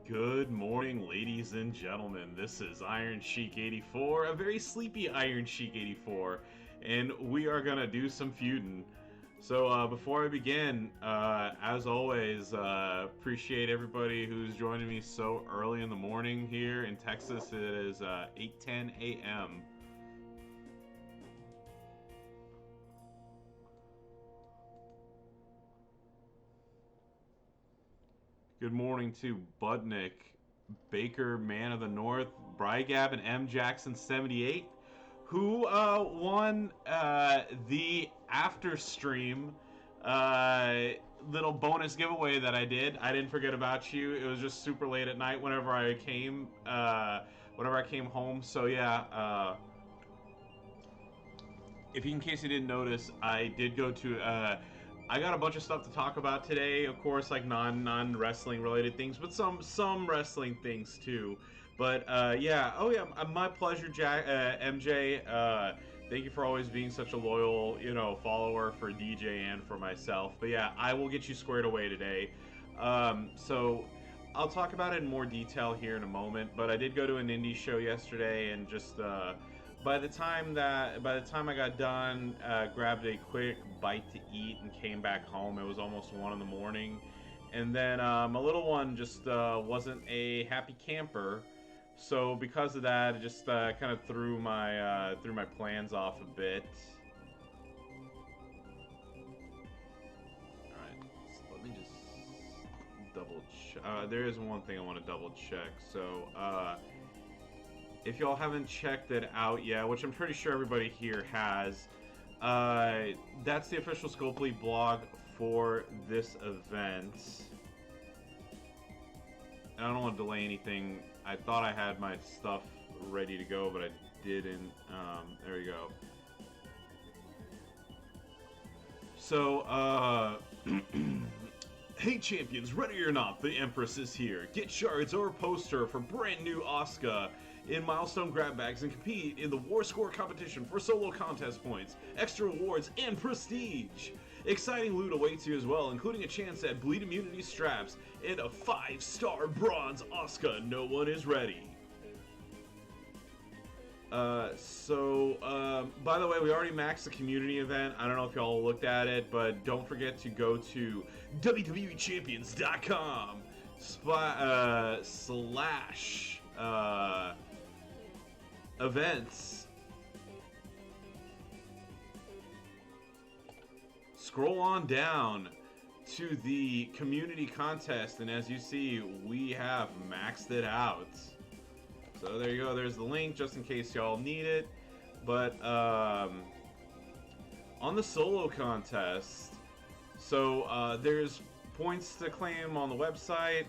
Good morning, ladies and gentlemen. This is Iron Sheik 84, a very sleepy Iron Sheik 84, and we are gonna do some feuding. So before I begin, as always, appreciate everybody who's joining me so early in the morning here in Texas. It is 8:10 a.m. Good morning to Budnick, Baker, Man of the North, Brygab, and M. Jackson 78, who won the after stream little bonus giveaway that I did. I didn't forget about you. It was just super late at night whenever I came home. So yeah. If in case you didn't notice, I did go to. I got a bunch of stuff to talk about today. Of course, like non wrestling related things, but some wrestling things too. But yeah, oh yeah, my pleasure, Jack, MJ. Thank you for always being such a loyal, follower for DJ and for myself. But yeah, I will get you squared away today. So I'll talk about it in more detail here in a moment. But I did go to an indie show yesterday, and just by the time I got done, grabbed a quick bite to eat and came back home. It was almost 1 in the morning, and then my little one just wasn't a happy camper. So because of that, it just kind of threw my plans off a bit. All right, so let me just double check. There is one thing I want to double check. So. If y'all haven't checked it out yet, which I'm pretty sure everybody here has, that's the official Scopely blog for this event. And I don't want to delay anything. I thought I had my stuff ready to go, but I didn't. There we go. So, hey champions, ready or not, the Empress is here. Get shards or a poster for brand new Asuka in milestone grab bags and compete in the War Score competition for solo contest points, extra rewards, and prestige. Exciting loot awaits you as well, including a chance at bleed immunity straps and a 5-star bronze Asuka. No one is ready. By the way, we already maxed the community event. I don't know if y'all looked at it, but don't forget to go to WWEchampions.com slash events. Scroll on down to the community contest, and as you see, we have maxed it out. So there you go, there's the link, just in case y'all need it. But on the solo contest, so there's points to claim on the website,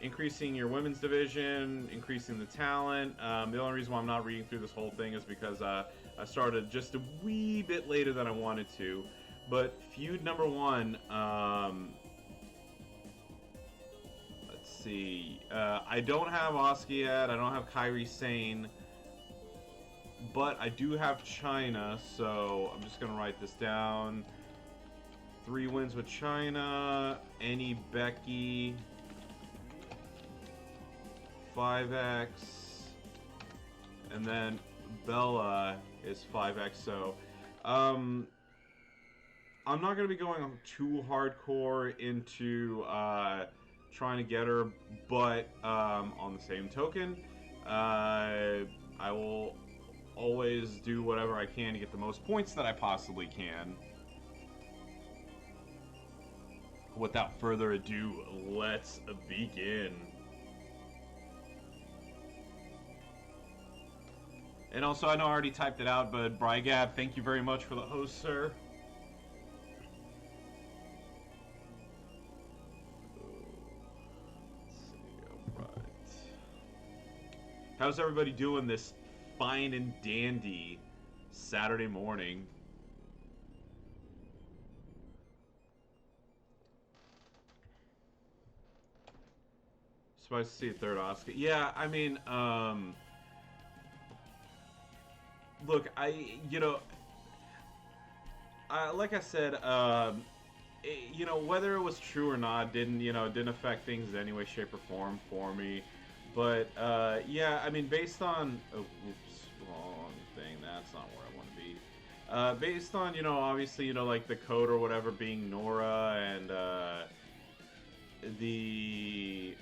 increasing your women's division, increasing the talent. The only reason why I'm not reading through this whole thing is because I started just a wee bit later than I wanted to. But feud number 1, let's see. I don't have Asuka yet. I don't have Kairi Sane. But I do have China, so I'm just going to write this down. 3 wins with China. Any Becky. 5x. And then Bella is 5x. So, I'm not going to be going too hardcore into trying to get her, but on the same token, I will always do whatever I can to get the most points that I possibly can. Without further ado, let's begin. And also, I know I already typed it out, but Brygab, thank you very much for the host, sir. How's everybody doing this fine and dandy Saturday morning? Supposed to see a third Asuka. Yeah, I mean, look, like I said, you know, whether it was true or not didn't affect things in any way, shape, or form for me. But yeah, I mean, based on oops, wrong thing. That's not where I want to be. Based on obviously like the code or whatever being Nora and the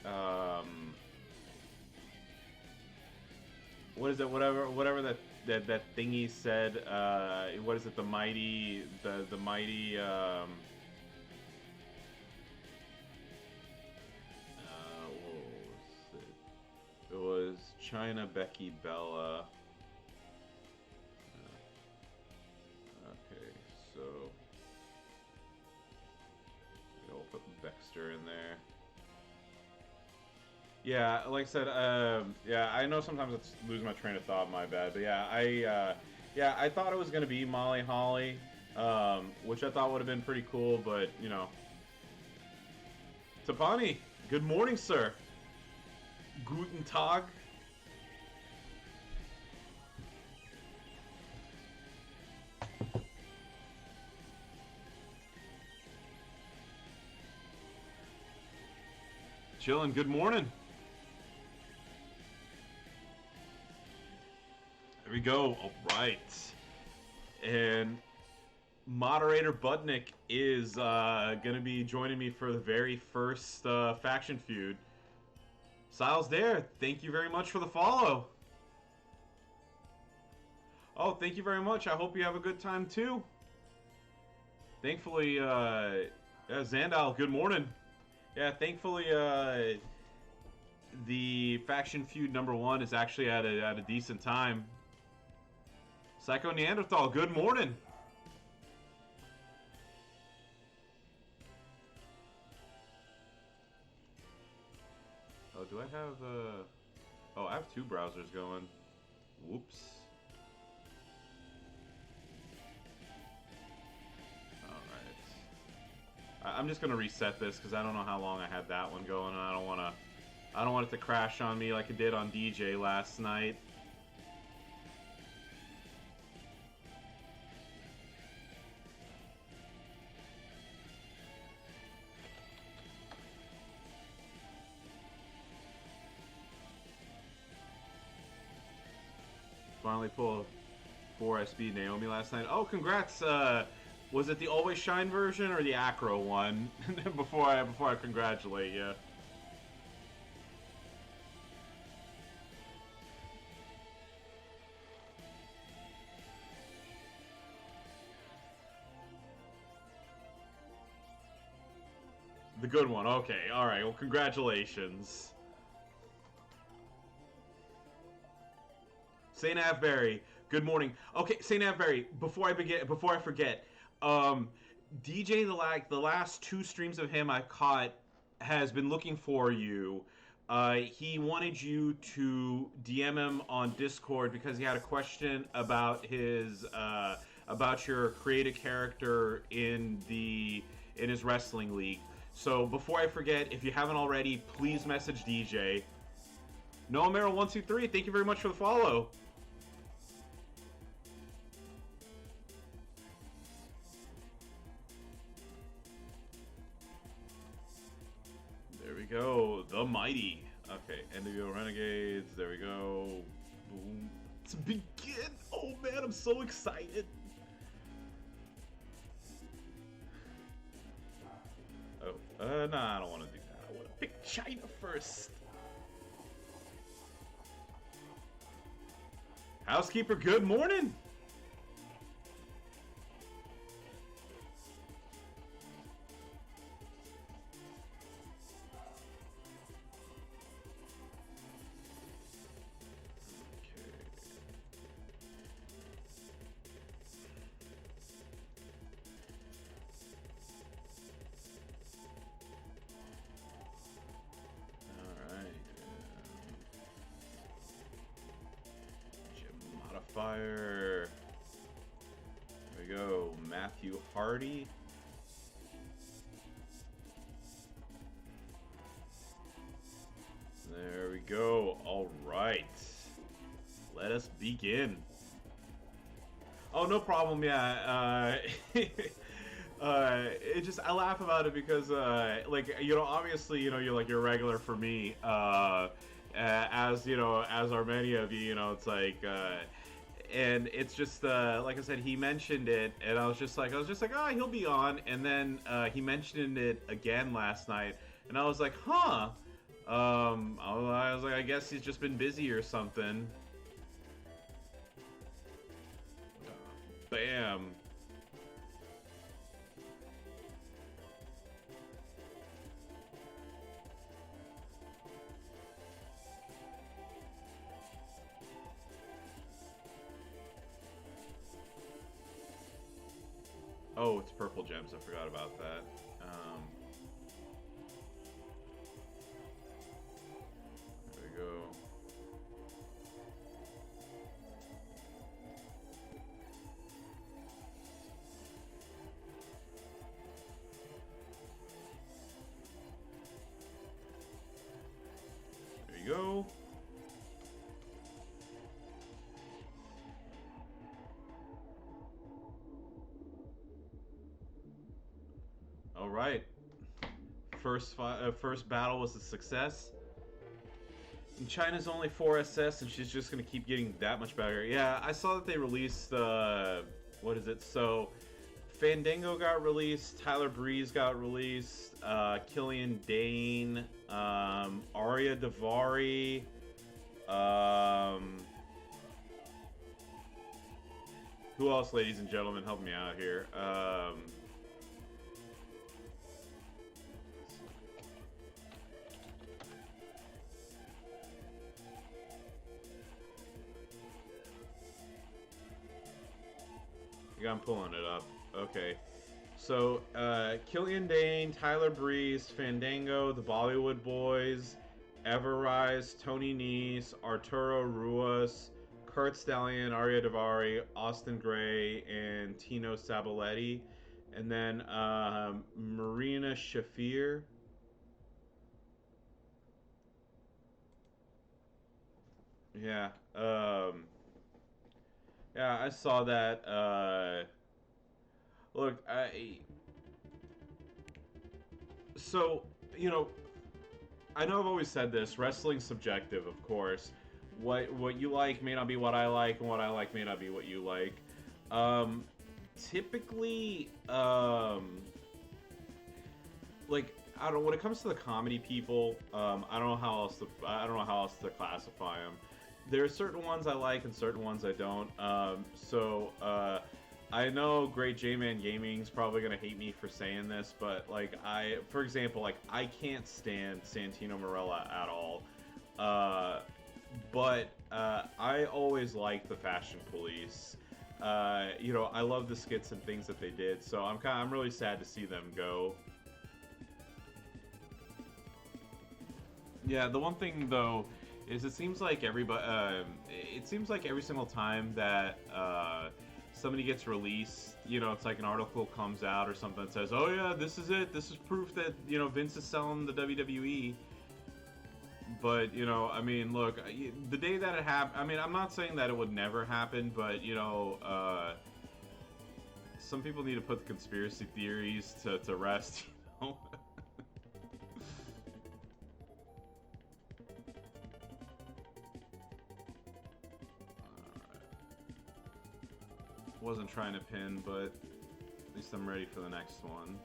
what is it? Whatever that thingy said. What is it? The mighty the mighty. What was it? It was China, Becky, Bella. Okay, so we'll put Baxter in there. Yeah, like I said, yeah, I know sometimes it's losing my train of thought, my bad. But yeah, I thought it was gonna be Molly Holly, which I thought would have been pretty cool, but Tapani, good morning, sir. Guten Tag. Chillin', good morning. There we go. All right. And moderator Budnick is going to be joining me for the very first faction feud. Siles there, thank you very much for the follow. Oh, thank you very much. I hope you have a good time too. Thankfully, yeah, Zandal, good morning. Yeah, thankfully, the faction feud #1 is actually at a decent time. Psycho Neanderthal, good morning. Oh, do I have oh, I have two browsers going. Whoops. Alright. I'm just gonna reset this because I don't know how long I had that one going, and I don't want it to crash on me like it did on DJ last night. Finally pulled 4SB Naomi last night. Oh, congrats! Was it the Always Shine version or the Acro one? before I congratulate you. The good one. Okay. All right. Well, congratulations. St. Avberry, good morning. Okay, St. Avberry, before I forget, DJ the last two streams of him I caught has been looking for you. He wanted you to DM him on Discord because he had a question about his about your creative character in his wrestling league. So before I forget, if you haven't already, please message DJ. Noah Merrill 123, thank you very much for the follow. There we go, the mighty. Okay, NWO Renegades. There we go. Boom. To begin. Oh man, I'm so excited. Oh, nah, I don't want to do that. I want to pick China first. Housekeeper, good morning. Fire. There we go. Matthew Hardy. There we go. All right. Let us begin. Oh, no problem. Yeah. It just I laugh about it because like obviously you're like you're regular for me as as are many of you, it's like and it's just like I said, he mentioned it, and I was just like, oh, he'll be on, and then he mentioned it again last night, and I was like, huh. I was like, I guess he's just been busy or something. Bam. Oh, it's purple gems. I forgot about that. There we go. There you go. All right. First battle was a success. And China's only 4SS, and she's just gonna keep getting that much better. Yeah, I saw that they released what is it? So Fandango got released, Tyler Breeze got released, Killian Dane, Arya Davari, um, who else, ladies and gentlemen? Help me out here. Yeah, I'm pulling it up. Okay. So, Killian Dane, Tyler Breeze, Fandango, the Bollywood Boys, Everrise, Tony Nese, Arturo Ruas, Kurt Stallion, Arya Davari, Austin Gray, and Tino Saboletti. And then Marina Shafir. Yeah. Yeah, I saw that. Look, so, you know, I know I've always said this. Wrestling's subjective, of course. What you like may not be what I like, and what I like may not be what you like. Um, typically, like I don't. When it comes to the comedy people, I don't know how else to classify them. There are certain ones I like and certain ones I don't. I know Great J-Man Gaming's probably gonna hate me for saying this, but like for example, like I can't stand Santino Marella at all. Uh, but I always liked the Fashion Police. I love the skits and things that they did, so I'm really sad to see them go. Yeah, the one thing though is it seems like every single time that somebody gets released, it's like an article comes out or something that says, "Oh yeah, this is it. This is proof that Vince is selling the WWE." But I mean, look, the day that it happened, I mean, I'm not saying that it would never happen, but some people need to put the conspiracy theories to rest. You know? Wasn't trying to pin, but at least I'm ready for the next one.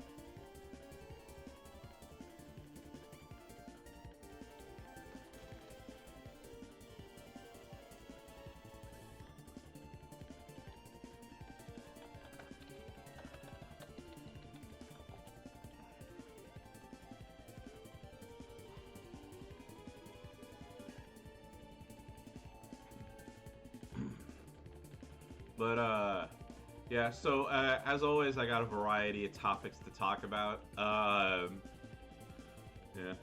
But yeah. So as always, I got a variety of topics to talk about. Yeah,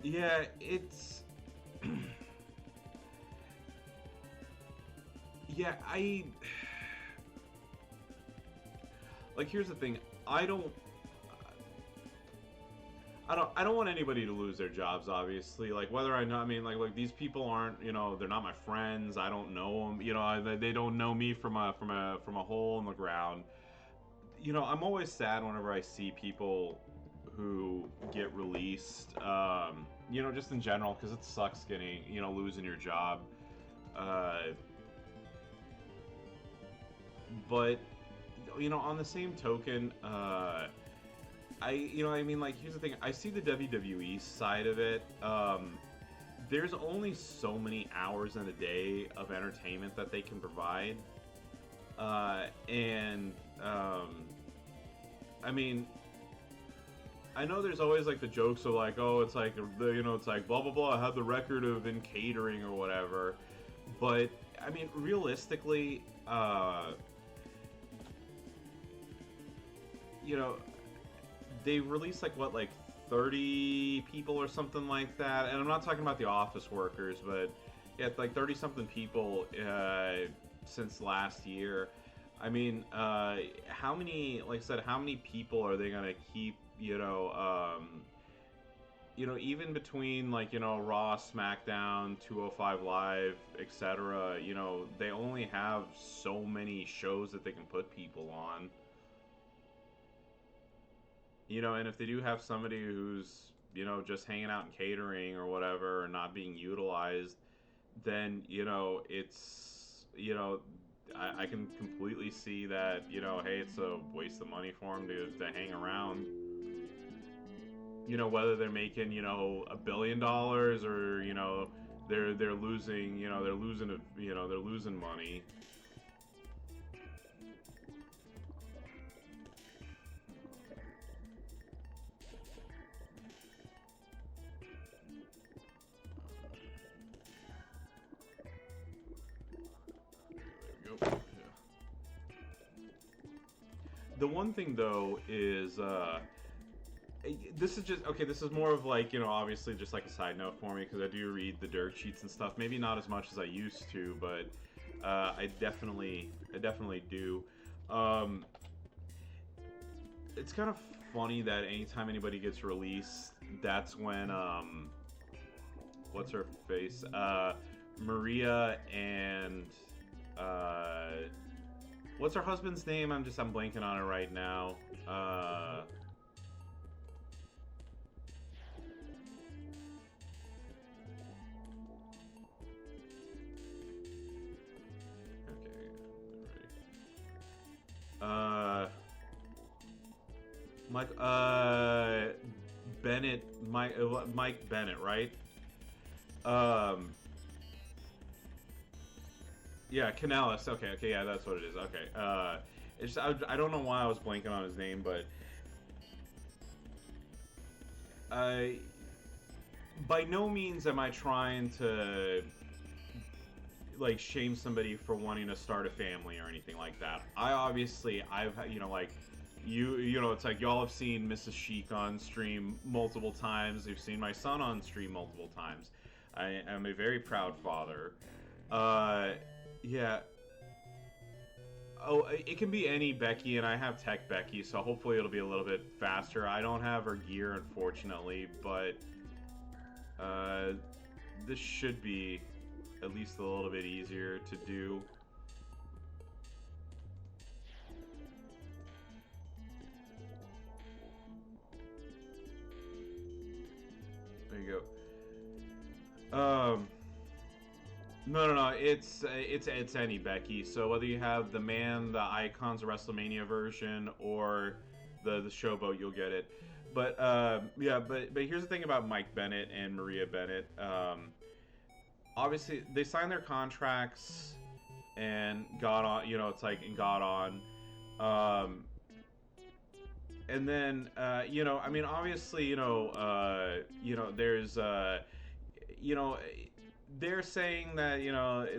yeah. It's yeah. Like. Here's the thing. I don't. I don't want anybody to lose their jobs. Obviously, like whether I know. I mean, like these people aren't. They're not my friends. I don't know them. They don't know me from a hole in the ground. I'm always sad whenever I see people who get released. Just in general, because it sucks getting, losing your job. Uh, but on the same token, like, here's the thing. I see the WWE side of it. There's only so many hours in a day of entertainment that they can provide. And I mean, I know there's always like the jokes of like, oh, it's like it's like blah blah blah. I have the record of in catering or whatever, but I mean, realistically, you know, they release like what, like 30 people or something like that, and I'm not talking about the office workers, but yeah, like 30 something people since last year. I mean, how many, like I said, how many people are they gonna keep? Even between like Raw, SmackDown, 205 Live, etc. They only have so many shows that they can put people on. And if they do have somebody who's just hanging out in catering or whatever, or not being utilized, then it's I can completely see that hey, it's a waste of money for them to hang around. Whether they're making $1 billion, or they're losing they're losing money. There we go. Yeah. The one thing though is this is just okay. This is more of like obviously just like a side note for me, because I do read the dirt sheets and stuff. Maybe not as much as I used to, but I definitely do. Um, it's kind of funny that anytime anybody gets released, that's when what's her face, Maria and what's her husband's name? I'm blanking on it right now. Mike, Bennett, Mike Bennett, right? Um, yeah, Canales. Okay, yeah, that's what it is. Okay, I don't know why I was blanking on his name, but I, by no means am I trying to like shame somebody for wanting to start a family or anything like that. I've like it's like y'all have seen Mrs. Sheik on stream multiple times. You've seen my son on stream multiple times. I am a very proud father. Yeah. Oh, it can be any Becky, and I have Tech Becky, so hopefully it'll be a little bit faster. I don't have her gear, unfortunately, but this should be at least a little bit easier to do. There you go. No. It's any Becky. So whether you have the the Icons WrestleMania version, or the Showboat, you'll get it. But yeah. But here's the thing about Mike Bennett and Maria Bennett. Obviously, they signed their contracts and got on. It's like and got on. And then I mean, obviously, there's they're saying that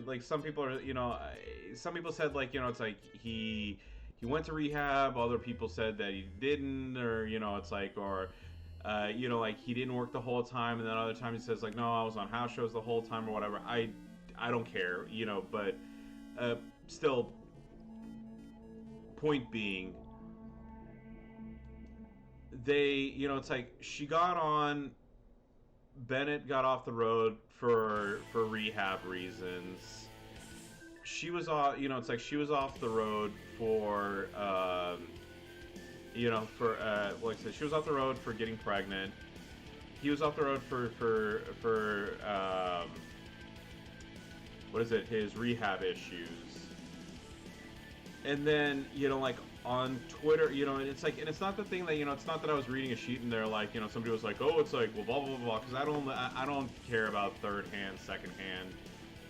like some people are some people said like it's like he went to rehab. Other people said that he didn't, or it's like, or like he didn't work the whole time, and then other time he says like, no, I was on house shows the whole time or whatever. I don't care, but still, point being, they it's like she got on, Bennett got off the road for rehab reasons. She was off, it's like she was off the road for you know, for like I said, she was off the road for getting pregnant. He was off the road for what is it? His rehab issues. And then, you know, like on Twitter, you know, and it's like, and it's not the thing that, you know, it's not that I was reading a sheet and they're like, you know, somebody was like, oh, it's like, well, blah blah blah, because I don't care about third hand, second hand,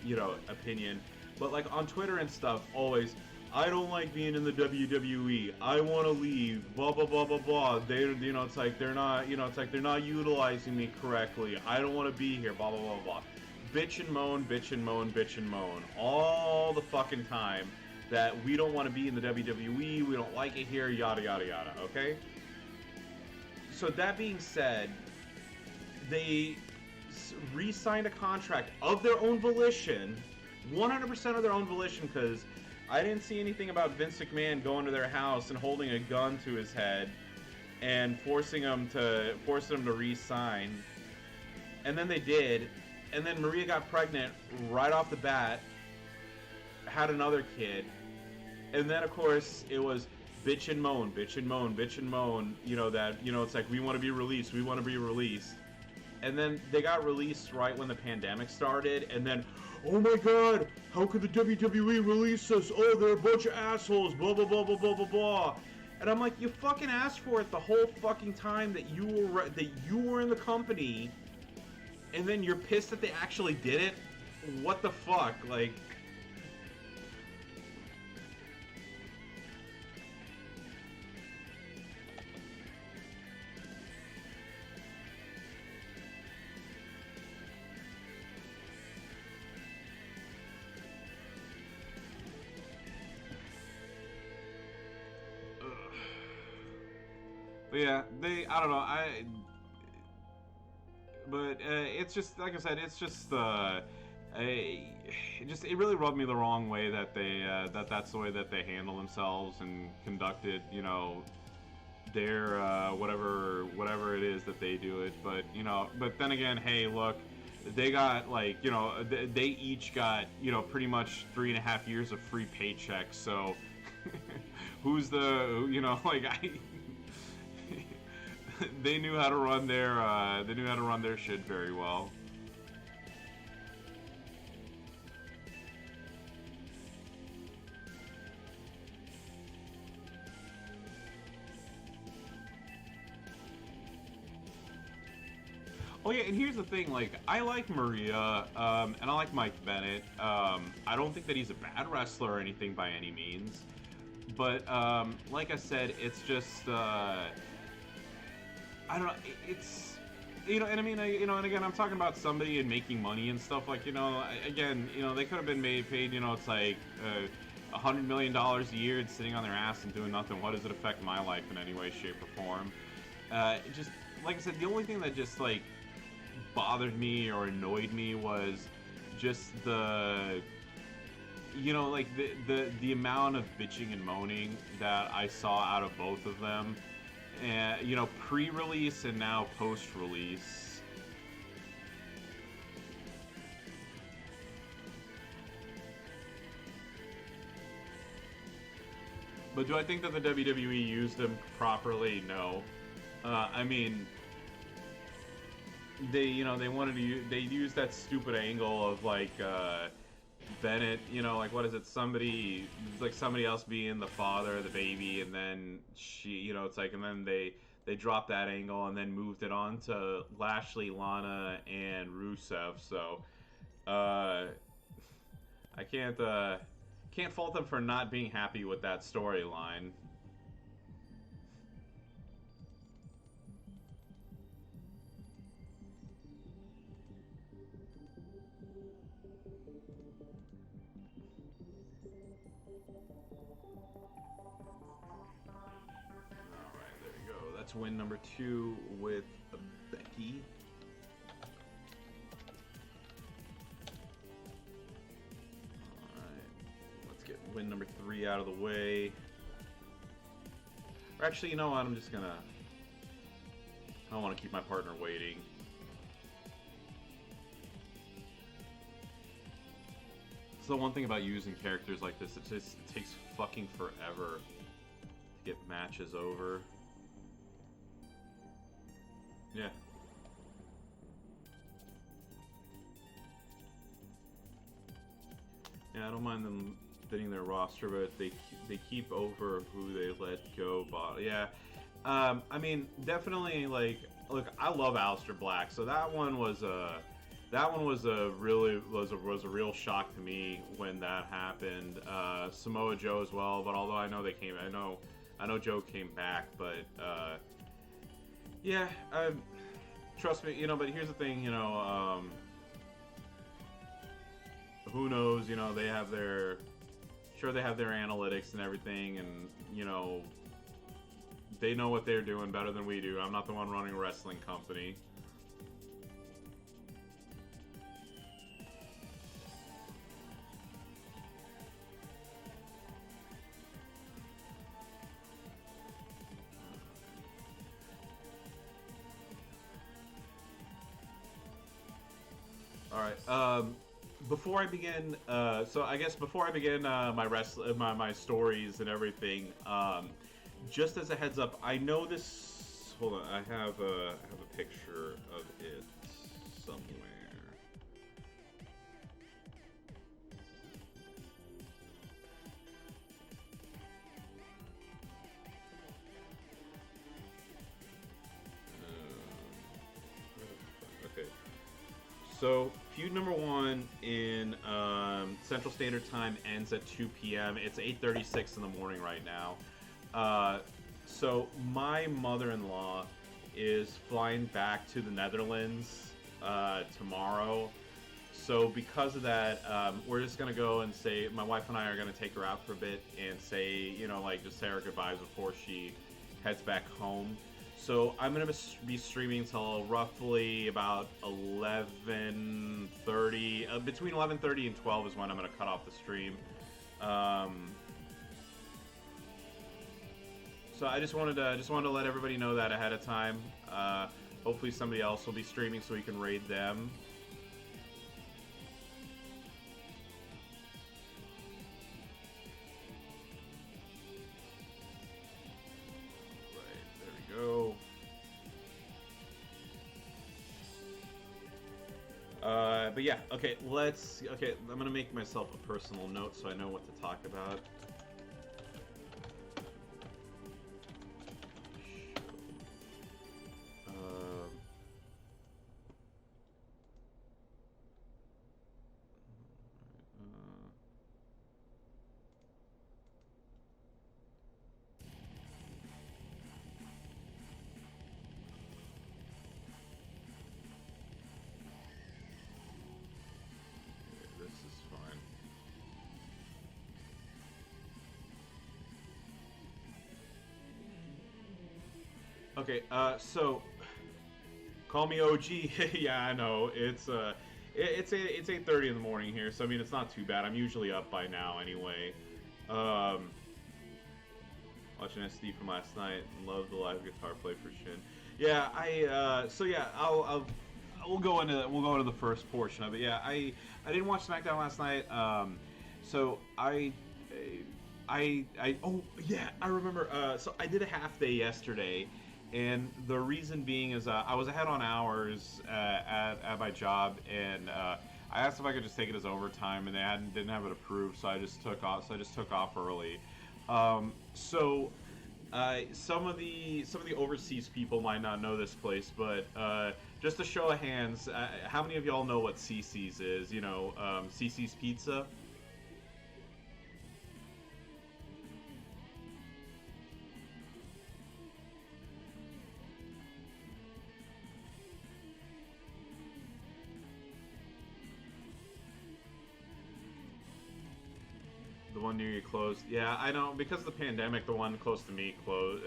you know, opinion. But like on Twitter and stuff, always, I don't like being in the WWE. I want to leave. Blah blah blah blah blah. They, you know, it's like they're not, you know, it's like they're not utilizing me correctly. I don't want to be here. Blah blah blah blah. Bitch and moan, bitch and moan, bitch and moan, all the fucking time that we don't want to be in the WWE. We don't like it here. Yada yada yada. Okay. So that being said, they re-signed a contract of their own volition, 100% of their own volition, because I didn't see anything about Vince McMahon going to their house and holding a gun to his head and forcing them to re-sign. And then they did, and then Maria got pregnant right off the bat, had another kid, and then of course it was bitch and moan, bitch and moan, bitch and moan. You know that, you know, it's like we want to be released, we want to be released, and then they got released right when the pandemic started, and then, oh my god, how could the WWE release us? Oh, they're a bunch of assholes, blah, blah, blah, blah, blah, blah, blah. And I'm like, you fucking asked for it the whole fucking time that you were in the company, and then you're pissed that they actually did it? What the fuck? Like... But yeah, I don't know, but it's just, like I said, it's just, it really rubbed me the wrong way that that's the way that they handle themselves and conducted, you know, their, whatever it is that they do it. But, you know, but then again, hey, look, they got, like, you know, they each got, you know, pretty much 3.5 years of free paychecks, so who's the, you know, like, they knew how to run their shit very well. Oh yeah, and here's the thing, like, I like Maria, and I like Mike Bennett. I don't think that he's a bad wrestler or anything by any means, but like I said, it's just I don't know, it's, you know, and I mean, you know, and again, I'm talking about somebody and making money and stuff, like, you know, again, you know, they could have been paid, you know, it's like $100 million a year and sitting on their ass and doing nothing. What does it affect my life in any way, shape, or form? It just, like I said, the only thing that just, like, bothered me or annoyed me was just the, you know, like, the amount of bitching and moaning that I saw out of both of them. You know, pre-release and now post-release. But do I think that the WWE used them properly? No. I mean, they, you know, they wanted to they used that stupid angle of, like, Bennett, you know, like, what is it, somebody else being the father of the baby, and then she, you know, it's like, and then they dropped that angle and then moved it on to Lashley, Lana, and Rusev, so, I can't fault them for not being happy with that storyline. That's win number 2 with Becky. Alright, let's get win number 3 out of the way. Or actually, you know what, I don't want to keep my partner waiting. So the one thing about using characters like this, it takes fucking forever to get matches over. Yeah. Yeah, I don't mind them thinning their roster, but they keep over who they let go. But yeah, I mean, definitely like look, I love Aleister Black, so that one was a really was a real shock to me when that happened. Samoa Joe as well, but although I know Joe came back, but yeah, trust me, But here's the thing, who knows? They have their sure they have their analytics and everything, and they know what they're doing better than we do. I'm not the one running a wrestling company. All right. Before I begin, so I guess before I begin my stories and everything, just as a heads up, I know this. Hold on, I have a picture of it somewhere. Okay. So feud number one in Central Standard Time ends at 2 p.m. It's 8:36 in the morning right now. So my mother-in-law is flying back to the Netherlands tomorrow. So because of that, we're just gonna go and say my wife and I are gonna take her out for a bit and say like just say our goodbyes before she heads back home. So I'm gonna be streaming until roughly about 11:30. Between 11:30 and 12 is when I'm gonna cut off the stream. So I just wanted to let everybody know that ahead of time. Hopefully somebody else will be streaming so we can raid them. Right, there we go. But yeah, okay, I'm gonna make myself a personal note so I know what to talk about. This is fine. Okay, so call me OG. Yeah, I know. It's 8:30 in the morning here, so I mean it's not too bad. I'm usually up by now anyway. Um, Watching SD from last night. Love the live guitar play for Shin. Yeah, so yeah, we'll go into the first portion of it. Yeah, I didn't watch SmackDown last night. So oh yeah, I remember. So I did a half day yesterday, and the reason being is I was ahead on hours at my job, and I asked if I could just take it as overtime, and they didn't have it approved, so I just took off. So I just took off early. So some of the overseas people might not know this place, but just a show of hands, how many of y'all know what CC's is? CC's Pizza. The one near you closed. Yeah, I know. Because of the pandemic, the one close to me closed.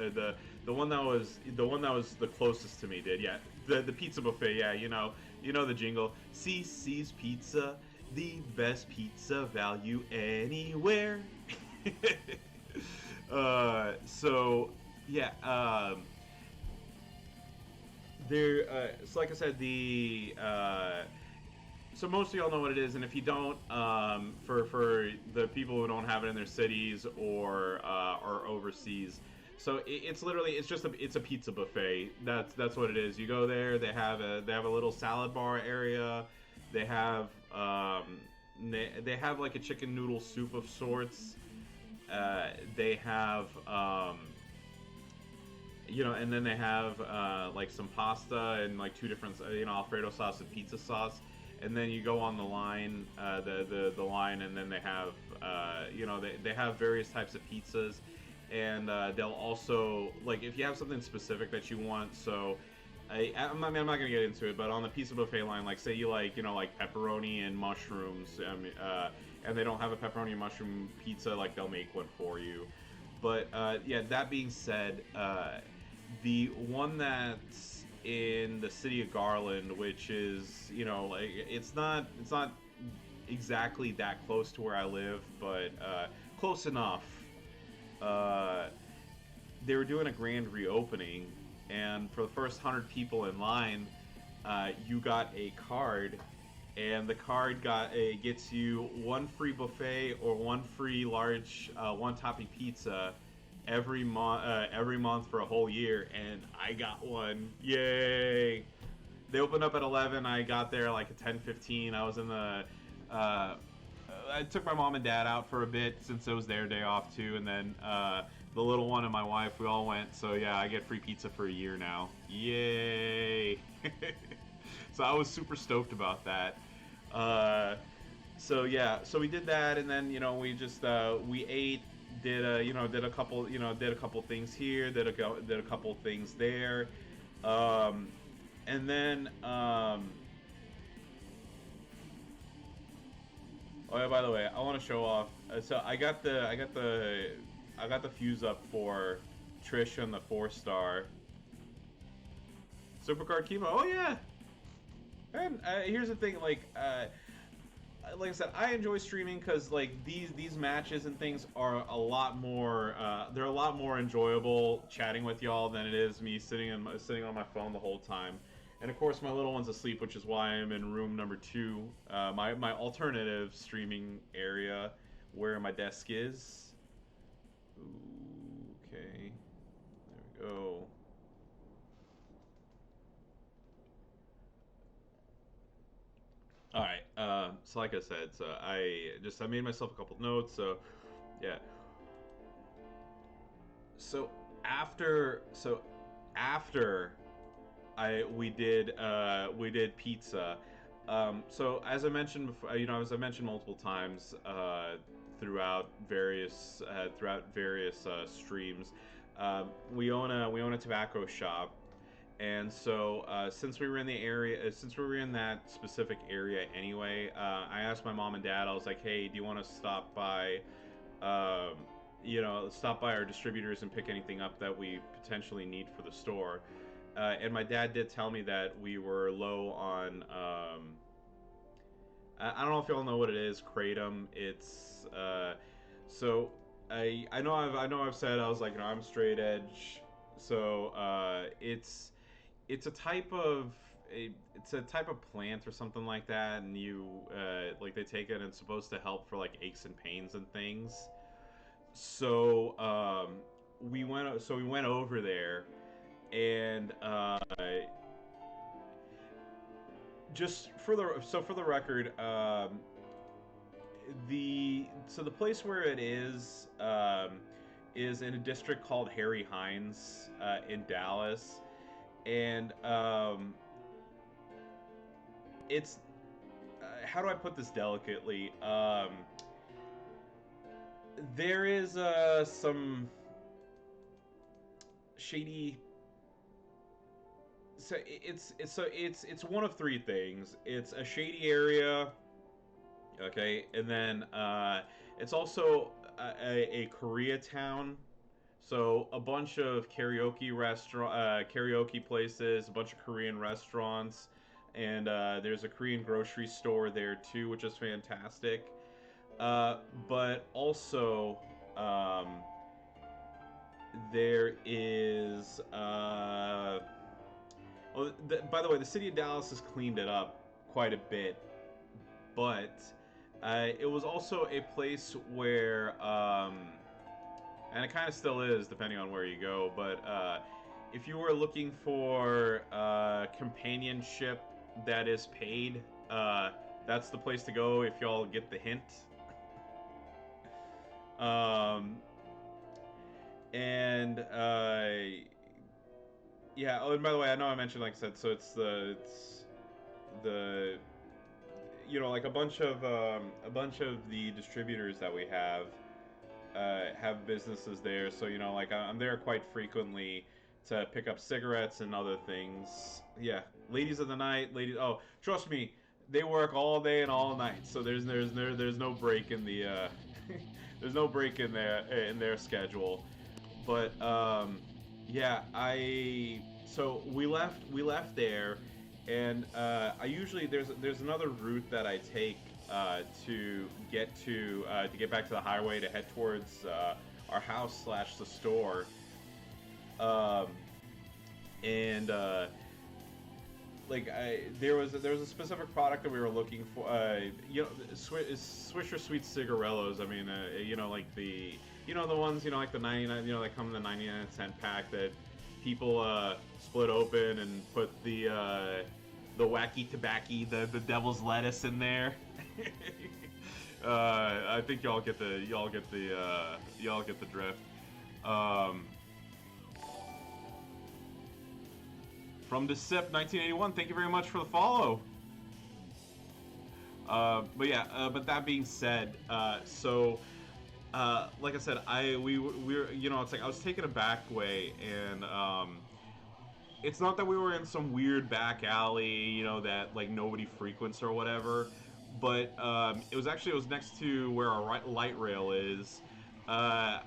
The one that was the closest to me did. Yeah, the pizza buffet. Yeah, you know the jingle. CC's Pizza, the best pizza value anywhere. So yeah. There. So like I said, so most of y'all know what it is, and if you don't, for the people who don't have it in their cities or overseas, So it's literally it's a pizza buffet. That's what it is. You go there. They have a little salad bar area. They have they have like a chicken noodle soup of sorts. They have and then they have like some pasta and like two different Alfredo sauce and pizza sauce. And then you go on the line, the line, and then they have they have various types of pizzas, and they'll also like if you have something specific that you want. So I'm not gonna get into it, but on the pizza buffet line, like say you like pepperoni and mushrooms, and they don't have a pepperoni and mushroom pizza, like they'll make one for you. But yeah, that being said, the one that's in the city of Garland, which is like it's not exactly that close to where I live, but close enough. Uh, they were doing a grand reopening, and for the first 100 people in line, you got a card, and the card gets you one free buffet or one free large one topping pizza every month for a whole year, and I got one. Yay! They opened up at 11. I got there like at 10:15. I was in the. I took my mom and dad out for a bit since it was their day off too, and then the little one and my wife, we all went. So yeah, I get free pizza for a year now. Yay! So I was super stoked about that. So yeah, so we did that, and then we just we ate, did a couple things here, did a couple things there, and then oh yeah, by the way, I want to show off. So I got the fuse up for Trish on the 4-star Supercard chemo. Oh yeah, and here's the thing, like I said, I enjoy streaming because like these matches and things are a lot more. They're a lot more enjoyable chatting with y'all than it is me sitting on my phone the whole time. And of course, my little one's asleep, which is why I'm in room number 2, my alternative streaming area, where my desk is. Ooh, okay, there we go. All right. So like I said, so I made myself a couple notes. So yeah. So after I we did pizza. So as I mentioned before, as I mentioned multiple times throughout various streams, we own a tobacco shop. And so, since we were in the area, since we were in that specific area anyway, I asked my mom and dad. I was like, "Hey, do you want to um, stop by our distributors and pick anything up that we potentially need for the store?" And my dad did tell me that we were low on. I don't know if y'all know what it is. Kratom. It's so I know I've said I was like I'm straight edge. So it's a type of it's a type of plant or something like that, and you like they take it and it's supposed to help for like aches and pains and things. So we went over there, and just for the record, the place where it is in a district called Harry Hines in Dallas, and it's how do I put this delicately? There is some shady. So it's one of three things. It's a shady area, okay, and then it's also a Koreatown. So a bunch of karaoke places, a bunch of Korean restaurants, and there's a Korean grocery store there too, which is fantastic. But also, um, there is. By the way, the city of Dallas has cleaned it up quite a bit, but it was also a place where and it kind of still is depending on where you go. But if you were looking for companionship that is paid, that's the place to go if y'all get the hint. Um, and yeah. Oh, and by the way, I know I mentioned, like I said, so it's the like a bunch of the distributors that we have businesses there. So like I'm there quite frequently to pick up cigarettes and other things. Yeah, ladies of the night, ladies. Oh, trust me, they work all day and all night. So there's no break in the there's no break in their schedule. But yeah, so we left there, and I usually there's another route that I take to get back to the highway to head towards our house slash the store, and there was a specific product that we were looking for. Swisher Sweet Cigarellos. I mean, like the the ones like the 99. They come in the 99-cent pack that people split open and put the wacky tobacco, the devil's lettuce in there. I think y'all get the drift. From the SIP 1981, thank you very much for the follow. But that being said, so like I said, we were it's like I was taking a back way, and it's not that we were in some weird back alley, that like nobody frequents or whatever, but it was next to where our light rail is. I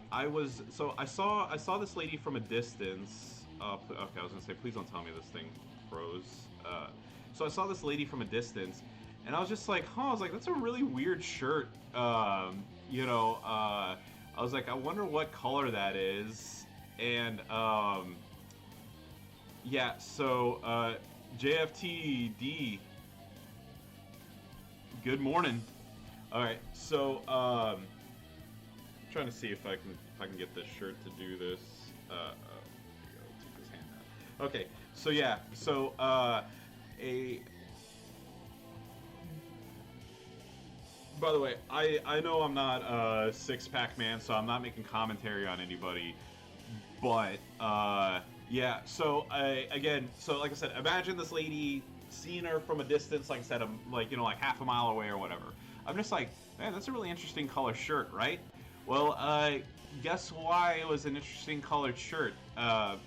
saw this lady from a distance. Okay, I was gonna say, please don't tell me this thing froze. So I saw this lady from a distance, and I was just like, I was like, that's a really weird shirt. I was like, I wonder what color that is, and yeah. So JFTD, good morning. All right, so I'm trying to see if I can get this shirt to do this. Okay, so yeah, so by the way, I know I'm not a six-pack man, so I'm not making commentary on anybody, but yeah, so so like I said, imagine this lady, seeing her from a distance, like I said, like half a mile away or whatever. I'm just like, man, that's a really interesting color shirt, right? Well, guess why it was an interesting colored shirt?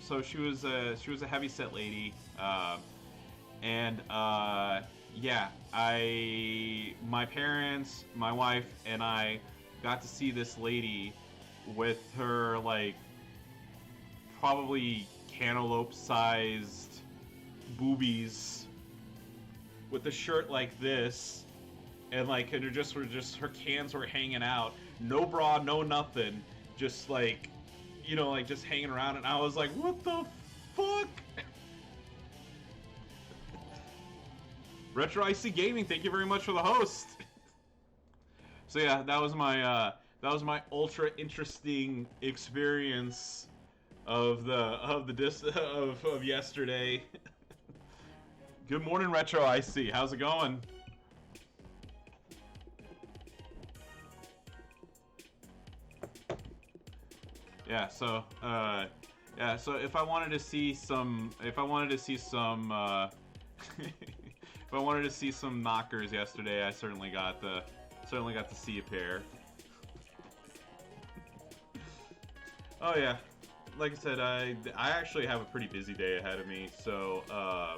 So she was a heavyset lady, and yeah, my parents, my wife, and I got to see this lady with her like probably cantaloupe-sized boobies, with a shirt like this, and her cans were hanging out, no bra, no nothing. Just like, just hanging around, and I was like, what the fuck? Retro IC Gaming, thank you very much for the host. So yeah, that was my ultra interesting experience of yesterday. Good morning, Retro IC. How's it going? Yeah, so so if I wanted to see some if I wanted to see some knockers yesterday, I certainly got to see a pair. Oh yeah, like I said, I actually have a pretty busy day ahead of me, so I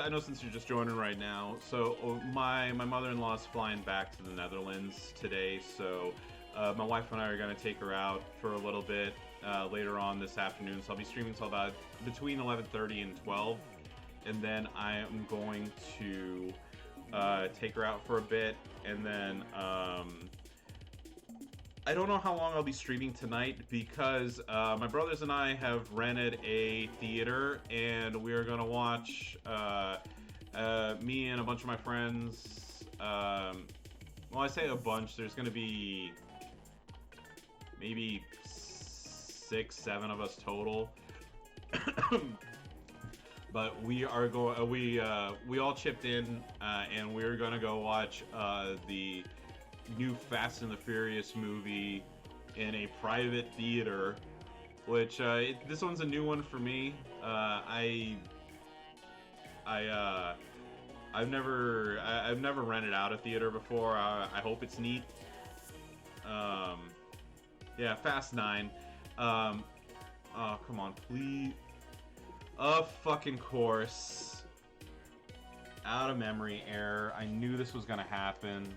know since you're just joining right now, so my mother-in-law is flying back to the Netherlands today, so my wife and I are going to take her out for a little bit later on this afternoon, so I'll be streaming until about between 11:30 and 12, and then I am going to take her out for a bit, and then I don't know how long I'll be streaming tonight, because my brothers and I have rented a theater, and we are going to watch, me and a bunch of my friends, well, I say a bunch, there's going to be maybe 6, 7 of us total. But we are going. We all chipped in, and we're gonna go watch the new Fast and the Furious movie in a private theater. Which this one's a new one for me. I've never rented out a theater before. I hope it's neat. Yeah, Fast 9. Oh, come on, please. Of fucking course. Out of memory error. I knew this was gonna happen.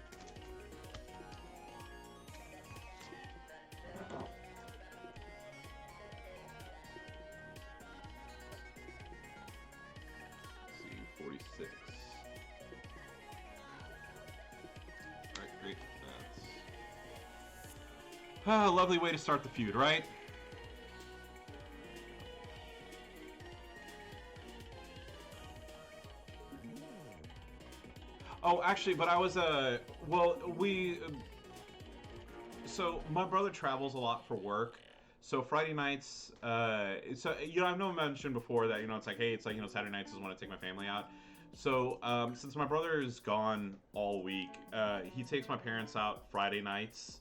Let's see, 46. Alright, great. That's a lovely way to start the feud, right? Oh, actually, but I was well, so my brother travels a lot for work. So Friday nights, so I've no mentioned before that it's like, hey, it's like Saturday nights is when I take my family out. So since my brother is gone all week, he takes my parents out Friday nights,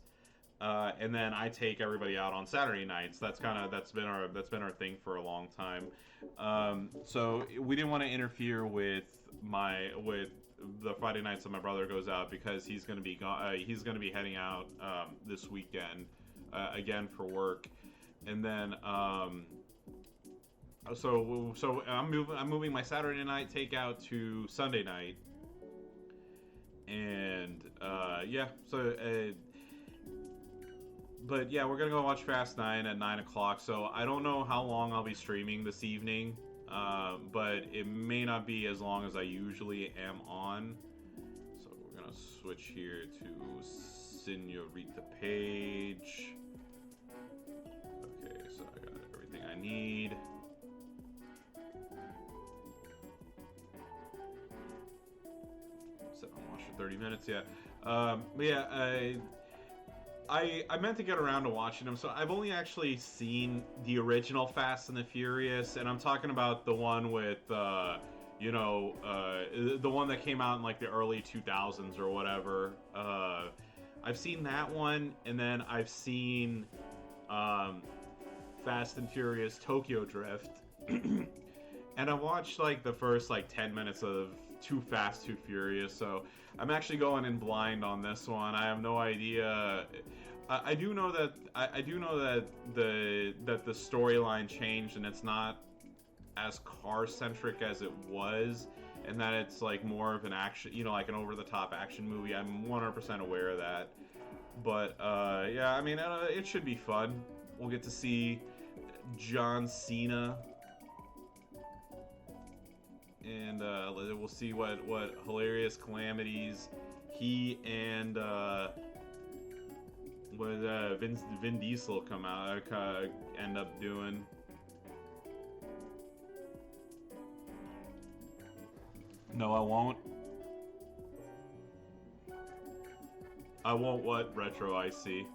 and then I take everybody out on Saturday nights. That's been our thing for a long time. So we didn't want to interfere with the Friday nights that my brother goes out because he's going to be he's going to be heading out this weekend again for work, and then so I'm moving my Saturday night takeout to Sunday night, and yeah, so. But yeah, we're gonna go watch Fast 9 at 9 o'clock. So I don't know how long I'll be streaming this evening, but it may not be as long as I usually am on. So we're gonna switch here to Senorita Page. Okay, so I got everything I need. Set on watch for 30 minutes. Yeah, but yeah, I meant to get around to watching them, so I've only actually seen the original Fast and the Furious, and I'm talking about the one with, the one that came out in like the early 2000s or whatever. I've seen that one, and then I've seen Fast and Furious Tokyo Drift, and I watched like the first like 10 minutes of Too Fast, Too Furious, so I'm actually going in blind on this one. I have no idea. I do know that the storyline changed and it's not as car centric as it was, and that it's like more of an action, like an over the top action movie. I'm 100% aware of that. But yeah, I mean, it should be fun. We'll get to see John Cena, and we'll see what hilarious calamities he and Vin Diesel come out end up doing. No, I won't. I won't what? Retro IC.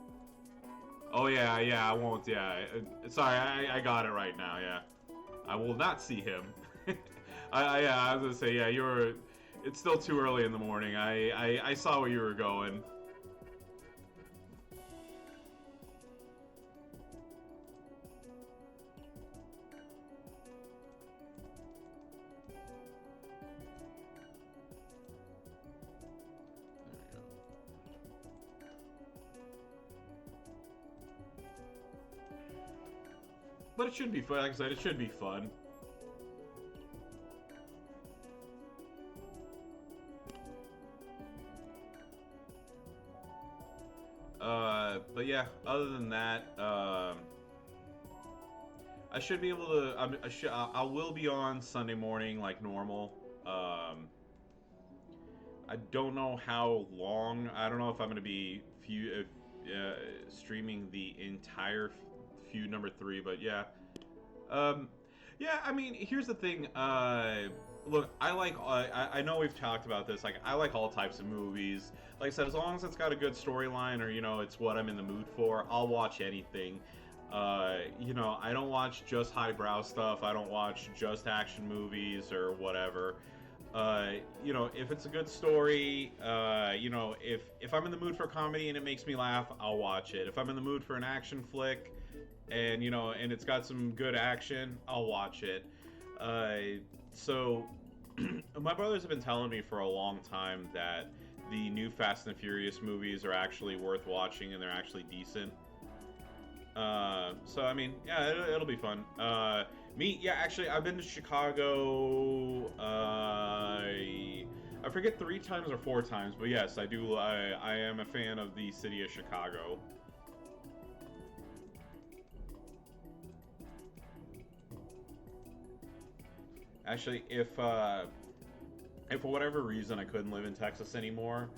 Oh yeah, I won't. Yeah, sorry, I got it right now. Yeah, I will not see him. I was gonna say, yeah, it's still too early in the morning. I saw where you were going. But it should be fun. Like I said, it should be fun. But yeah, other than that, I should be able to. I will be on Sunday morning like normal. I don't know how long. I don't know if I'm going to be streaming the entire feud number 3, but yeah. Yeah, I mean, here's the thing. Look, I know we've talked about this. Like, I like all types of movies. Like I said, as long as it's got a good storyline or it's what I'm in the mood for, I'll watch anything. I don't watch just highbrow stuff. I don't watch just action movies or whatever. If it's a good story, if I'm in the mood for comedy and it makes me laugh, I'll watch it. If I'm in the mood for an action flick, and it's got some good action, I'll watch it. So my brothers have been telling me for a long time that the new Fast and the Furious movies are actually worth watching and they're actually decent. So I mean, yeah, it'll be fun. Yeah, actually, I've been to Chicago. I forget 3 times or 4 times, but yes, I do. I am a fan of the city of Chicago. Actually, if for whatever reason I couldn't live in Texas anymore,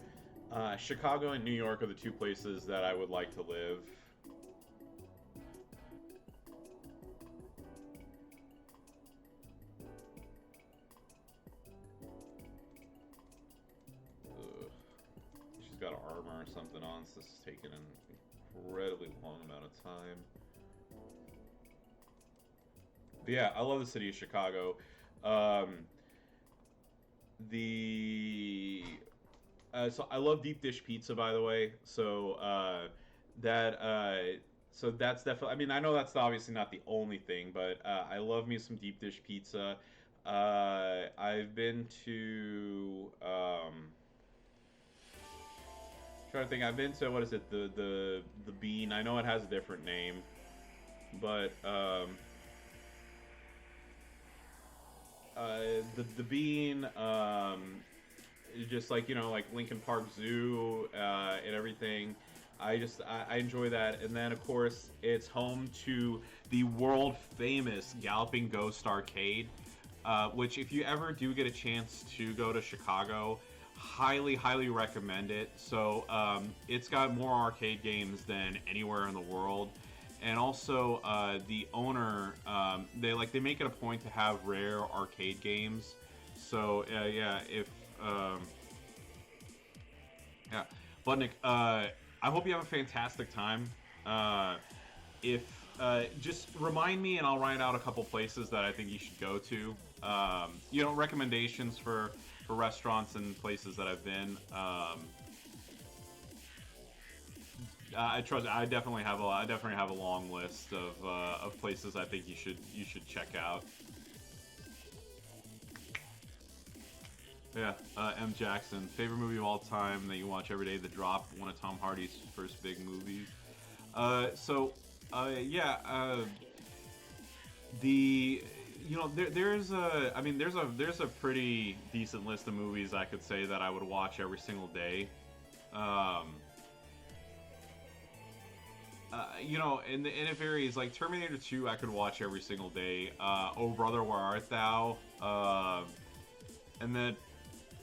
Chicago and New York are the 2 places that I would like to live. Ugh. She's got armor or something on, so this is taking an incredibly long amount of time. But yeah, I love the city of Chicago. Um, the so I love deep dish pizza, by the way. That so that's definitely. I mean, I know that's obviously not the only thing, but I love me some deep dish pizza. I've been to trying to think. I've been to, what is it, the Bean. I know it has a different name, but the Bean, just like like Lincoln Park Zoo and everything. I enjoy that, and then of course it's home to the world famous Galloping Ghost Arcade, which if you ever do get a chance to go to Chicago, highly recommend it. So it's got more arcade games than anywhere in the world, and also the owner, they make it a point to have rare arcade games. So yeah, if yeah, Budnick, I hope you have a fantastic time. If Just remind me, and I'll write out a couple places that I think you should go to. Recommendations for restaurants and places that I've been. I trust. I definitely have a long list of places I think you should check out. Yeah, M. Jackson, favorite movie of all time that you watch every day. The Drop, one of Tom Hardy's first big movies. Yeah, the there's a I mean there's a pretty decent list of movies I could say that I would watch every single day. Um, and it varies. Like Terminator 2, I could watch every single day. Oh Brother, Where Art Thou? And then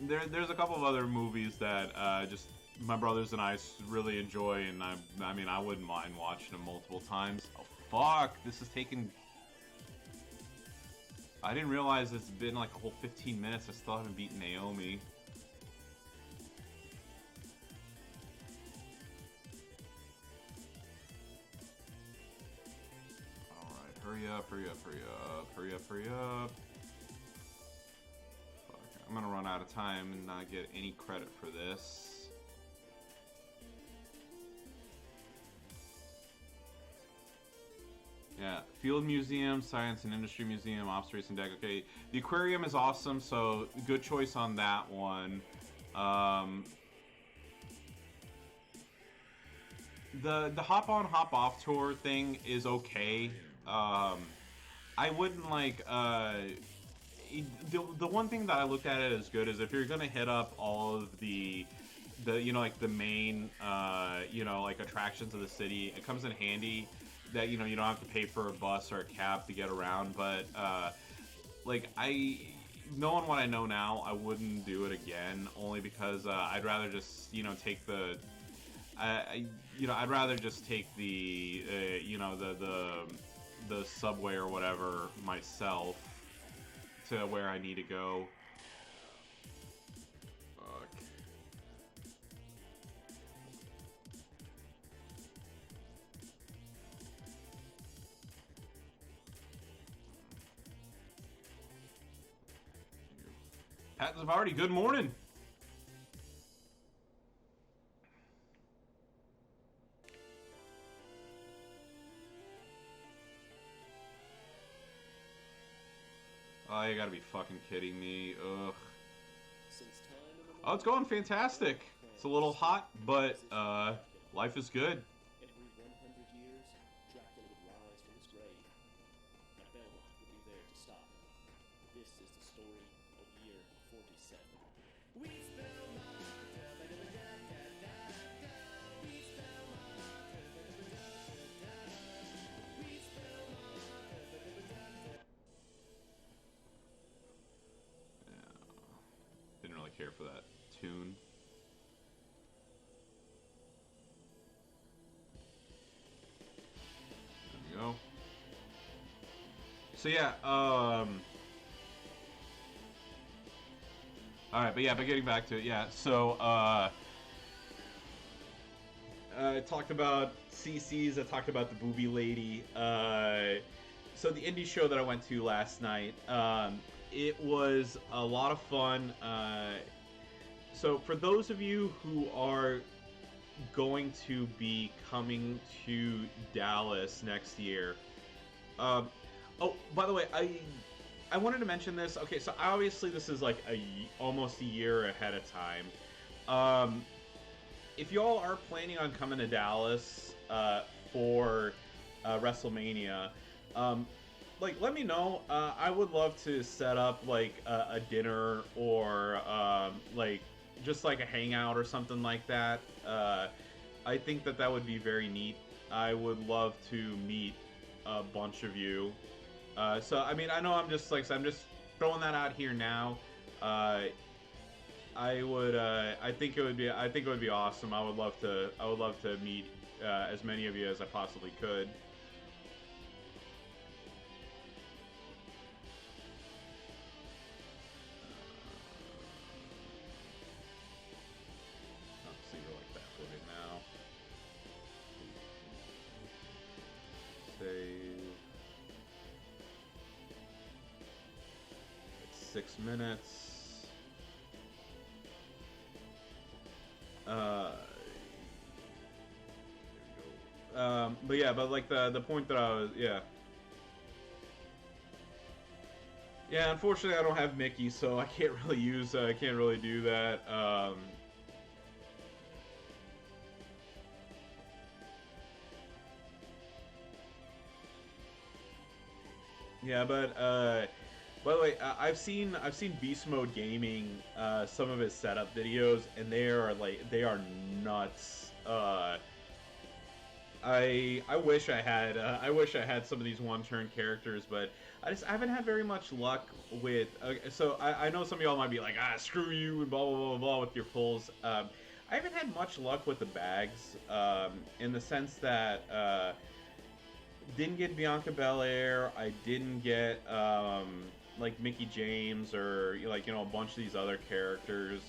there's a couple of other movies that just my brothers and I really enjoy, and I mean I wouldn't mind watching them multiple times. Oh fuck, this is taking. I didn't realize it's been like a whole 15 minutes. I still haven't beaten Naomi. Alright, hurry up, hurry up, hurry up, hurry up, hurry up. Fuck, I'm gonna run out of time and not get any credit for this. Yeah, Field Museum, Science and Industry Museum, Observation Deck. Okay, the aquarium is awesome, so good choice on that one. Um, the hop on hop off tour thing is okay. I wouldn't like the one thing that I looked at it as good is if you're gonna hit up all of the like the main like attractions of the city, it comes in handy that you don't have to pay for a bus or a cab to get around. But like knowing what I know now, I wouldn't do it again, only because I'd rather just take the I'd rather just take the the subway or whatever myself to where I need to go. Fuck. Pat Zavardi, good morning. Oh, you gotta be fucking kidding me. Ugh. Oh, it's going fantastic. It's a little hot, but life is good. Every 100 years, Dracula would rise from his grave. But Belmont would be there to stop him. This is the story of year 47. We spell Didn't really care for that tune. There we go. So yeah, alright, but getting back to it, yeah, so, I talked about CC's, I talked about the booby lady, so the indie show that I went to last night, it was a lot of fun. So for those of you who are going to be coming to Dallas next year, oh, by the way, I wanted to mention this. Okay, so obviously this is like almost a year ahead of time. If y'all are planning on coming to Dallas for WrestleMania, like, let me know. I would love to set up like a dinner or like just like a hangout or something like that. I think that would be very neat. I would love to meet a bunch of you. So I mean, I know I'm just I'm just throwing that out here now. I think it would be awesome. I would love to meet as many of you as I possibly could. It's 6 minutes. But yeah, but like the point that I was, yeah, unfortunately I don't have Mickey, so I can't really use, I can't really do that. Yeah, but by the way, I've seen Beast Mode Gaming, some of his setup videos, and they are nuts. I wish I had some of these one-turn characters, but I haven't had very much luck with. So I know some of y'all might be like, screw you and blah blah blah blah with your pulls. I haven't had much luck with the bags, in the sense that. Didn't get Bianca Belair. I didn't get like Mickey James or a bunch of these other characters.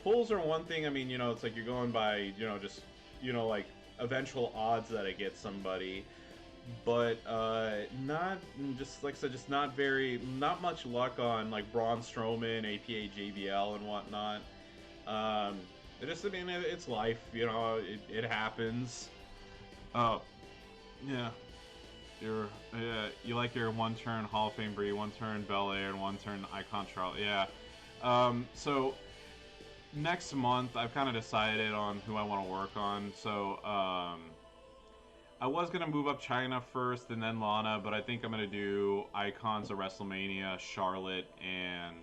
Pulls are one thing. I mean, it's like you're going by just like eventual odds that I get somebody, but not just like I said, just not much luck on like Braun Strowman, APA JBL, and whatnot. I mean, it's life. It happens. Oh. Yeah. You like your one-turn Hall of Fame Brie, one-turn Belair, and one-turn Icon Charlotte. Yeah. So next month I've kind of decided on who I want to work on. So I was gonna move up China first and then Lana, but I think I'm gonna do Icons of WrestleMania, Charlotte, and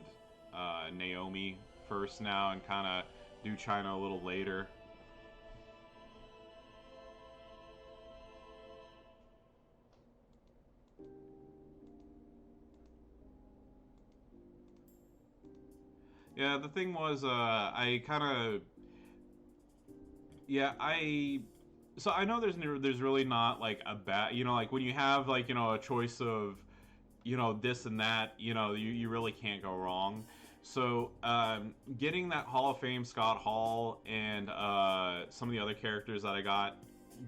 Naomi first now, and kind of do China a little later. Yeah, the thing was, I kind of, yeah, so I know there's really not like a bad, like when you have like a choice of, this and that, you really can't go wrong. So getting that Hall of Fame Scott Hall and some of the other characters that I got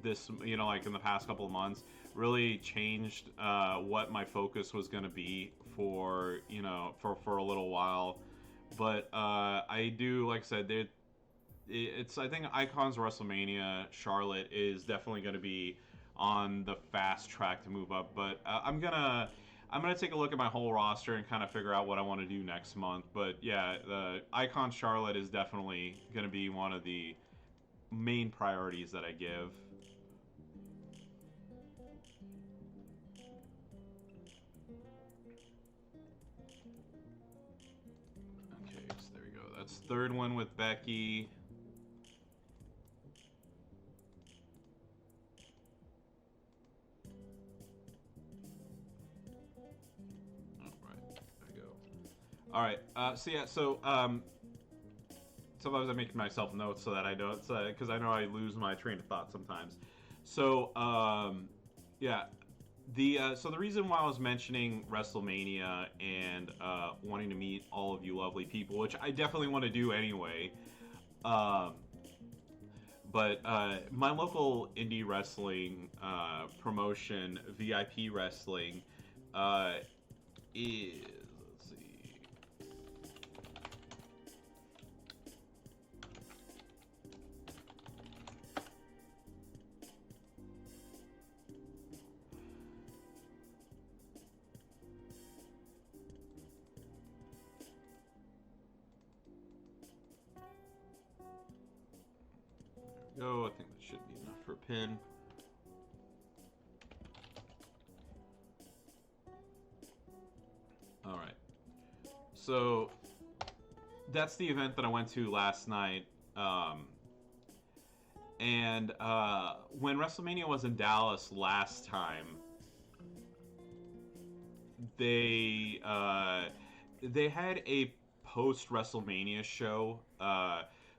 this, like in the past couple of months, really changed what my focus was going to be for, for a little while. But I do, like I said, I think Icons WrestleMania Charlotte is definitely going to be on the fast track to move up. But I'm gonna take a look at my whole roster and kind of figure out what I want to do next month. But yeah, the Icon Charlotte is definitely going to be one of the main priorities that I give. Okay, so there we go. That's third one with Becky. All right. Sometimes I make myself notes so that I don't, because I know I lose my train of thought sometimes. So yeah, the reason why I was mentioning WrestleMania and wanting to meet all of you lovely people, which I definitely want to do anyway. But my local indie wrestling promotion, VIP Wrestling, is. Go. I think that should be enough for a pin. All right. So that's the event that I went to last night. And when WrestleMania was in Dallas last time, they had a post WrestleMania show.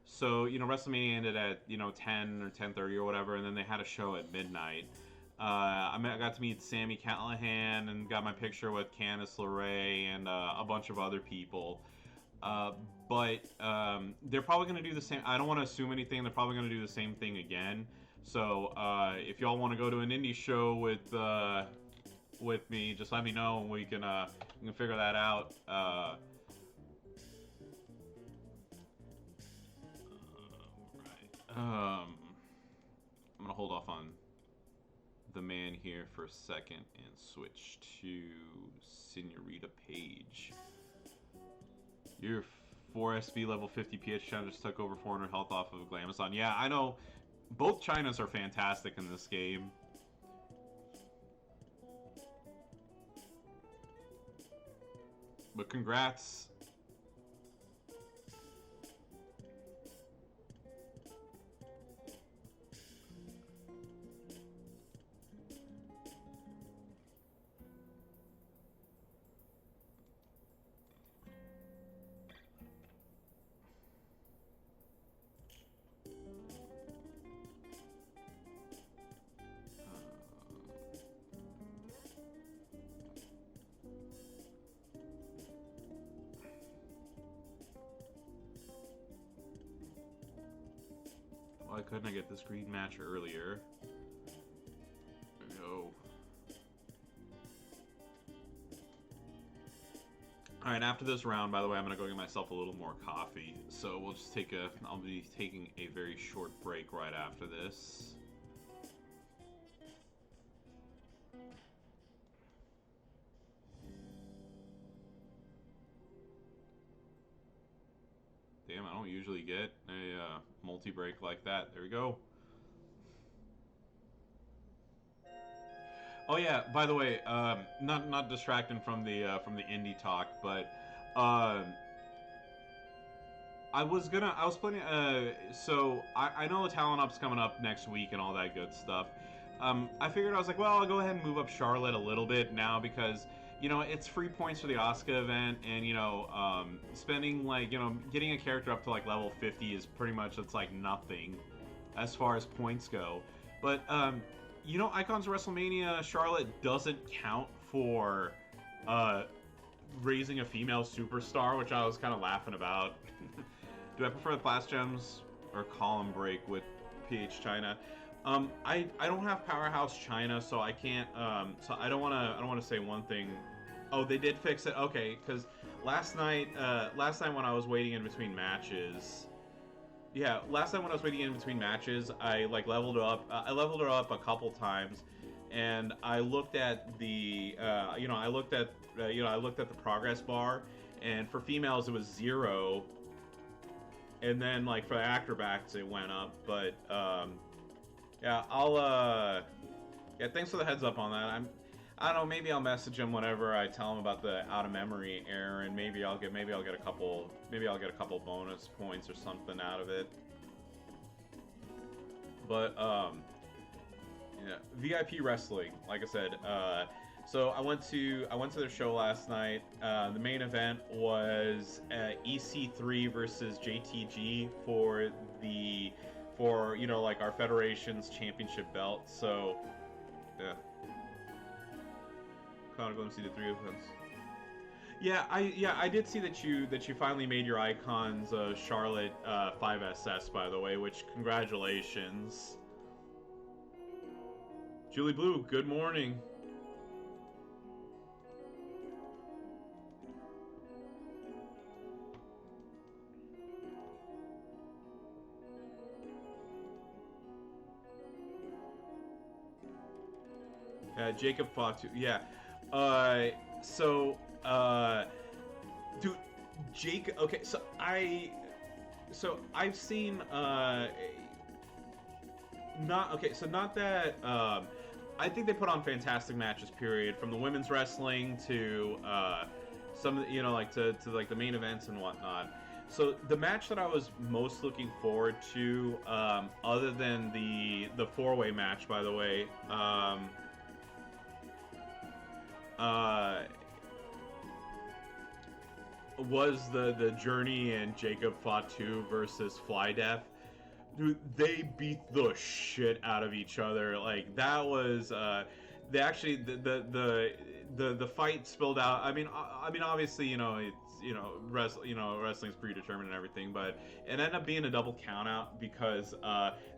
So WrestleMania ended at 10 or 10:30 or whatever, and then they had a show at midnight. I got to meet Sami Callihan and got my picture with Candice LeRae and a bunch of other people. But they're probably going to do the same. I don't want to assume anything. They're probably going to do the same thing again. So if y'all want to go to an indie show with me, just let me know and we can figure that out. I'm gonna hold off on the man here for a second and switch to Senorita Page. Your 4SB level 50 PH China just took over 400 health off of Glamazon. Yeah, I know. Both Chinas are fantastic in this game. But congrats. Why couldn't I get this green match earlier? There we go. Alright, after this round, by the way, I'm going to go get myself a little more coffee. So we'll just I'll be taking a very short break right after this. Damn, I don't usually get a multi-break like that. There we go. Oh yeah, by the way, not distracting from the indie talk, but I was planning. So I know the Talent Up's coming up next week and all that good stuff. I figured I was like, well, I'll go ahead and move up Charlotte a little bit now because it's free points for the Asuka event, and spending getting a character up to like level 50 is pretty much it's like nothing as far as points go. But Icons WrestleMania Charlotte doesn't count for uh, raising a female superstar, which I was kind of laughing about. Do I prefer the Flash Gems or Column Break with PH China? I don't have Powerhouse China, so I can't. So I don't wanna say one thing. Oh, they did fix it. Okay, because last night when I was waiting in between matches, yeah, last time when I was waiting in between matches, I like leveled her up. I leveled her up a couple times, and I looked at the, I looked at the progress bar, and for females it was 0, and then like for the acrobats it went up. But yeah, yeah, thanks for the heads up on that. I don't know, maybe I'll message him whenever I tell him about the out of memory error, and maybe I'll get a couple bonus points or something out of it. But yeah, VIP wrestling, like I said. So I went to their show last night. The main event was EC3 versus JTG for like our federation's championship belt. So yeah. Connor, going to see the 3 events. Yeah, I did see that you finally made your icons Charlotte 5SS, by the way, which congratulations. Julie Blue, good morning. Jacob Fatu, yeah. So, dude, Jake. Okay, so I've seen not okay. So not that. I think they put on fantastic matches. Period. From the women's wrestling to some, like to like the main events and whatnot. So the match that I was most looking forward to, other than the 4-way match, by the way. Was the Journey and Jacob Fatu versus Flydeath. Dude, they beat the shit out of each other. Like that was they actually the fight spilled out. I mean obviously, it's wrestling's predetermined and everything, but it ended up being a double count out because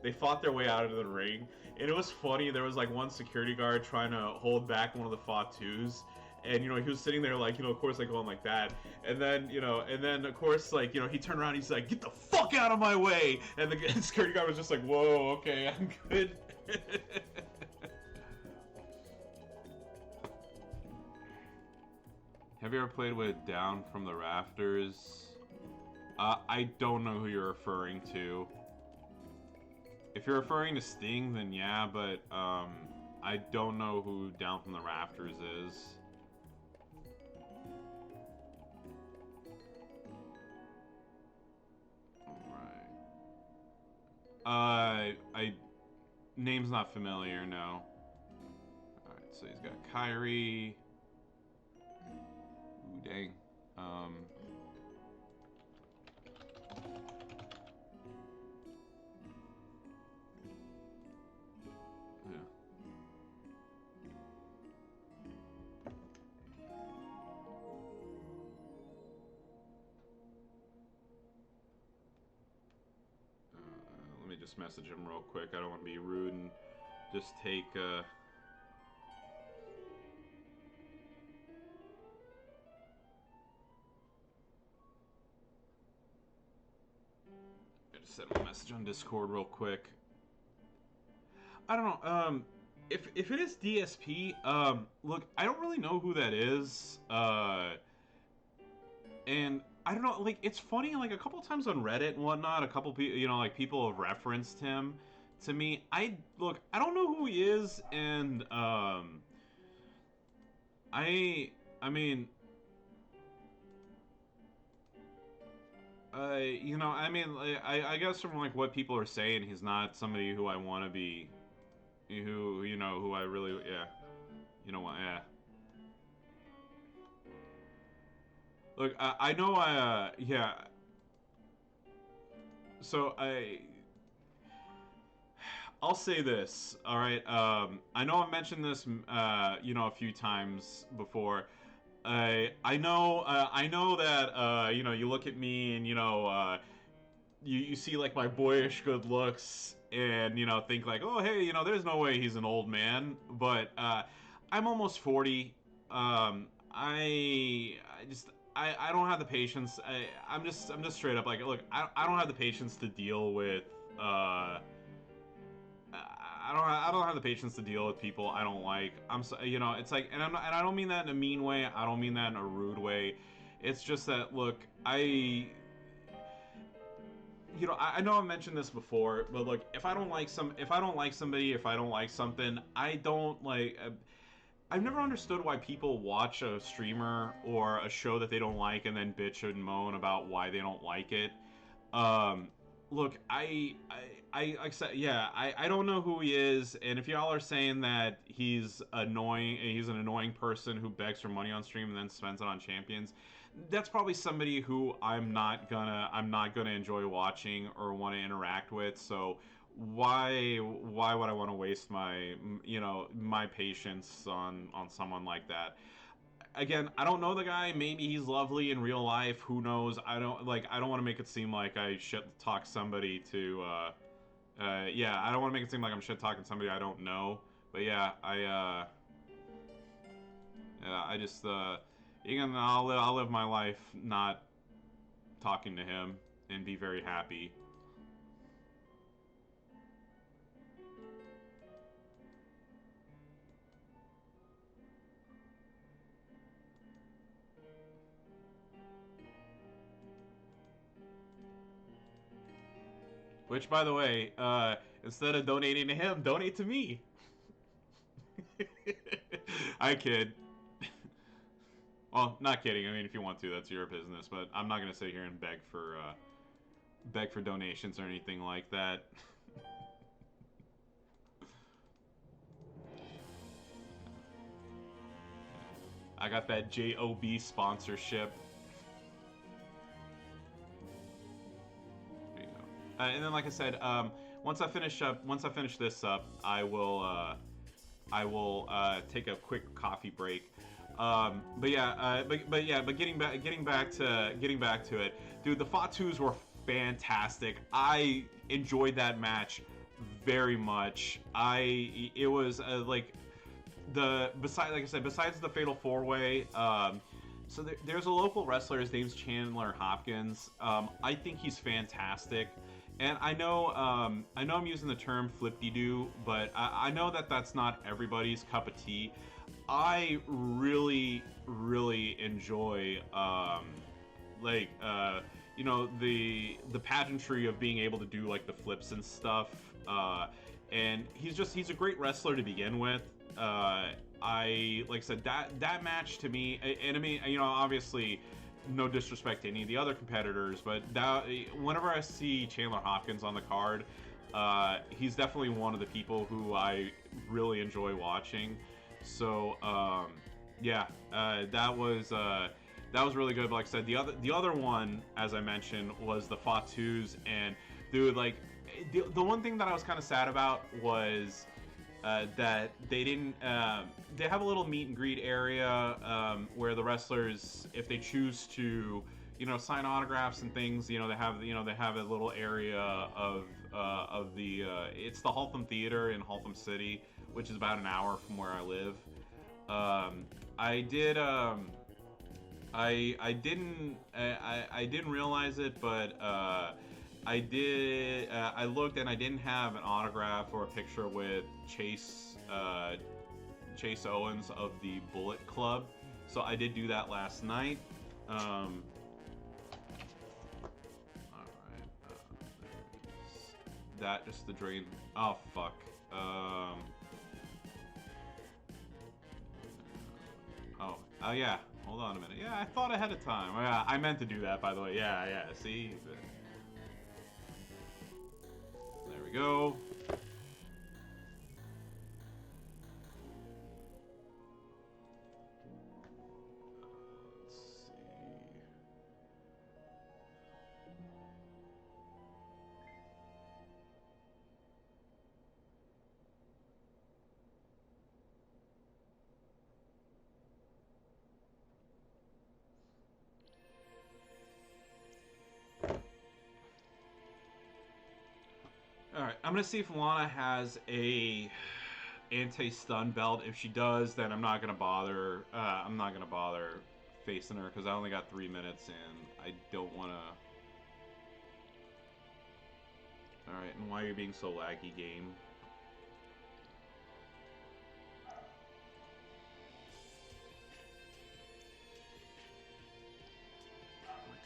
they fought their way out of the ring. And it was funny, there was like one security guard trying to hold back one of the Fatus, and he was sitting there like, of course, like going like that, and then of course, like, he turned around, he's like, get the fuck out of my way, and the security guard was just like, whoa, okay, I'm good. Have you ever played with Down from the Rafters? I don't know who you're referring to. If you're referring to Sting, then yeah, but I don't know who Down from the Rafters is. Alright. Name's not familiar, no. Alright, so he's got Kyrie. Ooh, dang. Let me just message him real quick. I don't want to be rude and just take I just sent him a message on Discord real quick. I don't know. If it is DSP, look, I don't really know who that is. And I don't know, like, it's funny, like, a couple times on Reddit and whatnot, a couple people, like, people have referenced him to me. I don't know who he is, and, I mean, I guess from, like, what people are saying, he's not somebody who I want to be, who I really, yeah, yeah. Look, I know yeah. So I'll say this, all right. I know I've mentioned this, a few times before. I know that you look at me and you see like my boyish good looks and think like, oh hey, there's no way he's an old man, but I'm almost 40. I just I don't have the patience. I'm just straight up like, look, I don't have the patience to deal with I don't have the patience to deal with people I don't like. I'm so, it's like, and I don't mean that in a mean way. I don't mean that in a rude way. It's just that, look, I know I've mentioned this before, but look, if I don't like somebody, if I don't like something, I don't like. I've never understood why people watch a streamer or a show that they don't like and then bitch and moan about why they don't like it. Um, Look, like I said, yeah, I don't know who he is, and if y'all are saying that he's an annoying person who begs for money on stream and then spends it on champions, that's probably somebody who I'm not gonna enjoy watching or want to interact with. So why would I want to waste my patience on someone like that? Again, I don't know the guy. Maybe he's lovely in real life. Who knows? I don't want to make it seem like I shit talk somebody to yeah, I don't want to make it seem like I'm shit talking somebody I don't know. But yeah, I just again, I'll live my life not talking to him and be very happy. Which, by the way, instead of donating to him, donate to me. I kid. Well, not kidding. I mean, if you want to, that's your business. But I'm not gonna sit here and beg for donations or anything like that. I got that JOB sponsorship. There you go. And then, like I said, once I finish this up, I will take a quick coffee break. But yeah, but getting back to it, dude. The Fatus were fantastic. I enjoyed that match very much. It was like like I said, besides the Fatal Four Way. So there's a local wrestler. His name's Chandler Hopkins. I think he's fantastic. And I know I'm using the term flip-de-doo, but I know that that's not everybody's cup of tea. I really, really enjoy, like, the pageantry of being able to do like the flips and stuff. And he's a great wrestler to begin with. Like I said, that match to me, and I mean, obviously, no disrespect to any of the other competitors, but whenever I see Chandler Hopkins on the card, he's definitely one of the people who I really enjoy watching. So yeah, that was really good. But like I said, the other one, as I mentioned, was the Fatus, and dude, like the one thing that I was kind of sad about was that they didn't. They have a little meet and greet area where the wrestlers, if they choose to, sign autographs and things, they have a little area of the. It's the Haltham Theater in Haltham City, which is about an hour from where I live. I did. I didn't realize it, but I did. I looked and I didn't have an autograph or a picture with Chase Owens of the Bullet Club, so I did do that last night. All right, that just the drain. Oh fuck. Oh yeah. Hold on a minute. Yeah, I thought ahead of time. Oh, yeah, I meant to do that, by the way. Yeah. See. There we go. Let's see. All right, I'm gonna see if Lana has a anti-stun belt. If she does, then I'm not gonna bother. I'm not gonna bother facing her because I only got 3 minutes and I don't want to. All right, and why are you being so laggy, game?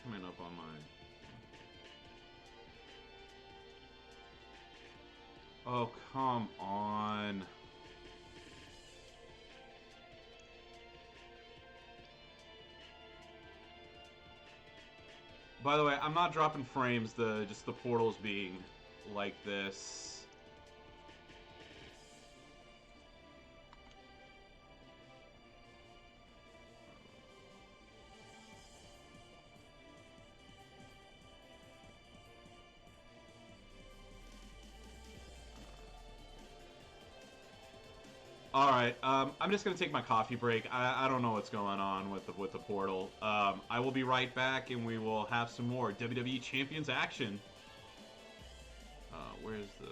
Coming up on mine. Oh, come on. By the way, I'm not dropping frames, just the portals being like this. All right, I'm just gonna take my coffee break. I don't know what's going on with the portal. I will be right back, and we will have some more WWE Champions action. Where's the?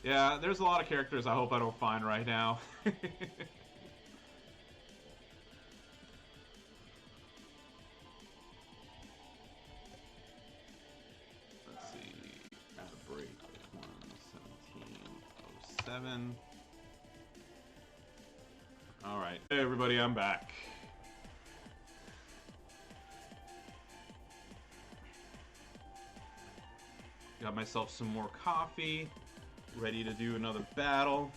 Yeah, there's a lot of characters I hope I don't find right now. Let's see. There's a break. 1:17:07. All right. Hey, everybody, I'm back. Got myself some more coffee. Ready to do another battle.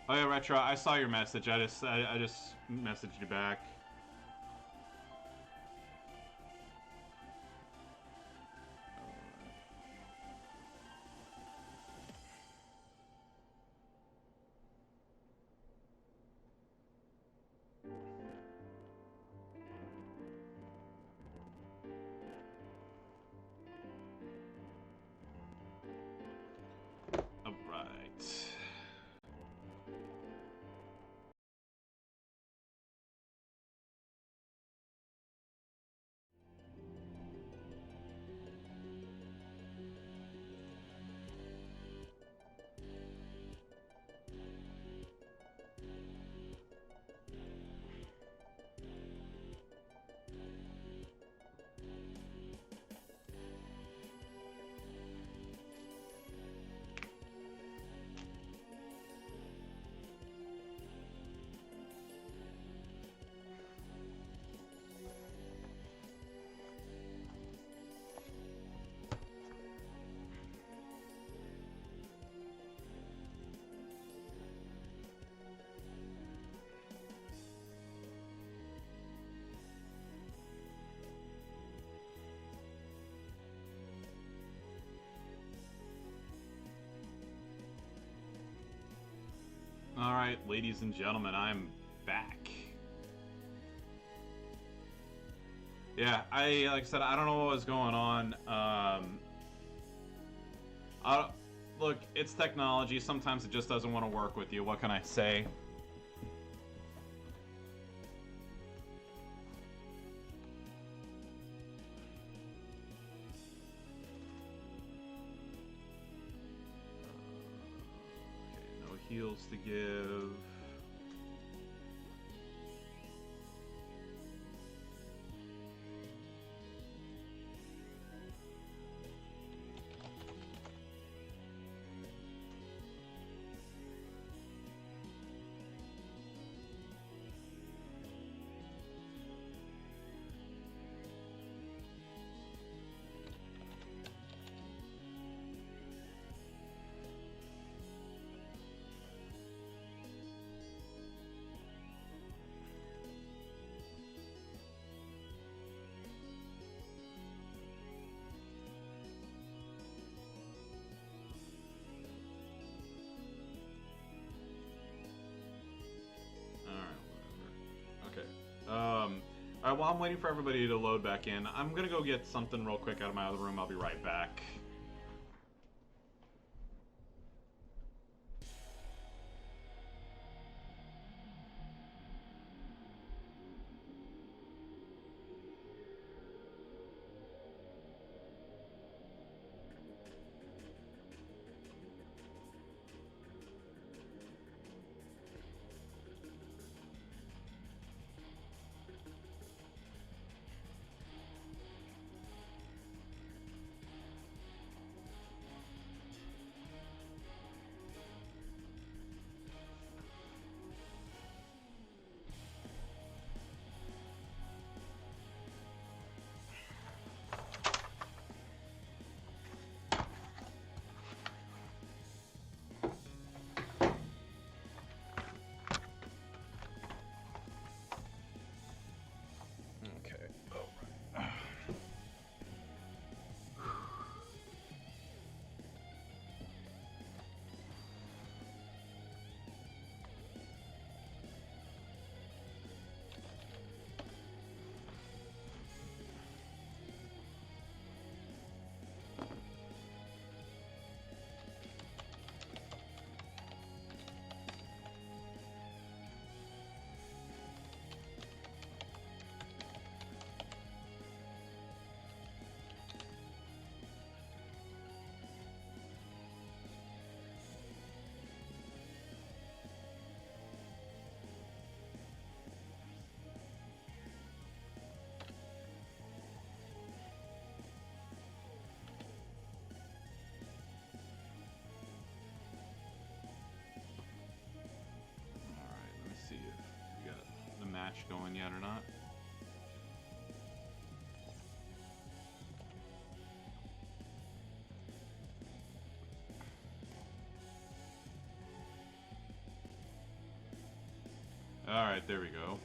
Oh yeah, Retro, I saw your message. I just messaged you back. Alright, ladies and gentlemen, I'm back. Yeah, like I said, I don't know what was going on. Look, it's technology. Sometimes it just doesn't want to work with you. What can I say? Heals to give. while I'm waiting for everybody to load back in, I'm gonna go get something real quick out of my other room. I'll be right back. Match going yet or not. Alright, there we go.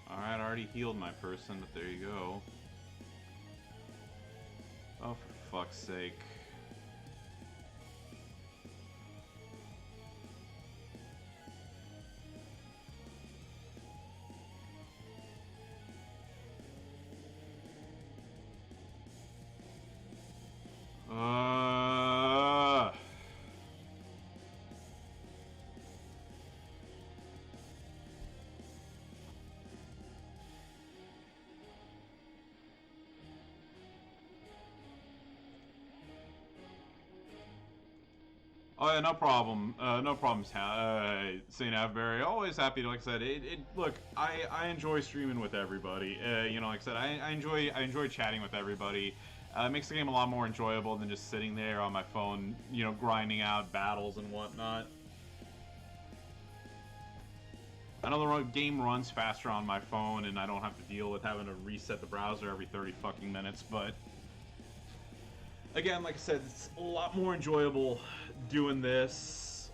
Alright, I already healed my person, but there you go. Oh, for fuck's sake. Oh yeah, no problem. No problems, St. Avberry. Always happy to, like I said, look, I enjoy streaming with everybody. You know, like I said, I enjoy chatting with everybody. It makes the game a lot more enjoyable than just sitting there on my phone, you know, grinding out battles and whatnot. I know the game runs faster on my phone, and I don't have to deal with having to reset the browser every 30 fucking minutes, but again, like I said, it's a lot more enjoyable doing this.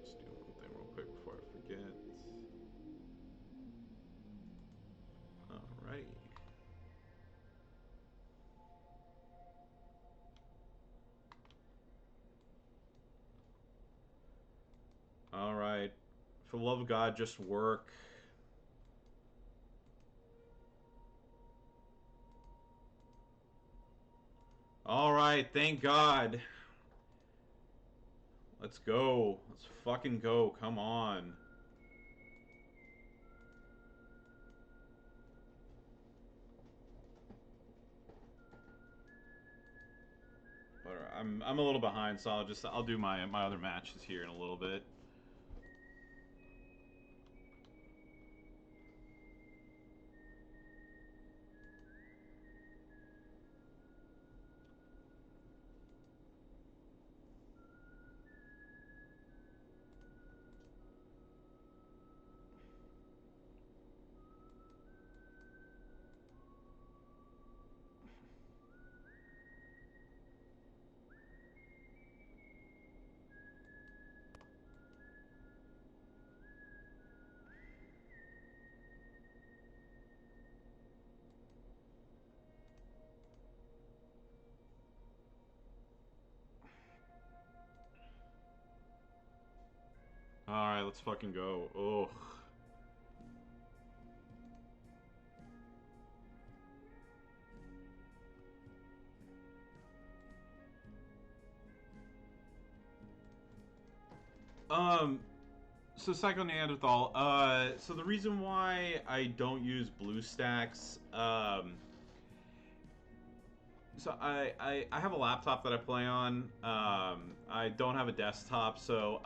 Let's do one thing real quick before I forget. Alrighty. Alright. For the love of God, just work. Alright, thank God. Let's go. Let's fucking go. Come on. I'm a little behind, so I'll do my other matches here in a little bit. let's fucking go. Oh. So Psycho Neanderthal. So the reason why I don't use BlueStacks, so I have a laptop that I play on. I don't have a desktop, so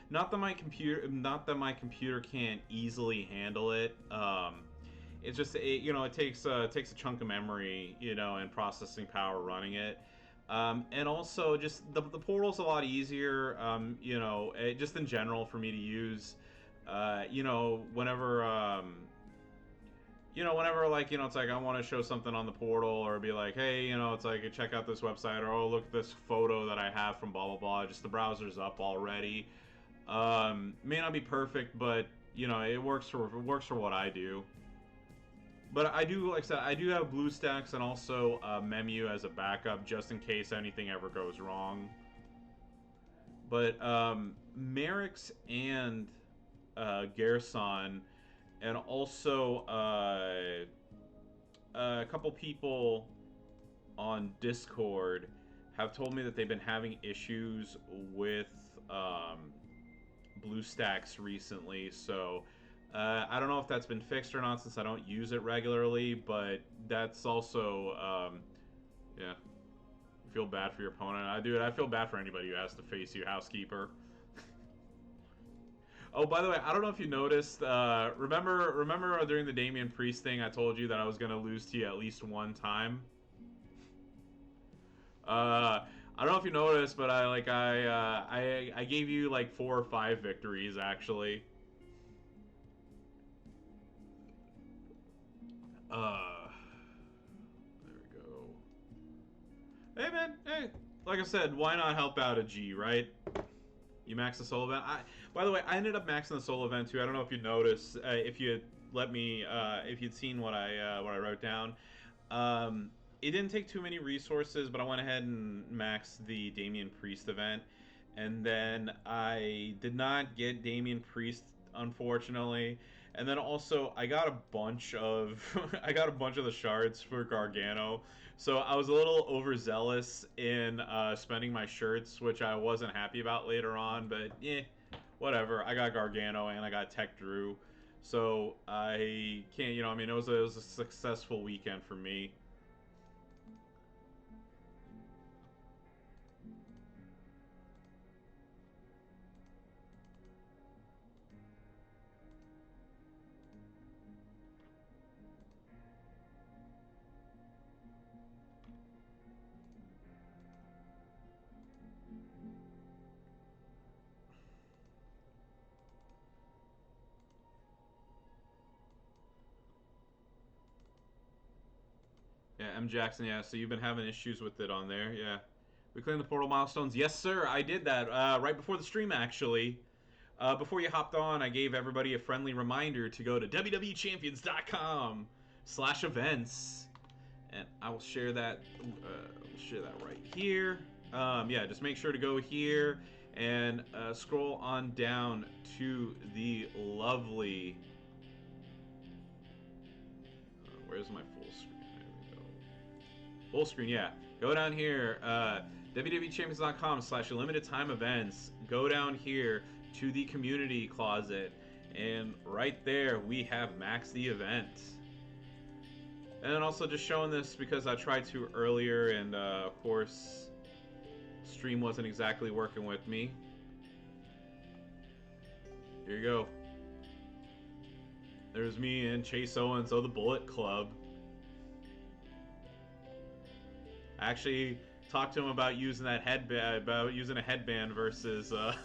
not that my computer can't easily handle it. It's just it takes a chunk of memory, and processing power running it. And also just the portal's a lot easier, just in general for me to use. Whenever it's like I want to show something on the portal, or be like, hey, it's like check out this website, or oh, look at this photo that I have from blah blah blah. Just the browser's up already. May not be perfect, but it works for what I do. But I do, like I said, I do have BlueStacks and also Memu as a backup, just in case anything ever goes wrong. But Merrick's and Gerson, and also a couple people on Discord have told me that they've been having issues with BlueStacks recently, so I don't know if that's been fixed or not, since I don't use it regularly, but that's also, yeah. I feel bad for your opponent. I feel bad for anybody who has to face you, Housekeeper. Oh, by the way, I don't know if you noticed, remember during the Damian Priest thing, I told you that I was going to lose to you at least one time? I don't know if you noticed, but I gave you like 4 or 5 victories, actually. There we go. Hey, man. Hey, like I said, why not help out a G, right? You max the solo event. By the way, I ended up maxing the solo event too. I don't know if you noticed. If you had if you'd seen what I wrote down. It didn't take too many resources, but I went ahead and maxed the Damian Priest event, and then I did not get Damian Priest, unfortunately. And then also I got a bunch of the shards for Gargano, so I was a little overzealous in spending my shirts, which I wasn't happy about later on. But whatever. I got Gargano and I got Tech Drew, so I can't. It was a successful weekend for me. Yeah, M. Jackson, yeah, so you've been having issues with it on there, yeah. We claimed the portal milestones. Yes, sir, I did that right before the stream, actually. Before you hopped on, I gave everybody a friendly reminder to go to www.champions.com/events. And I will share that, right here. Yeah, just make sure to go here and scroll on down to the lovely... where's my full screen? Full screen, yeah. Go down here, www.champions.com/limited time events. Go down here to the community closet, and right there we have Max the event. And then also just showing this because I tried to earlier, and of course, stream wasn't exactly working with me. Here you go. There's me and Chase Owens of the Bullet Club. I actually talked to him about using that a headband versus. I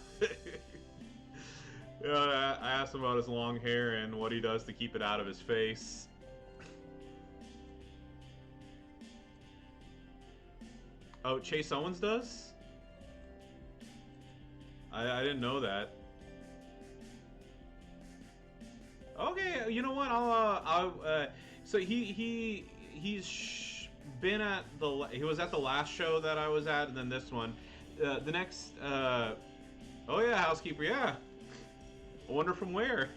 asked him about his long hair and what he does to keep it out of his face. Oh, Chase Owens does? I didn't know that. Okay, you know what? So he was at the last show that I was at, and then this one. The next, oh yeah, Housekeeper, yeah. I wonder from where.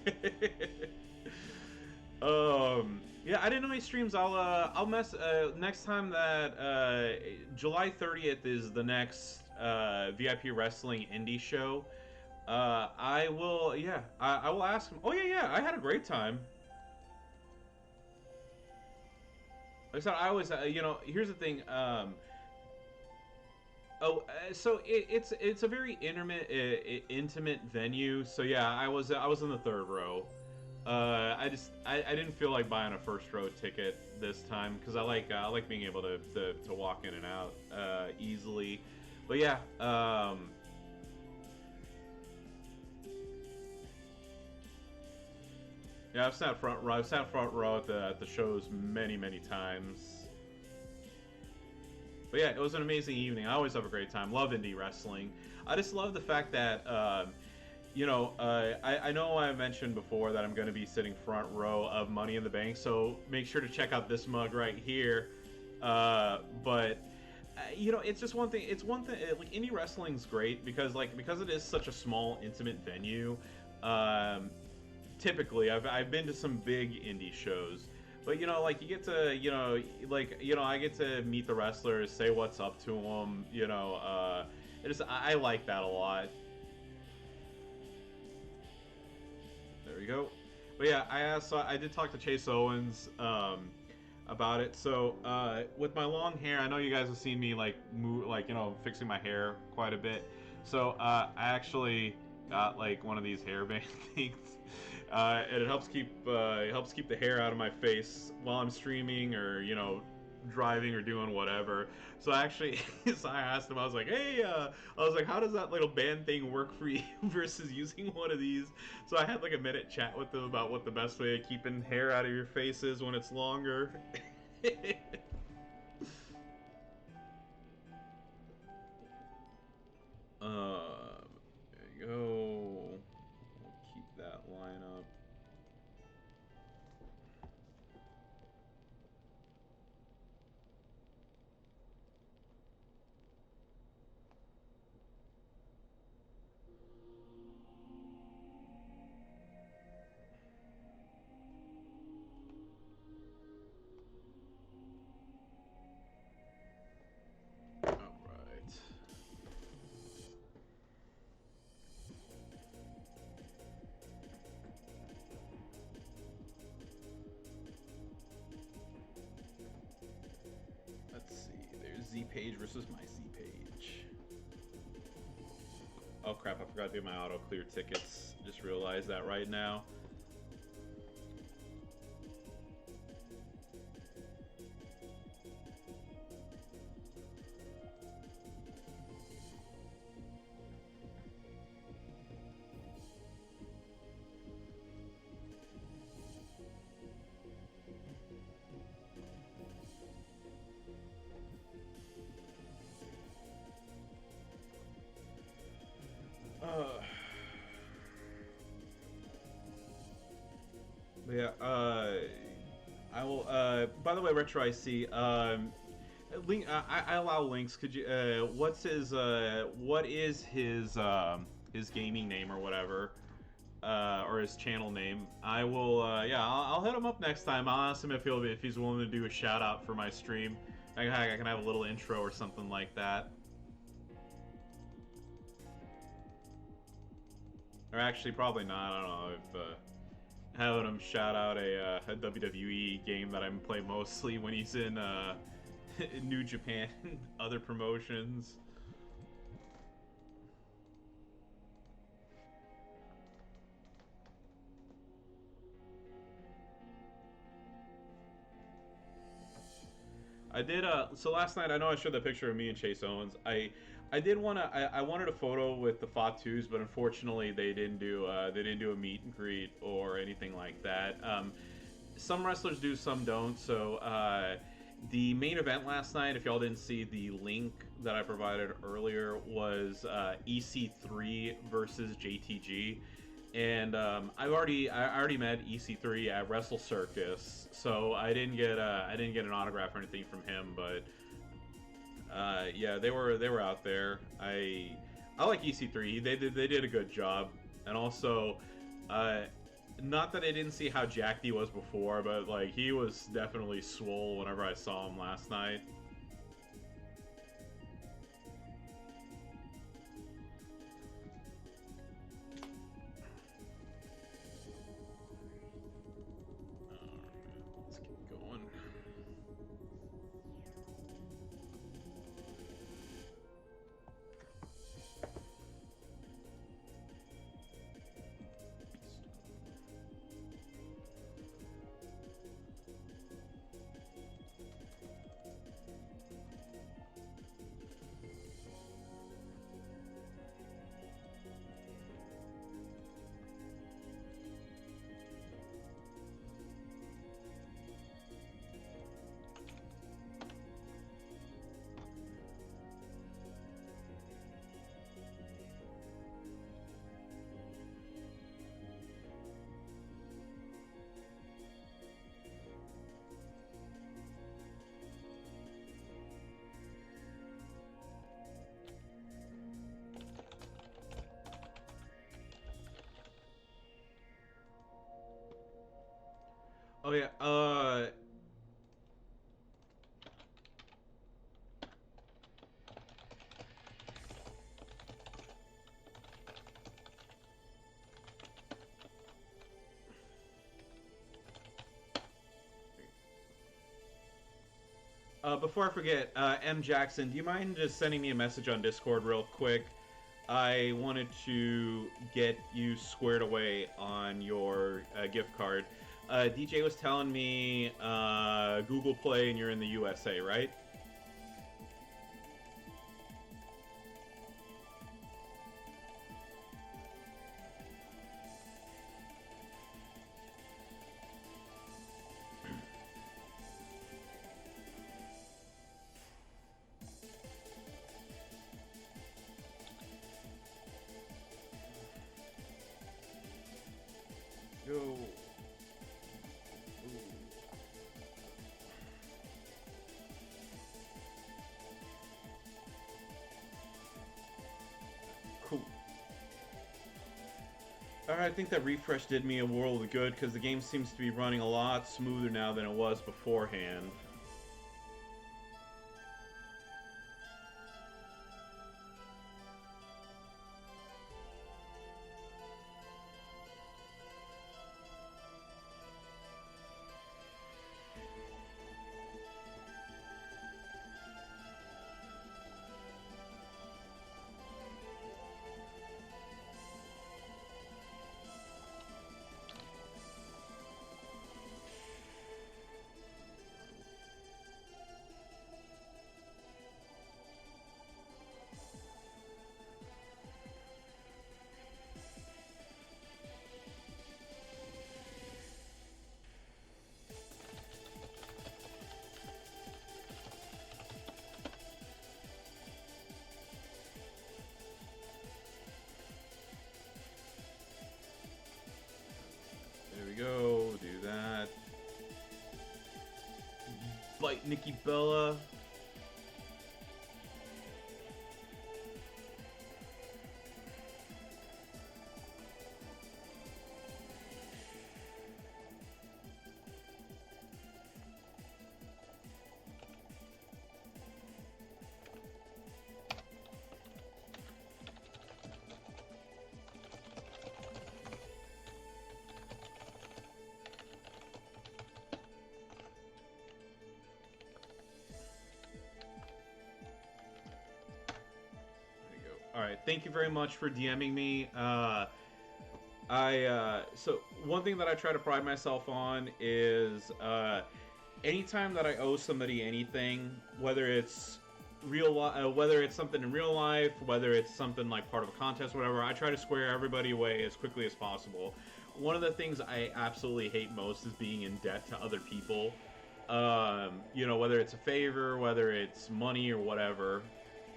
Yeah, I didn't know he streams. I'll mess next time that July 30th is the next VIP Wrestling Indie show. I will, yeah, I will ask him. Oh yeah, I had a great time. Like I said, I always, here's the thing. So it's a very intimate venue. So yeah, I was in the third row. I didn't feel like buying a first row ticket this time because I like being able to walk in and out easily. But yeah, yeah, I've sat front row. I've sat front row at the shows many times. But yeah, it was an amazing evening. I always have a great time. Love indie wrestling. I just love the fact that I know I mentioned before that I'm going to be sitting front row of Money in the Bank, so make sure to check out this mug right here. But it's just one thing. It's one thing. Like indie wrestling's great because it is such a small, intimate venue. Um, Typically, I've been to some big indie shows. But like you get to, I get to meet the wrestlers, say what's up to them. I like that a lot. There we go. But yeah, I did talk to Chase Owens about it. So with my long hair, I know you guys have seen me fixing my hair quite a bit. So I actually got like one of these hairband things. And it helps keep the hair out of my face while I'm streaming or driving or doing whatever. So actually, so I asked him. I was like, "Hey, how does that little band thing work for you versus using one of these?" So I had like a minute chat with him about what the best way of keeping hair out of your face is when it's longer. There you go. We'll keep that line up. All right. Let's see. There's Z page versus my Z page. Oh crap! I forgot to do my auto clear tickets. Just realized that right now. Uh, yeah. I will. By the way, Retro IC. Link. I allow links. Could you? What's his? What is his gaming name or whatever? Or his channel name. I will. Yeah. I'll hit him up next time. I'll ask him if he's willing to do a shout out for my stream. I can have a little intro or something like that. Or actually, probably not. I don't know if having him shout out a WWE game that I'm play mostly when he's in New Japan, other promotions. I did so last night I know I showed the picture of me and Chase Owens. I did I wanted a photo with the Fatus, but unfortunately they didn't do a meet and greet or anything like that. Some wrestlers do, some don't. So the main event last night, if y'all didn't see the link that I provided earlier, was EC3 versus JTG. And I already met EC3 at Wrestle Circus, so I didn't get an autograph or anything from him, but yeah, they were out there. I like EC3. They did a good job, and also Uh, Not that I didn't see how jacked he was before, but like he was definitely swole whenever I saw him last night. Let's keep going. Oh yeah, before I forget, M. Jackson, do you mind just sending me a message on Discord real quick? I wanted to get you squared away on your gift card. DJ was telling me Google Play and you're in the USA, right? Go. Ooh. Cool. Alright, I think that refresh did me a world of good because the game seems to be running a lot smoother now than it was beforehand. There we go, do that. Bite Nikki Bella. Alright, thank you very much for DMing me. So one thing that I try to pride myself on is anytime that I owe somebody anything, whether it's whether it's something in real life, whether it's something like part of a contest, whatever, I try to square everybody away as quickly as possible. One of the things I absolutely hate most is being in debt to other people. You know, whether it's a favor, whether it's money or whatever.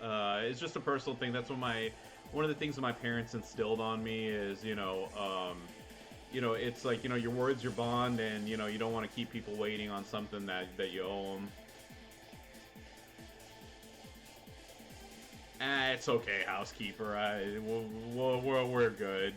It's just a personal thing. That's one of the things that my parents instilled on me is, it's like, your word's your bond, and, you don't want to keep people waiting on something that you owe them. It's okay, housekeeper. We're good.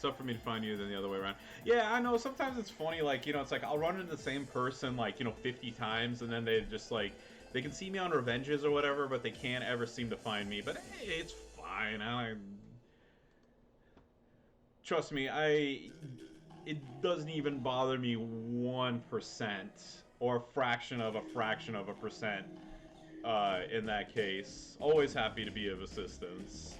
tough for me to find you than the other way around. Yeah, I know. Sometimes it's funny, like, you know, it's like I'll run into the same person, like, you know, 50 times, and then they just, like, they can see me on Revenges or whatever, but they can't ever seem to find me. But hey, it's fine. Trust me, it doesn't even bother me 1% or a fraction of a percent in that case. Always happy to be of assistance.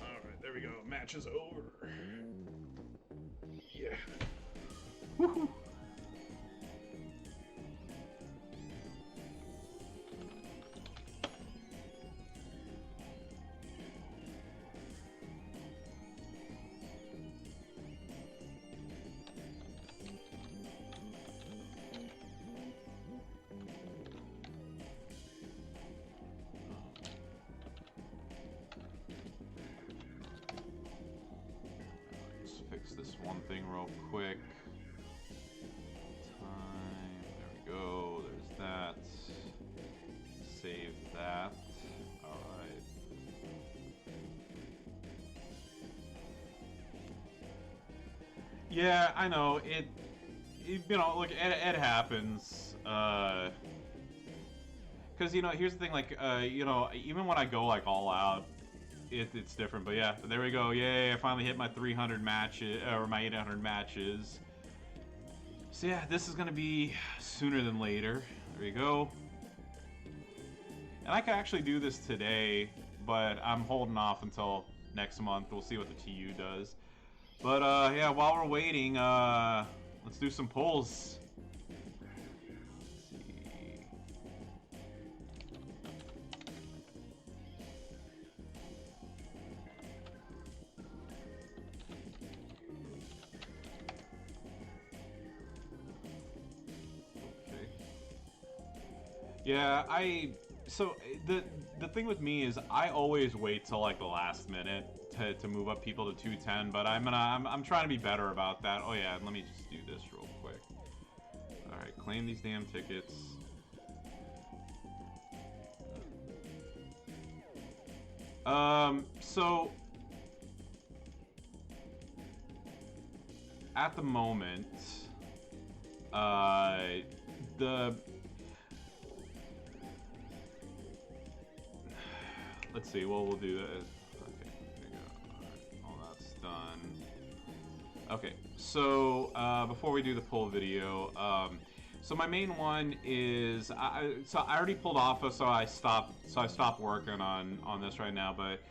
Alright, there we go. Match is over. Yeah. Woohoo! Fix this one thing real quick. Time. There we go. There's that. Save that. Alright. Yeah, I know. You know, look, it happens. Because, you know, here's the thing, like, you know, even when I go, like, all out, it's different. But yeah, there we go. Yay, I finally hit my 300 matches, or my 800 matches. So yeah, this is gonna be sooner than later. There you go. And I could actually do this today, but I'm holding off until next month. We'll see what the TU does. But yeah, while we're waiting, let's do some pulls. Yeah, so the thing with me is I always wait till like the last minute to move up people to 210, but I'm trying to be better about that. Oh yeah, let me just do this real quick. All right, claim these damn tickets. So at the moment, let's see, well, we'll do that. Okay, there you go. All right, all that's done. Okay, so before we do the pull video, so my main one is so I already pulled off, so I stopped working on this right now. But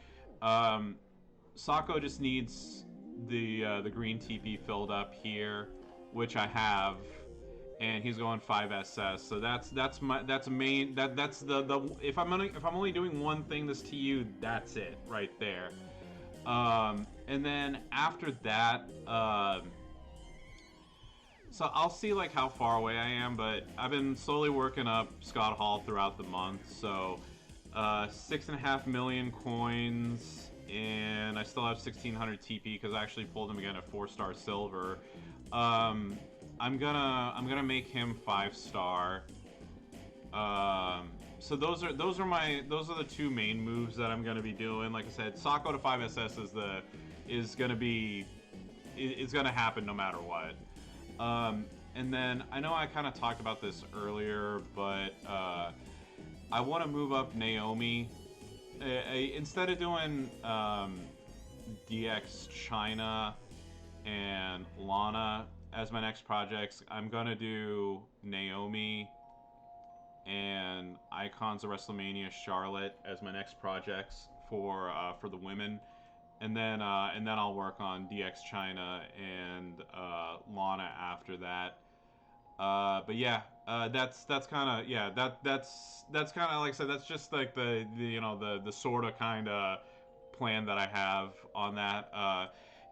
Sako just needs the green TP filled up here, which I have. And he's going 5SS, so that's main. That's the if I'm only doing one thing this TU, that's it right there. And then after that, so I'll see like how far away I am, but I've been slowly working up Scott Hall throughout the month. So 6.5 million coins, and I still have 1600 TP because I actually pulled him again at 4-star silver. I'm gonna make him 5-star. So those are the two main moves that I'm gonna be doing. Like I said, Sako to 5SS is gonna happen no matter what. And then I know I kind of talked about this earlier, but I want to move up Naomi. Instead of doing DX China and Lana as my next projects, I'm gonna do Naomi and Icons of WrestleMania Charlotte as my next projects for the women, and then I'll work on DX China and Lana after that. But yeah, that's kind of that's kind of like I said, that's just like the you know the sort of kind of plan that I have on that.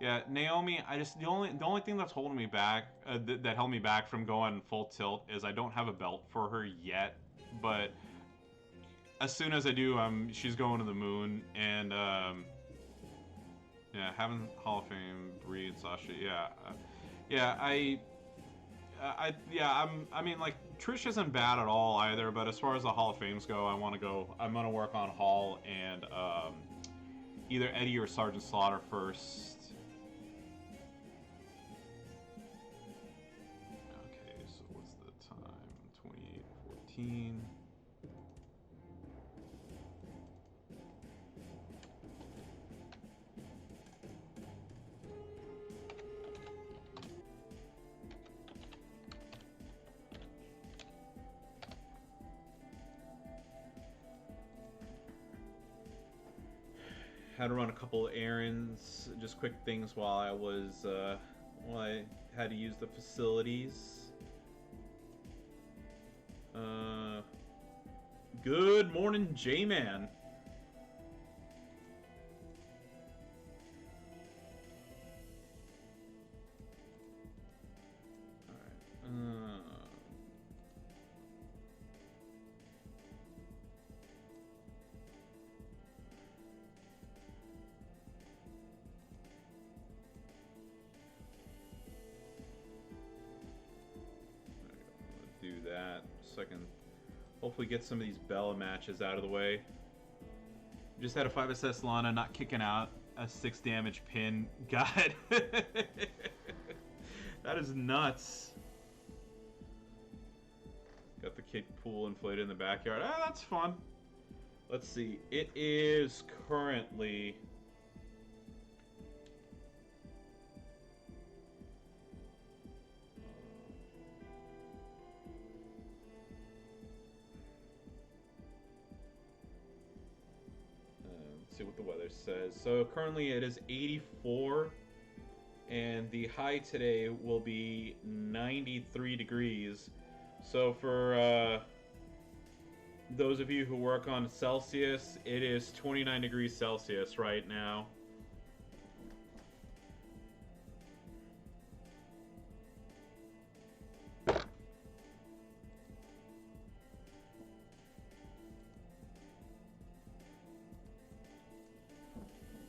Yeah, Naomi, the only thing that's holding me back, that held me back from going full tilt, is I don't have a belt for her yet. But as soon as I do, she's going to the moon, and Yeah, having Hall of Fame breed Sasha. Yeah, yeah. I mean, like Trish isn't bad at all either. But as far as the Hall of Fames go, I want to go. I'm gonna work on Hall and either Eddie or Sergeant Slaughter first. Okay, so what's the time? 28:14. Had to run a couple of errands, just quick things while I had to use the facilities. Uh, Good morning, J-Man. Alright. Do that so I can hopefully get some of these Bella matches out of the way. Just had a 5SS Lana not kicking out a 6 damage pin. God. That is nuts. Got the kid pool inflated in the backyard. Ah, that's fun. Let's see. It is currently... let's see what the weather says. So currently it is 84, and the high today will be 93 degrees. So for those of you who work on Celsius, it is 29 degrees Celsius right now.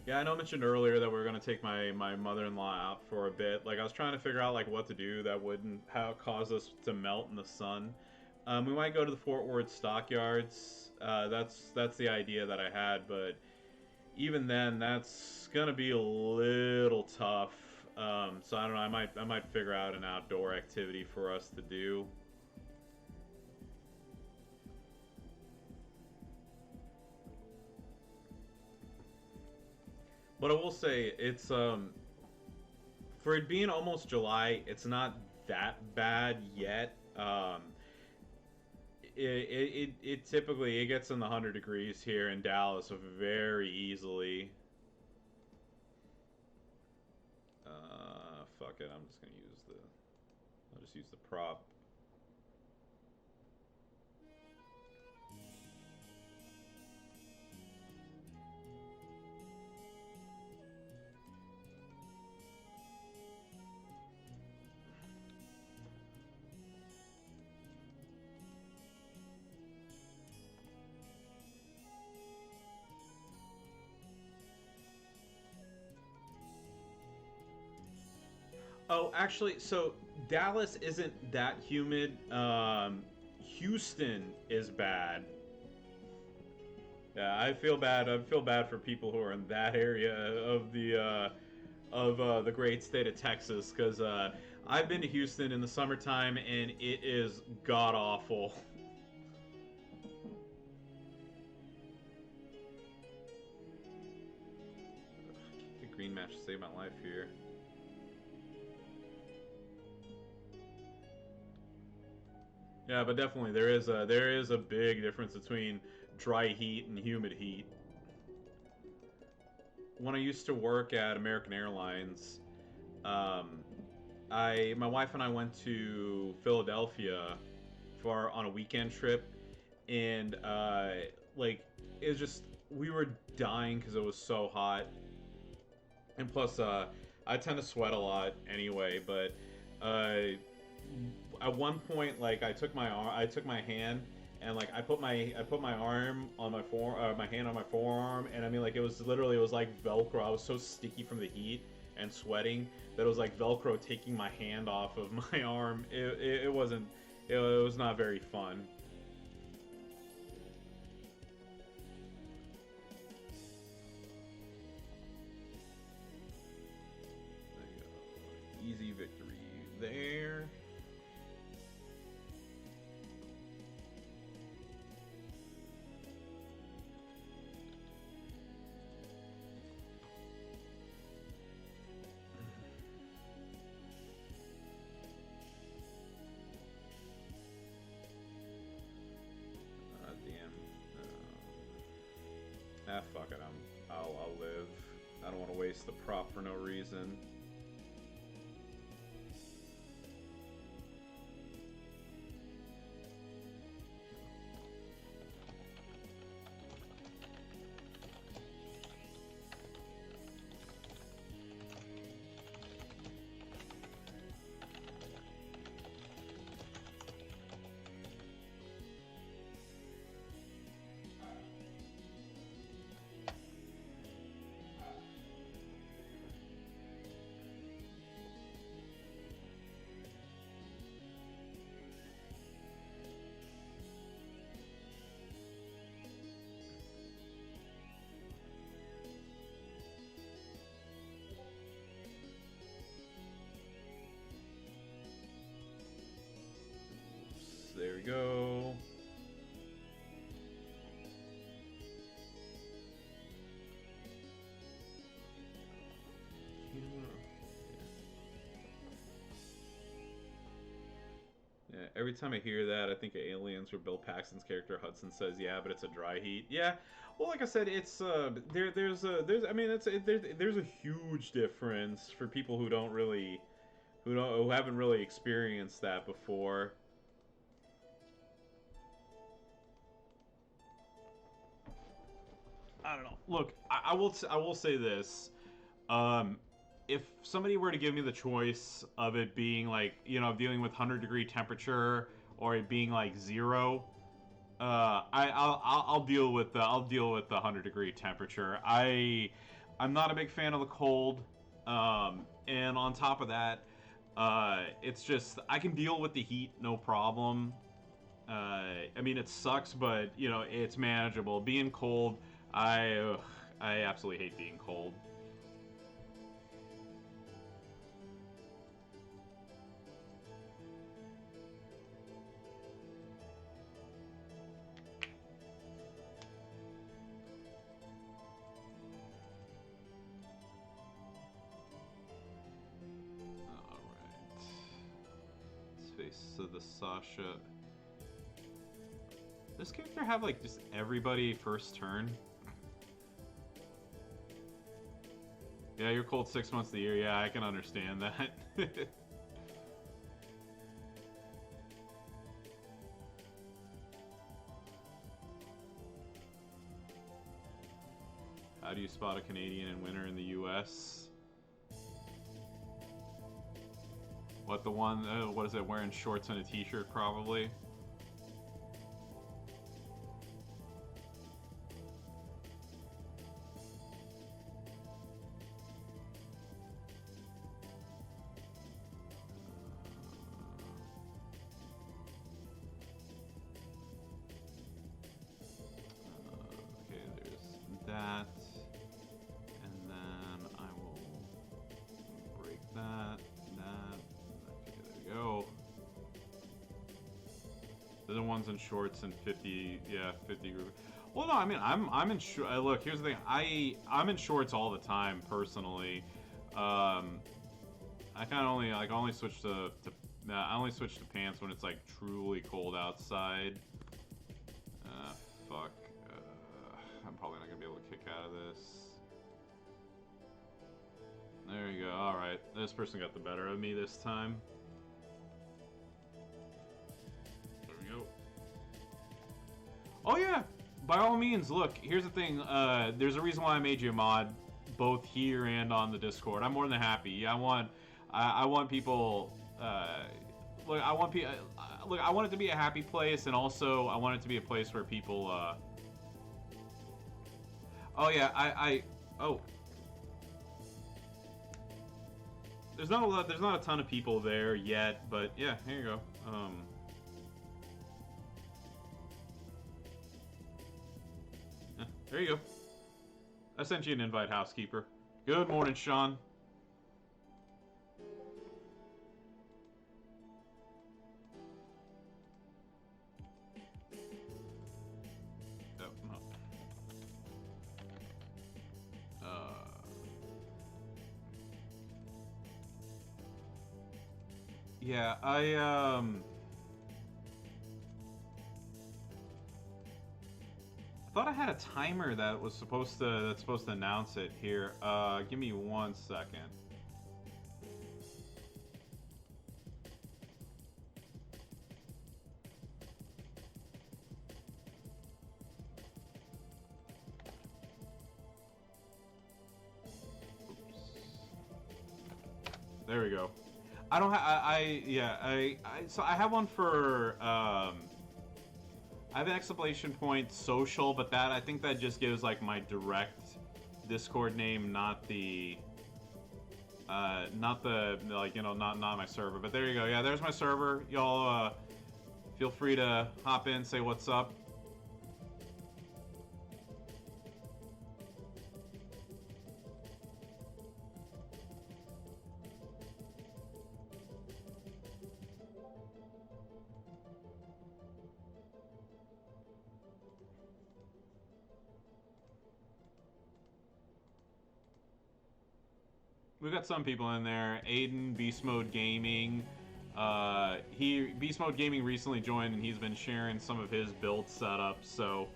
Yeah, I know I mentioned earlier that we were going to take my mother-in-law out for a bit. Like, I was trying to figure out, like, what to do that wouldn't cause us to melt in the sun. We might go to the Fort Worth stockyards. That's the idea that I had, but even then, that's going to be a little tough. So I don't know, I might figure out an outdoor activity for us to do. But I will say, it's for it being almost July, it's not that bad yet. It typically it gets in the 100 degrees here in Dallas very easily. Fuck it, I'm just gonna use the I'll just use the prop. Oh, actually, so Dallas isn't that humid. Houston is bad. Yeah, I feel bad. I feel bad for people who are in that area of the great state of Texas, because I've been to Houston in the summertime and it is god awful. The green match saved my life here. Yeah, but definitely there is a big difference between dry heat and humid heat. When I used to work at American Airlines, um, my wife and I went to Philadelphia for on a weekend trip, and like it was just we were dying because it was so hot, and plus I tend to sweat a lot anyway, but uh, at one point, like I took my hand and like I put my arm on my my hand on my forearm, and I mean like it was like Velcro. I was so sticky from the heat and sweating that it was like Velcro taking my hand off of my arm. It wasn't. It was not very fun. Easy victory there. Fuck it. I'll live. I don't want to waste the prop for no reason. There we go. Yeah, every time I hear that, I think of Aliens, where Bill Paxton's character Hudson says, "Yeah, but it's a dry heat." Yeah, well, like I said, it's there's I mean, there's a huge difference for people who don't really who haven't really experienced that before. I don't know. Look, I will say this. Um, if somebody were to give me the choice of it being like, you know, dealing with 100-degree temperature or it being like 0, I'll deal with the 100-degree temperature. I'm not a big fan of the cold. And on top of that, it's just I can deal with the heat, no problem. I mean, it sucks, but you know, it's manageable. Being cold, I absolutely hate being cold. All right. Let's face the Sasha. Does this character have like just everybody first turn? Yeah, you're cold 6 months of the year. Yeah, I can understand that. How do you spot a Canadian in winter in the U.S.? What, the one, what is it, wearing shorts and a t-shirt probably? That, and then I will break that, okay, there we go. They're the ones in shorts and 50, yeah, 50 group. Well, no, I mean, I'm in look, here's the thing, I'm in shorts all the time, personally. I kind of only switch I only switch to pants when it's, like, truly cold outside. Fuck. I'm probably not gonna be able to kick out of this. There you go. Alright. This person got the better of me this time. There we go. Oh yeah! By all means, look, here's the thing. There's a reason why I made you a mod, both here and on the Discord. I'm more than happy. I want people... look, I want people. Look, I want it to be a happy place, and also I want it to be a place where people. Oh yeah, oh. There's not a lot. There's not a ton of people there yet, but yeah, here you go. Yeah, there you go. I sent you an invite, housekeeper. Good morning, Sean. Oh, no. Yeah, I thought I had a timer that was supposed to announce it here. Give me 1 second. There we go. I don't have. So I have one for. I have an exclamation point social, but that I think that just gives like my direct Discord name, not the. Not the like not my server. But there you go. Yeah, there's my server. Y'all feel free to hop in, say what's up. We've got some people in there. Aiden, Beast Mode Gaming. Beast Mode Gaming recently joined, and he's been sharing some of his build setups. So,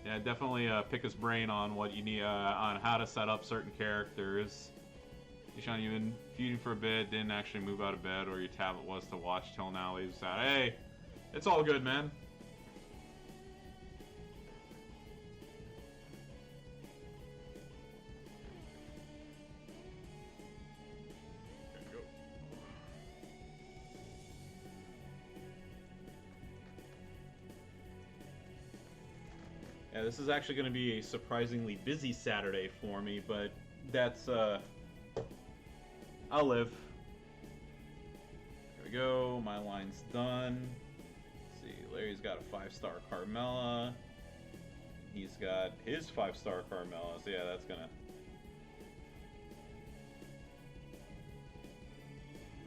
yeah, definitely pick his brain on what you need, on how to set up certain characters. Deshaun, you've been feuding for a bit, didn't actually move out of bed where your tablet was to watch till now. Leaves out. Hey, it's all good, man. Yeah, this is actually going to be a surprisingly busy Saturday for me, but that's, I'll live. There we go, my line's done. Let's see, Larry's got a 5-star Carmella. He's got his 5-star Carmella, so yeah, that's gonna...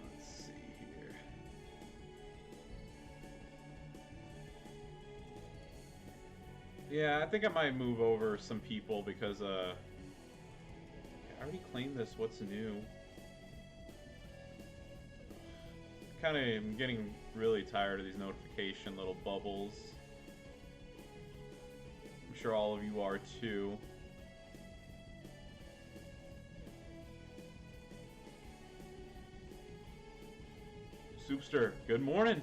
Let's see here. Yeah, I think I might move over some people because, I already claimed this. What's new? Kind of am getting really tired of these notification little bubbles. I'm sure all of you are too. Soupster, good morning.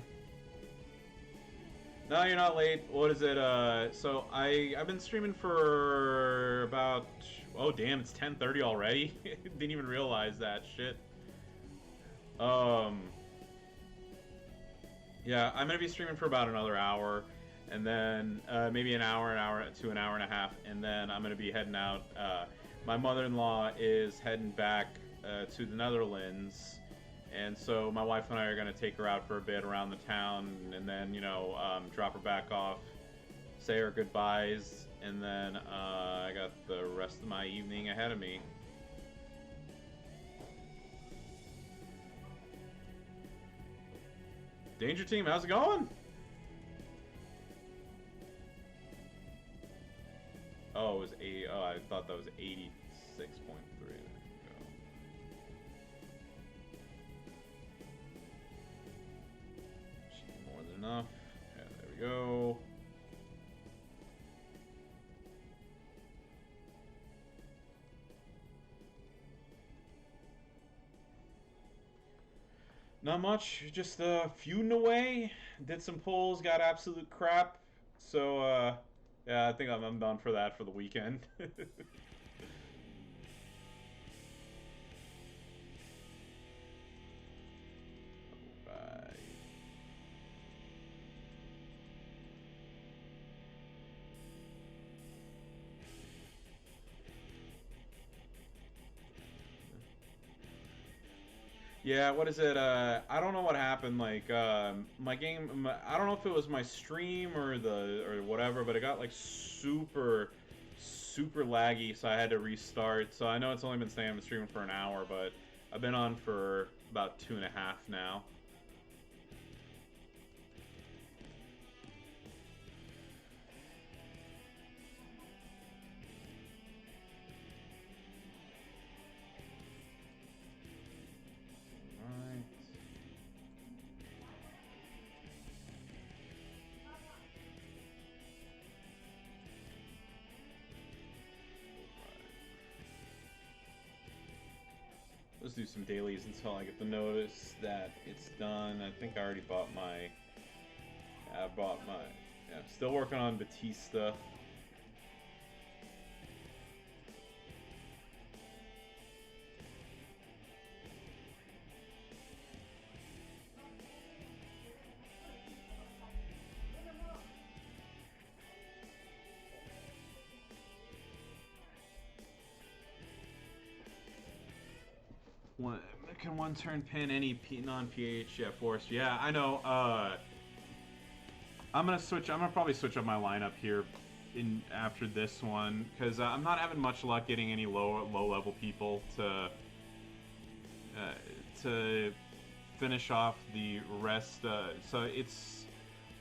No, you're not late. What is it? So I've been streaming for about, oh damn, it's 10:30 already. Didn't even realize that shit. Yeah, I'm gonna be streaming for about another hour, and then maybe an hour to an hour and a half, and then I'm gonna be heading out. My mother-in-law is heading back to the Netherlands. And so my wife and I are going to take her out for a bit around the town, and then, drop her back off, say her goodbyes, and then I got the rest of my evening ahead of me. Danger Team, how's it going? Oh, it was 80. Oh, I thought that was 86.3. Enough. Yeah, there we go. Not much, just feuding away. Did some pulls, got absolute crap. So yeah, I think I'm done for that for the weekend. Yeah, what is it? I don't know what happened. Like, my game, I don't know if it was my stream or whatever, but it got like super laggy, so I had to restart. So I know it's only been staying on the stream for an hour, but I've been on for about 2.5 now. Let's do some dailies until I get the notice that it's done. I think I already bought my... I bought my... Yeah, still working on Batista. Can one turn pin any non-PH? Yeah, forced. Yeah, I know. I'm gonna probably switch up my lineup here in after this one because I'm not having much luck getting any low level people to finish off the rest. So it's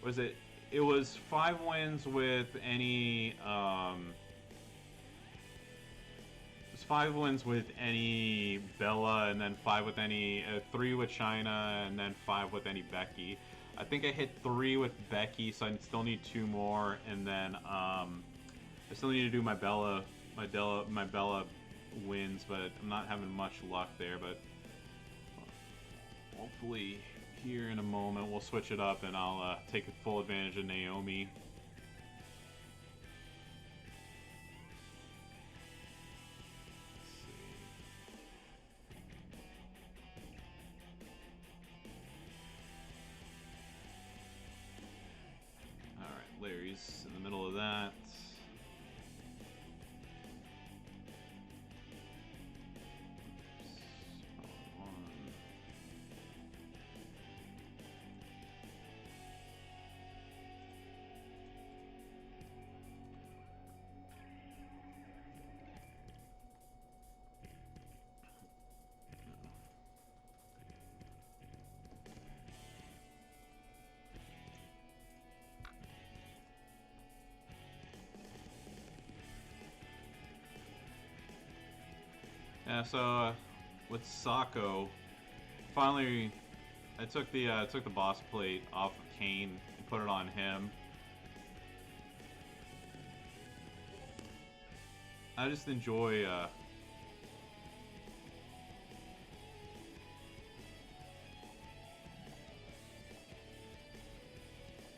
was it? It was 5 wins with any. It's 5 wins with any Bella, and then 5 with any 3 with China, and then 5 with any Becky. I think I hit 3 with Becky, so I still need 2 more, and then I still need to do my Bella wins, but I'm not having much luck there. But hopefully, here in a moment, we'll switch it up, and I'll take full advantage of Naomi. Larry's in the middle of that. Yeah, so with Sako, finally, I took the boss plate off of Kane and put it on him. I just enjoy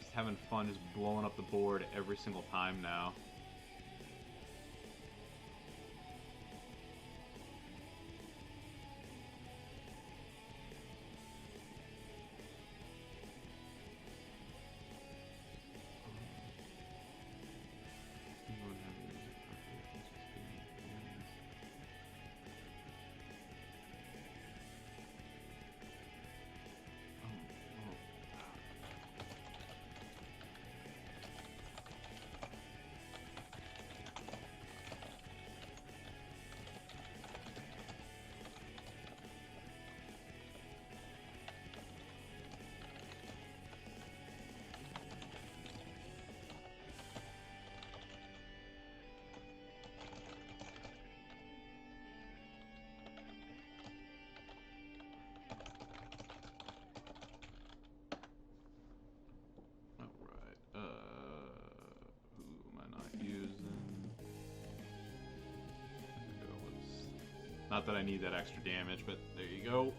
just having fun, just blowing up the board every single time now. Not that I need that extra damage, but there you go.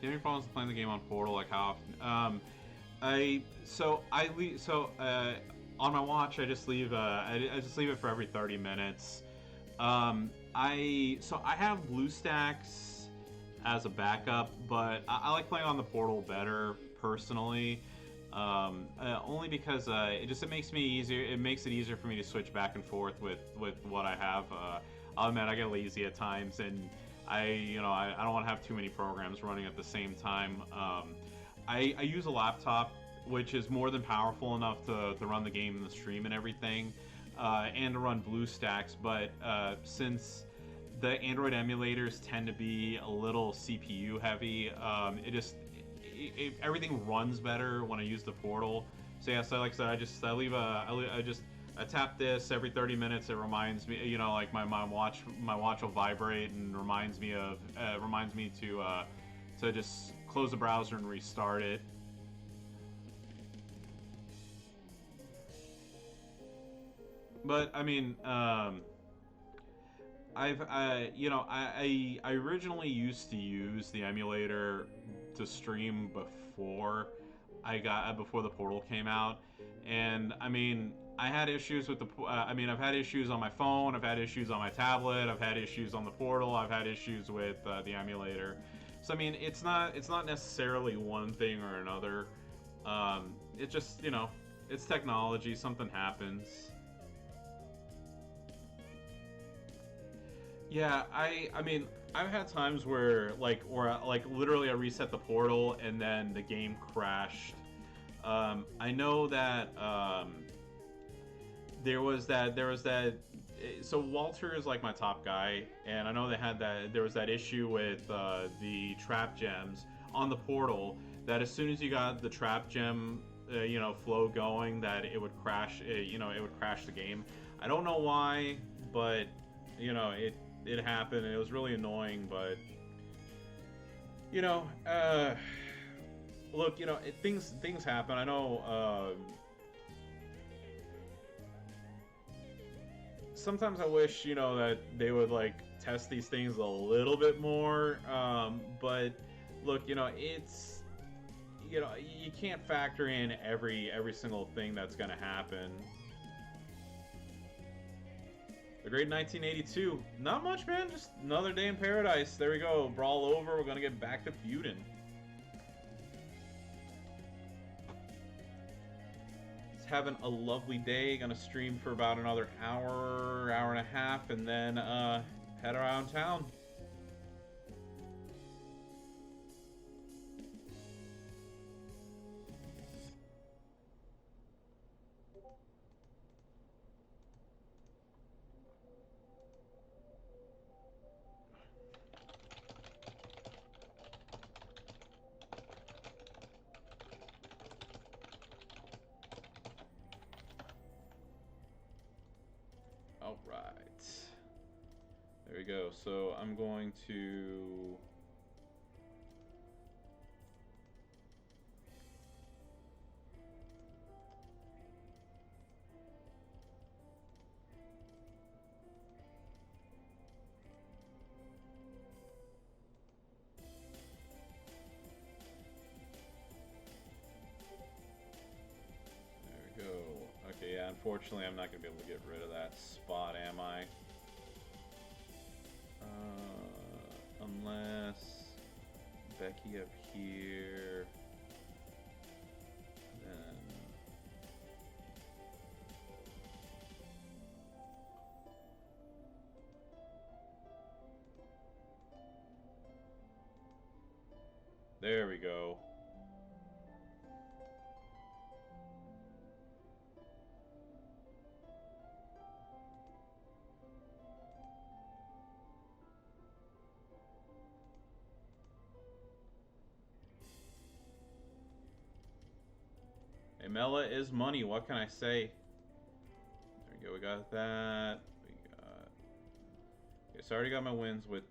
Do you have any problems with playing the game on Portal? Like how often? On my watch, I just leave it for every 30 minutes. I have BlueStacks as a backup, but I like playing on the Portal better personally. Only because it makes me easier. It makes it easier for me to switch back and forth with what I have. I'll admit I get lazy at times, and I don't want to have too many programs running at the same time. I use a laptop, which is more than powerful enough to run the game and the stream and everything, and to run BlueStacks. But since the Android emulators tend to be a little CPU heavy, everything runs better when I use the portal. So yeah, so like I said, I tap this every 30 minutes. It reminds me, like my watch will vibrate and reminds me to just close the browser and restart it. But I mean, I originally used to use the emulator to stream before the portal came out, and I mean, I had issues with I've had issues on my phone, I've had issues on my tablet, I've had issues on the portal, I've had issues with the emulator. So I mean, it's not necessarily one thing or another. It just it's technology. Something happens. Yeah, I mean, I've had times where literally I reset the portal and then the game crashed. I know that there was that. So Walter is like my top guy, and I know there was that issue with the trap gems on the portal. That as soon as you got the trap gem, flow going, that it would crash. It would crash the game. I don't know why, but it happened, and it was really annoying. But look, things happen. I know. Sometimes I wish that they would test these things a little bit more. But look, it's you can't factor in every single thing that's gonna happen. The great 1982. Not much, man. Just another day in paradise. There we go. Brawl over. We're gonna get back to feuding. Just having a lovely day. Gonna stream for about another hour and a half, and then head around town. There we go. So I'm going to okay, yeah, unfortunately I'm not going to be able to get rid of that spot, am I? Unless Becky up here, then there we go. Mela is money. What can I say? There we go. We got that. Okay, so I already got my wins with.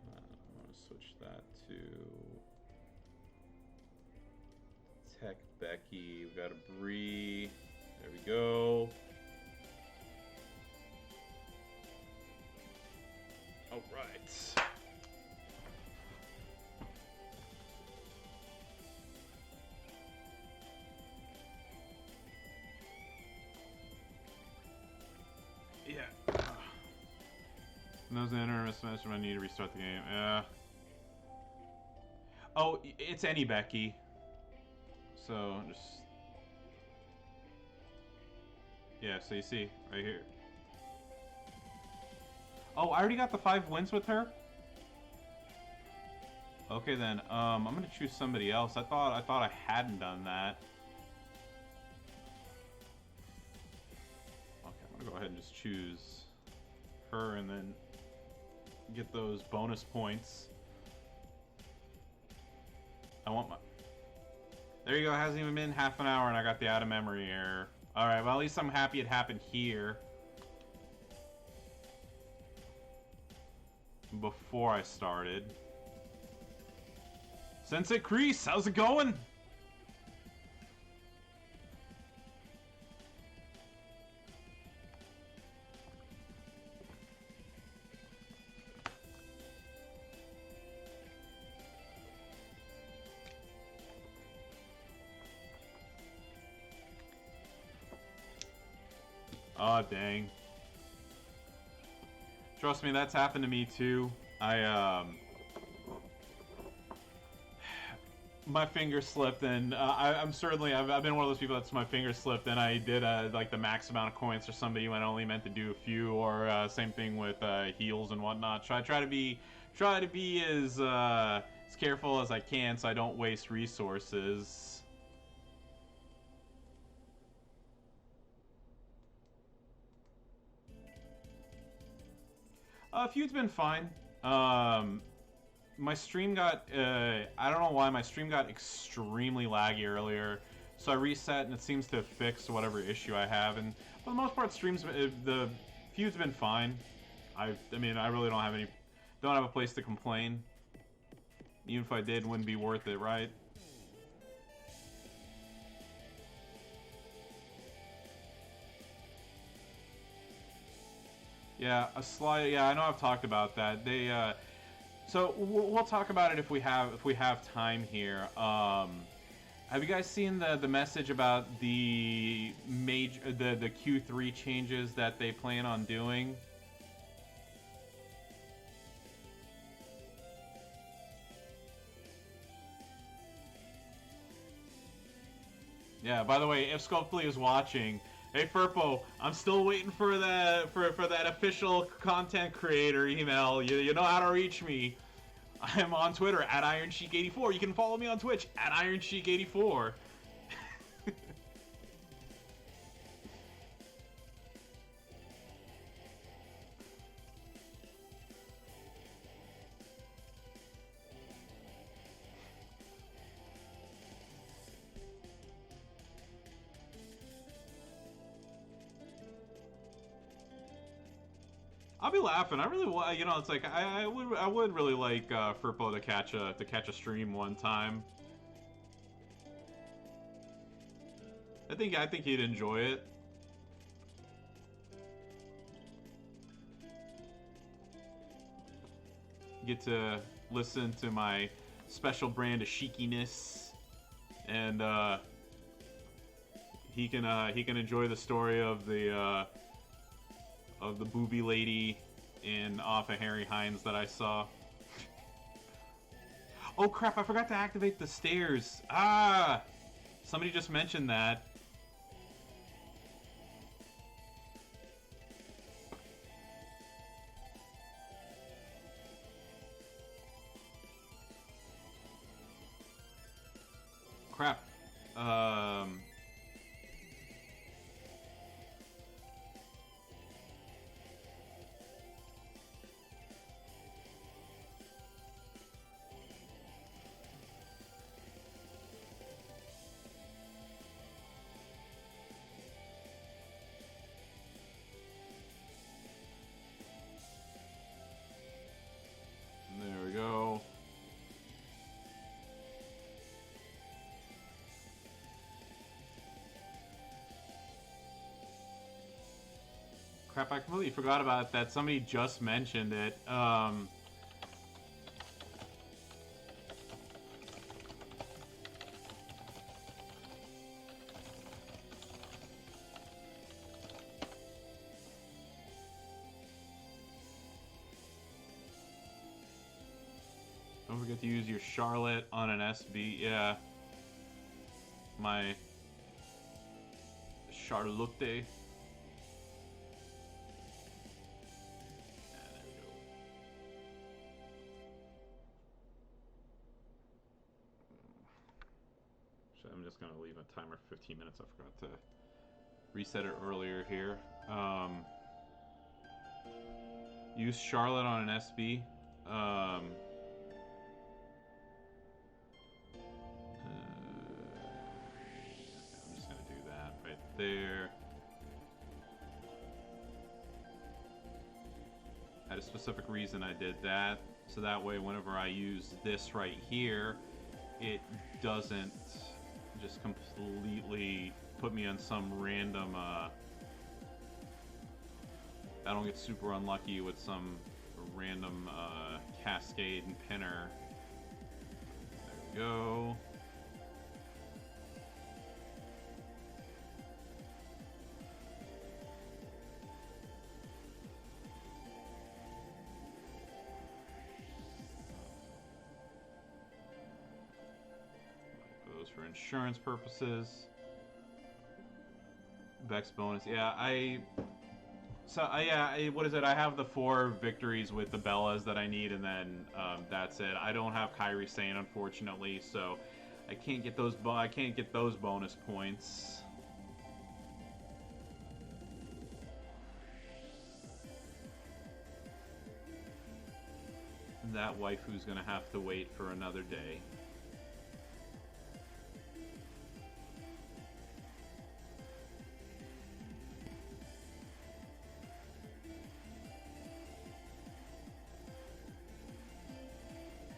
I want to switch that to Tech Becky. We got a Bree. There we go. All right. Yeah. Those interim semester I need to restart the game. Oh, it's any Becky. So just Yeah, so you see, right here. Oh, I already got the 5 wins with her? Okay then, I'm gonna choose somebody else. I thought I hadn't done that. Okay, I'm gonna go ahead and just choose her and then get those bonus points. I want my... There you go, it hasn't even been half an hour and I got the out of memory error. Alright, well at least I'm happy it happened here. Before I started. Sensei Kreese, how's it going? Aw, oh, dang. Trust me, that's happened to me too. My finger slipped, and I'm certainly I've been one of those people that's my finger slipped, and I did like the max amount of coins for somebody when I only meant to do a few, or same thing with heals and whatnot. Try to be as careful as I can so I don't waste resources. Feud's been fine. My stream got, I don't know why, my stream got extremely laggy earlier. So I reset and it seems to have fixed whatever issue I have. And for the most part, the feud's been fine. I mean, I really don't have a place to complain. Even if I did, it wouldn't be worth it, right? Yeah, yeah, I know I've talked about that. So we'll talk about it if we have time here. Have you guys seen the message about the Q3 changes that they plan on doing? Yeah. By the way, if Sculptly is watching, hey Furpo, I'm still waiting for that official content creator email. You know how to reach me. I'm on Twitter at IronCheek84. You can follow me on Twitch at IronCheek84. I'll be laughing. I really, you know, it's like I would really like Furpo to catch a stream one time. I think he'd enjoy it. Get to listen to my special brand of cheekiness, and he can enjoy the story of the booby lady in off of Harry Hines that I saw. Oh crap, I forgot to activate the stairs. Ah! Somebody just mentioned that. Crap. There we go. Crap, I completely forgot about that. Somebody just mentioned it. Don't forget to use your Charlotte on an SB. Yeah. My Charlotte. timer for 15 minutes. I forgot to reset it earlier here. Use Charlotte on an SB. I'm just going to do that right there. Had a specific reason I did that, so that way whenever I use this right here, it doesn't just completely put me on some random, I don't get super unlucky with some random cascade and pinner. There we go. For insurance purposes. Bex bonus. Yeah, what is it? I have the 4 victories with the Bellas that I need, and then that's it. I don't have Kairi Sane, unfortunately, so I can't get those bonus points. That waifu's gonna have to wait for another day.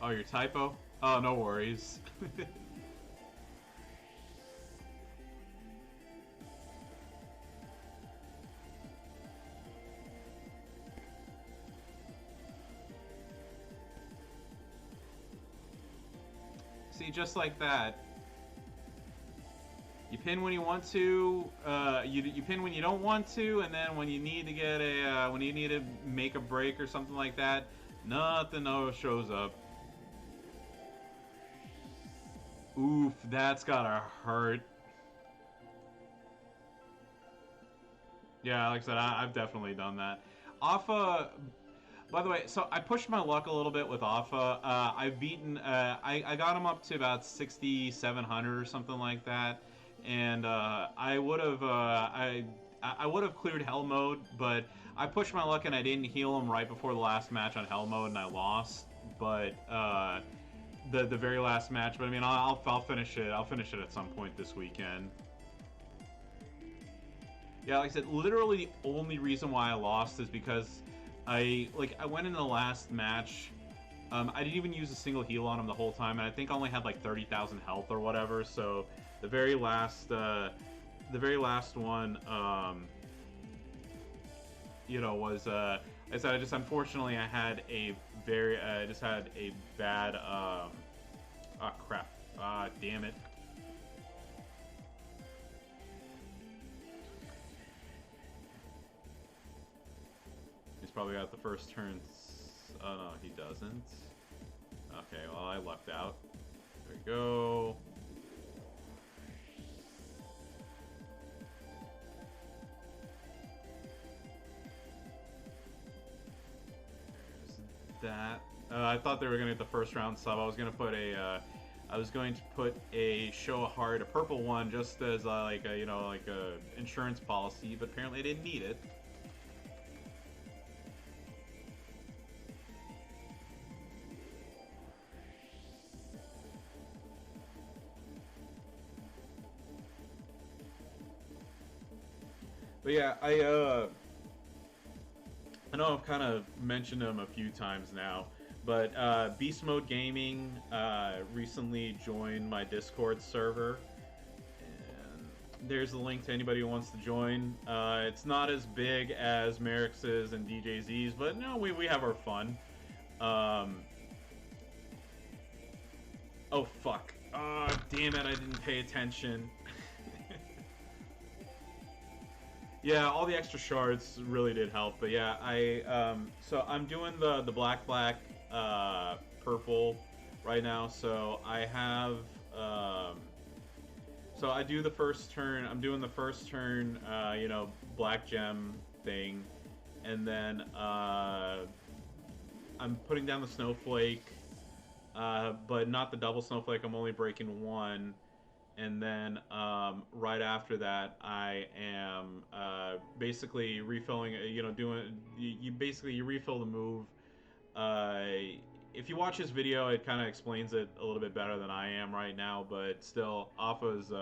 Oh, your typo? Oh, no worries. See, just like that. You pin when you want to, you pin when you don't want to, and then when you need to get a, when you need to make a break or something like that, nothing shows up. Oof, that's gotta hurt. Yeah, like I said, I've definitely done that. Alpha, by the way, so I pushed my luck a little bit with Alpha. I've beaten, I got him up to about 6,700 or something like that, and I would have, I would have cleared Hell Mode, but I pushed my luck and I didn't heal him right before the last match on Hell Mode, and I lost. But the very last match. But I mean, I'll finish it. I'll finish it at some point this weekend. Yeah, like I said, literally the only reason why I lost is because I went in the last match. I didn't even use a single heal on him the whole time, and I think I only had like 30,000 health or whatever. So the very last one, you know, was I said I just unfortunately I had a very just had a bad oh crap, damn it. He's probably got the first turn. Oh no, he doesn't. Okay, well I lucked out. There we go. That I thought they were gonna get the first round sub. I was going to put a show a heart, a purple one, just as like a, you know, like a insurance policy, but apparently I didn't need it. But yeah, I know I've kind of mentioned him a few times now, but Beast Mode Gaming recently joined my Discord server, and there's a link to anybody who wants to join. It's not as big as Merrick's and DJZ's, but no, we have our fun. Oh fuck! Damn it! I didn't pay attention. Yeah, all the extra shards really did help, but yeah, so I'm doing the black purple right now. So I have so I do the first turn. I'm doing the first turn, you know, black gem thing, and then I'm putting down the snowflake, but not the double snowflake. I'm only breaking one, and then right after that, I am basically refilling. Doing you basically you refill the move. Uh, if you watch his video, it kind of explains it a little bit better than I am right now. But still, Alpha's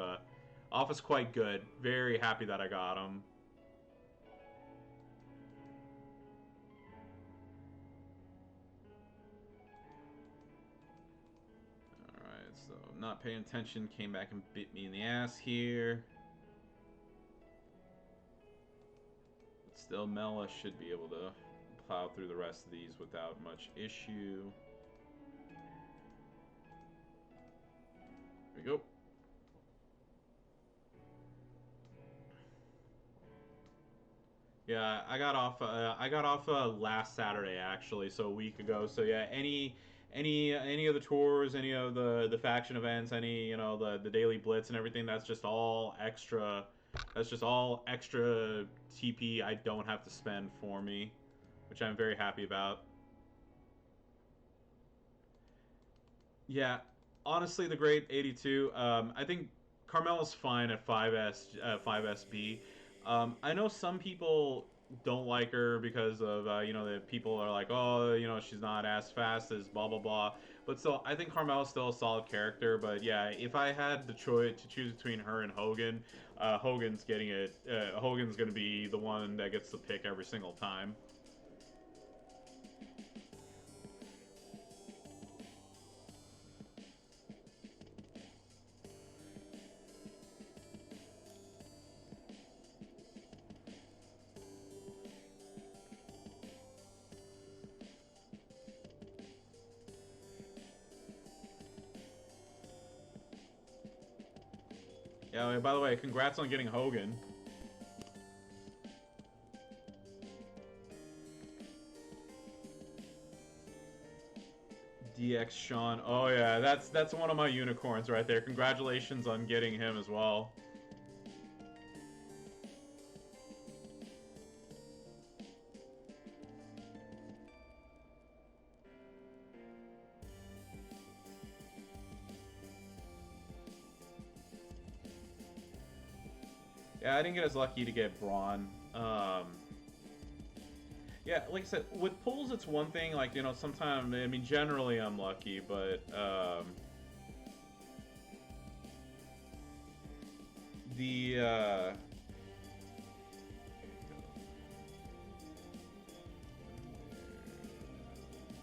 quite good. Very happy that I got him. All right, so not paying attention. Came back and bit me in the ass here. But still, Mela should be able to plow through the rest of these without much issue. There we go. Yeah, I got off. I got off last Saturday actually, so a week ago. So yeah, any of the tours, any of the faction events, any the daily blitz and everything. That's just all extra. That's just all extra TP I don't have to spend for me, which I'm very happy about. Yeah, honestly, the great 82. I think Carmela's fine at 5SB. I know some people don't like her because of the people are like, oh, she's not as fast as blah blah blah. But still, I think Carmela's still a solid character. But yeah, if I had the choice to choose between her and Hogan, Hogan's getting it. Hogan's gonna be the one that gets the pick every single time. Yeah. By the way, congrats on getting Hogan. DX Sean. Oh yeah, that's one of my unicorns right there. Congratulations on getting him as well. Yeah, I didn't get as lucky to get Braun. Yeah, like I said, with pulls, it's one thing. Like sometimes I mean, generally I'm lucky, but the yeah,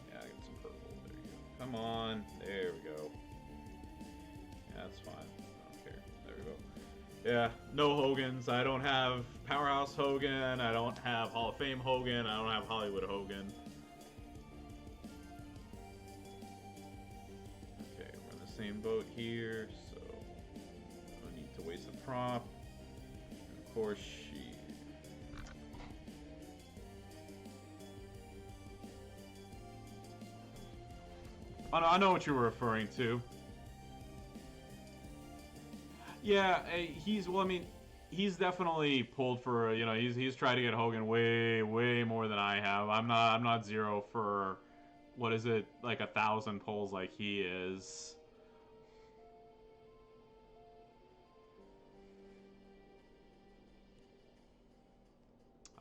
I got some purple. There you go. Come on, there we go. Yeah, that's fine. I don't care. There we go. Yeah, no Hogans. I don't have Powerhouse Hogan. I don't have Hall of Fame Hogan. I don't have Hollywood Hogan. Okay, we're in the same boat here, so I don't need to waste a prop. And of course, she. I know what you were referring to. Yeah, he's well. I mean, he's definitely pulled for he's tried to get Hogan way more than I have. I'm not zero for what is it like 1,000 pulls like he is.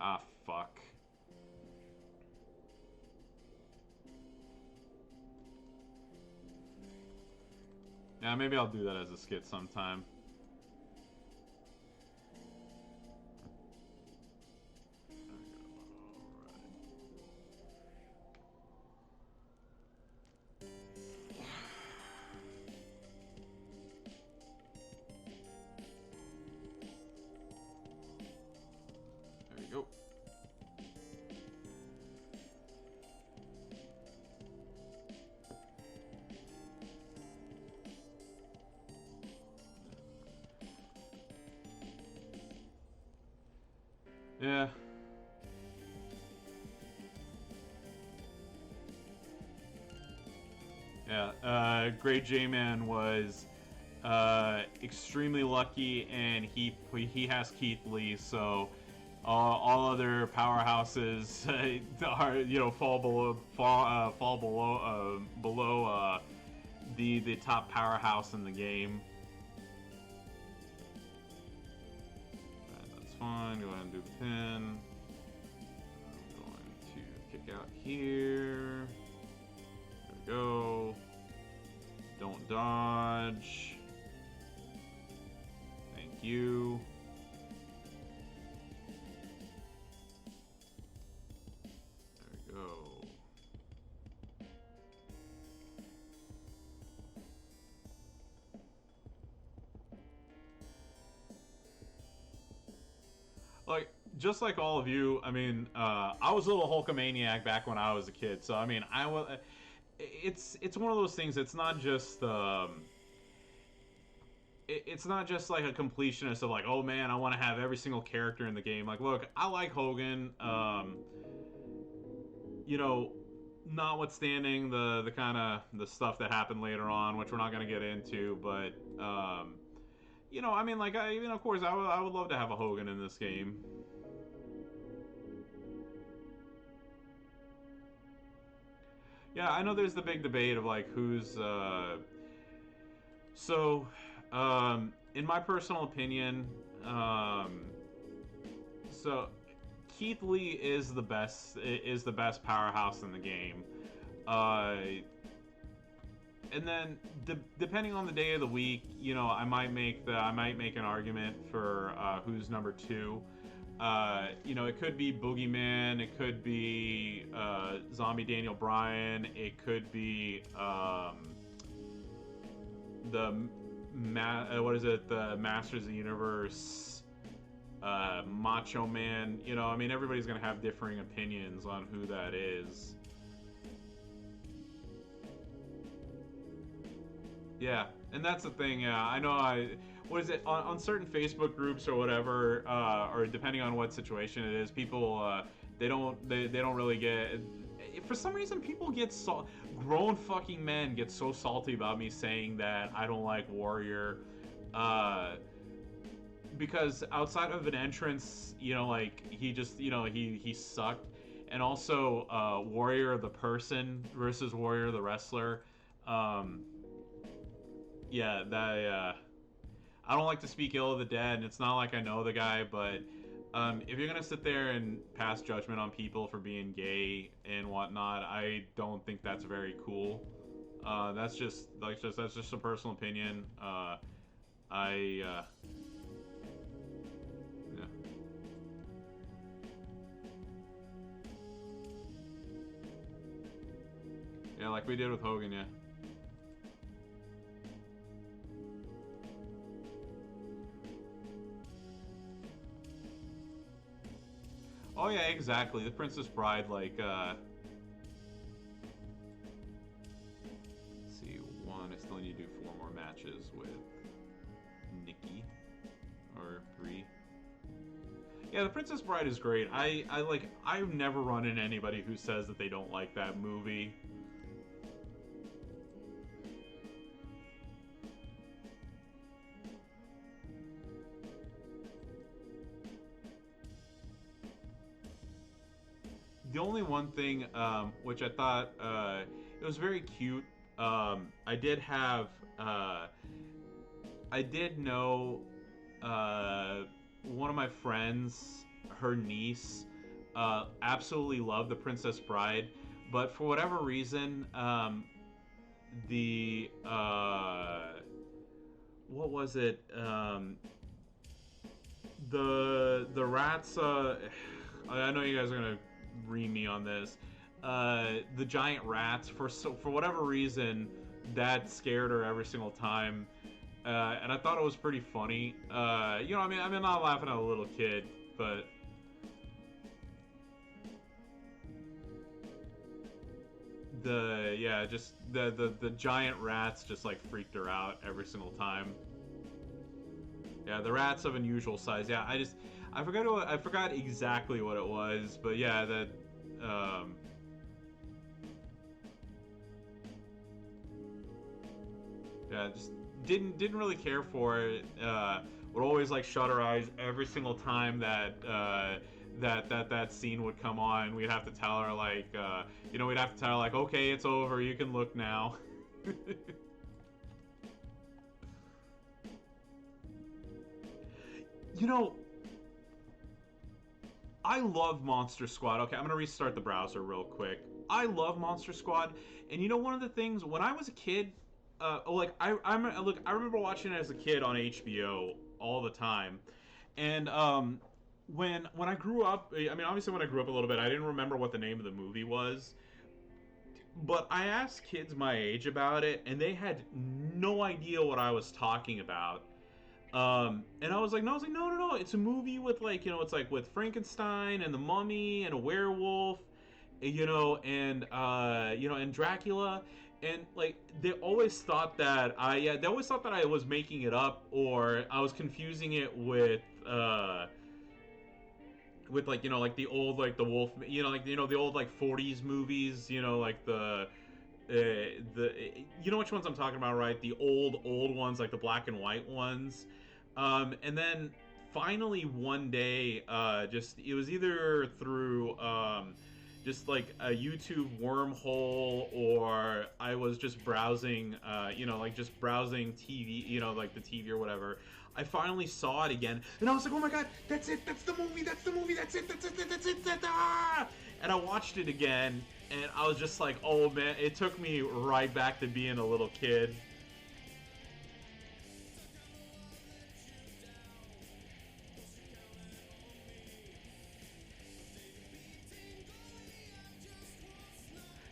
Ah, fuck. Yeah, maybe I'll do that as a skit sometime. There we go. Yeah. Yeah. Great J-Man was extremely lucky, and he has Keith Lee, so all other powerhouses are fall below the top powerhouse in the game. fine. Go ahead and do the pin. I'm going to kick out here. There we go. Don't dodge. Thank you. There we go. Like, just like all of you, I mean, I was a little Hulkamaniac back when I was a kid. So I mean, I was. It's one of those things. It's not just it's not just like a completionist of like, oh man, I want to have every single character in the game. Like, look, I like Hogan. You know, notwithstanding the kind of the stuff that happened later on, which we're not going to get into, but you know, I mean, like, of course, I would love to have a Hogan in this game. Yeah, I know there's the big debate of like who's so in my personal opinion, so Keith Lee is the best powerhouse in the game. Uh, and then depending on the day of the week, you know, I might make an argument for who's number two. You know, it could be Boogeyman, it could be Zombie Daniel Bryan, it could be the Masters of the Universe, Macho Man. You know, I mean, everybody's gonna have differing opinions on who that is. Yeah, and that's the thing. Yeah, I know. What is it on certain Facebook groups or whatever, or depending on what situation it is, people they don't really get. For some reason, people get grown fucking men get so salty about me saying that I don't like Warrior, because outside of an entrance, you know, like he just, you know, he sucked, and also Warrior the person versus Warrior the wrestler. Yeah, that I don't like to speak ill of the dead, and it's not like I know the guy, but if you're gonna sit there and pass judgment on people for being gay and whatnot, I don't think that's very cool. That's just a personal opinion. Yeah. Yeah, like we did with Hogan, yeah. Oh yeah, exactly. The Princess Bride, like, let's see, one, I still need to do 4 more matches with Nikki, or 3. Yeah, The Princess Bride is great. I've never run into anybody who says that they don't like that movie. The only one thing, which I thought it was very cute. I did have, I did know one of my friends, her niece, absolutely loved The Princess Bride, but for whatever reason, the what was it? The rats. I know you guys are gonna ream me on this. The giant rats, for whatever reason, that scared her every single time, and I thought it was pretty funny. You know, I'm not laughing at a little kid, but just the giant rats just like freaked her out every single time. Yeah, the rats of unusual size. Yeah, I forgot exactly what it was, but yeah, that yeah, just didn't really care for it. Would always like shut her eyes every single time that that scene would come on. We'd have to tell her like, you know, we'd have to tell her like, okay, it's over, you can look now. You know, I love Monster Squad. Okay, I'm gonna restart the browser real quick. I love Monster Squad, and you know one of the things when I was a kid, like I remember watching it as a kid on HBO all the time, and when I grew up, I mean obviously when I grew up a little bit, I didn't remember what the name of the movie was, but I asked kids my age about it, and they had no idea what I was talking about. And I was like, no, no, no. It's a movie with like, it's like with Frankenstein and the Mummy and a werewolf, and Dracula, and like they always thought that they always thought that I was making it up or I was confusing it with like like the old like the wolf, the old like 40s movies, like the you know which ones I'm talking about, right? The old ones, like the black and white ones. And then finally one day, just it was either through just like a YouTube wormhole, or I was just browsing, like just browsing TV, like the TV or whatever. I finally saw it again, and I was like, "Oh my god, that's it! That's the movie! That's the movie! That's it! That's it! That's it! That's it!" Ah! And I watched it again, and I was just like, "Oh man!" It took me right back to being a little kid.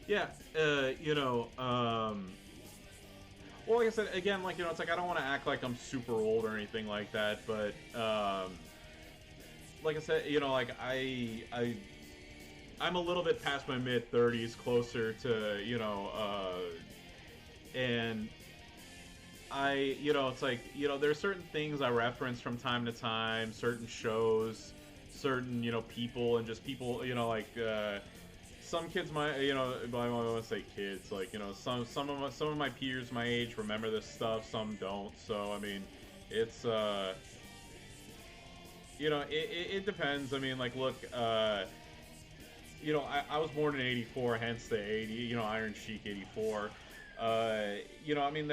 Yeah, well, like I said, again, like it's like I don't want to act like I'm super old or anything like that, but like I said, like I'm a little bit past my mid 30s, closer to and it's like there's certain things I reference from time to time, certain shows, certain people, and just people, like some kids my I don't want to say kids, like some of my peers my age remember this stuff, some don't. So I mean, it's it depends. I mean, like, look, I was born in '84, hence the '80, Iron Sheik '84. I mean, I mean,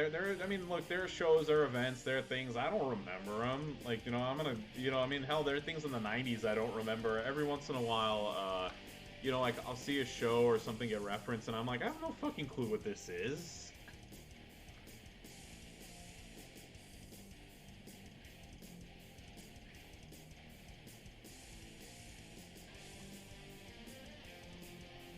look, there are shows, there are events, there are things I don't remember them. Like, I'm gonna, I mean, hell, there are things in the '90s I don't remember. Every once in a while, like I'll see a show or something get referenced, and I'm like, I have no fucking clue what this is.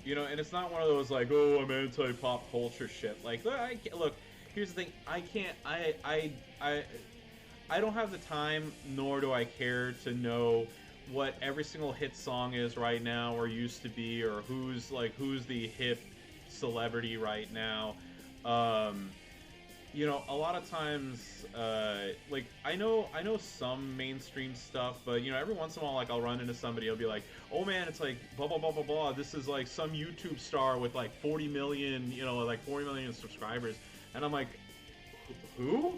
And it's not one of those like, oh, I'm anti pop culture shit. Like, look, here's the thing, I can't, I don't have the time, nor do I care to know what every single hit song is right now or used to be, or who's the hip celebrity right now. Um, a lot of times, like I know some mainstream stuff, but every once in a while, like I'll run into somebody, I'll be like, oh man, it's like blah blah blah blah blah. This is like some YouTube star with like 40 million, like 40 million subscribers, and I'm like, who?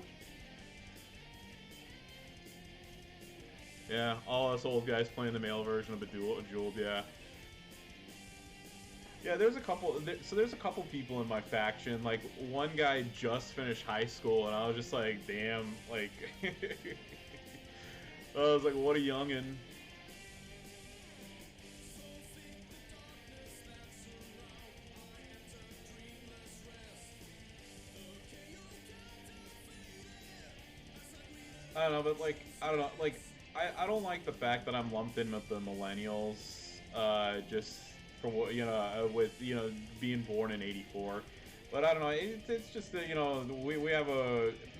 Yeah, all us old guys playing the male version of Bejeweled, yeah. Yeah, there's a couple people in my faction. Like, one guy just finished high school, and I was just like, damn, like, I was like, what a youngin'. I don't know, but like, I don't know, like, I don't like the fact that I'm lumped in with the millennials, just for what, with, being born in '84. But I don't know, it's just that, we have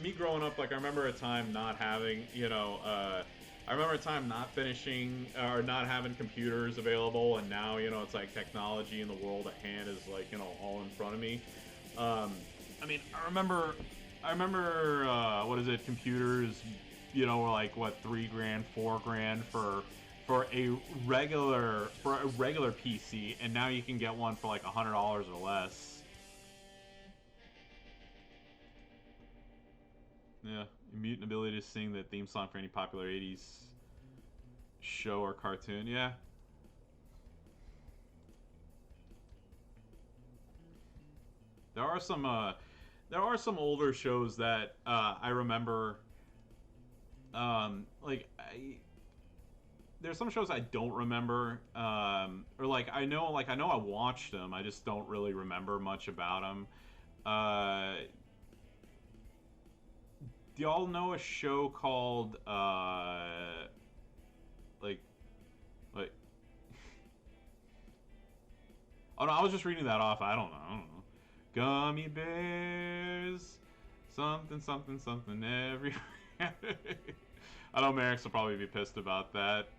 me growing up, like, I remember a time not having, I remember a time not finishing, or not having computers available, and now, it's like technology in the world at hand is, like, all in front of me. I mean, I remember, what is it, computers, were like, what, 3 grand, 4 grand for a regular PC, and now you can get one for like $100 or less. Yeah, mutant ability to sing the theme song for any popular '80s show or cartoon. Yeah, there are some older shows that I remember. Like there's some shows I don't remember, or like I know I watched them, I just don't really remember much about them. Do y'all know a show called like like oh no, I was just reading that off. I don't know. Gummy bears, something something something every. I know Merrick's will probably be pissed about that.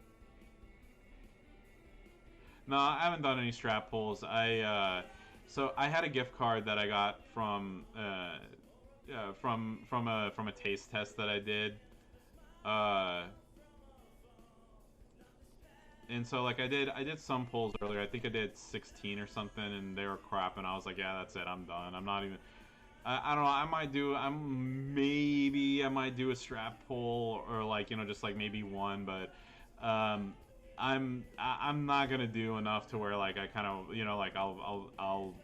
No, I haven't done any strap pulls. So I had a gift card that I got from a taste test that I did. Uh, and so like I did some pulls earlier. I think I did 16 or something, and they were crap. And I was like, yeah, that's it. I'm done. I'm not even. I don't know. I might do a strap pull or like just like maybe one, but um, I'm not gonna do enough to where like I kind of like I'll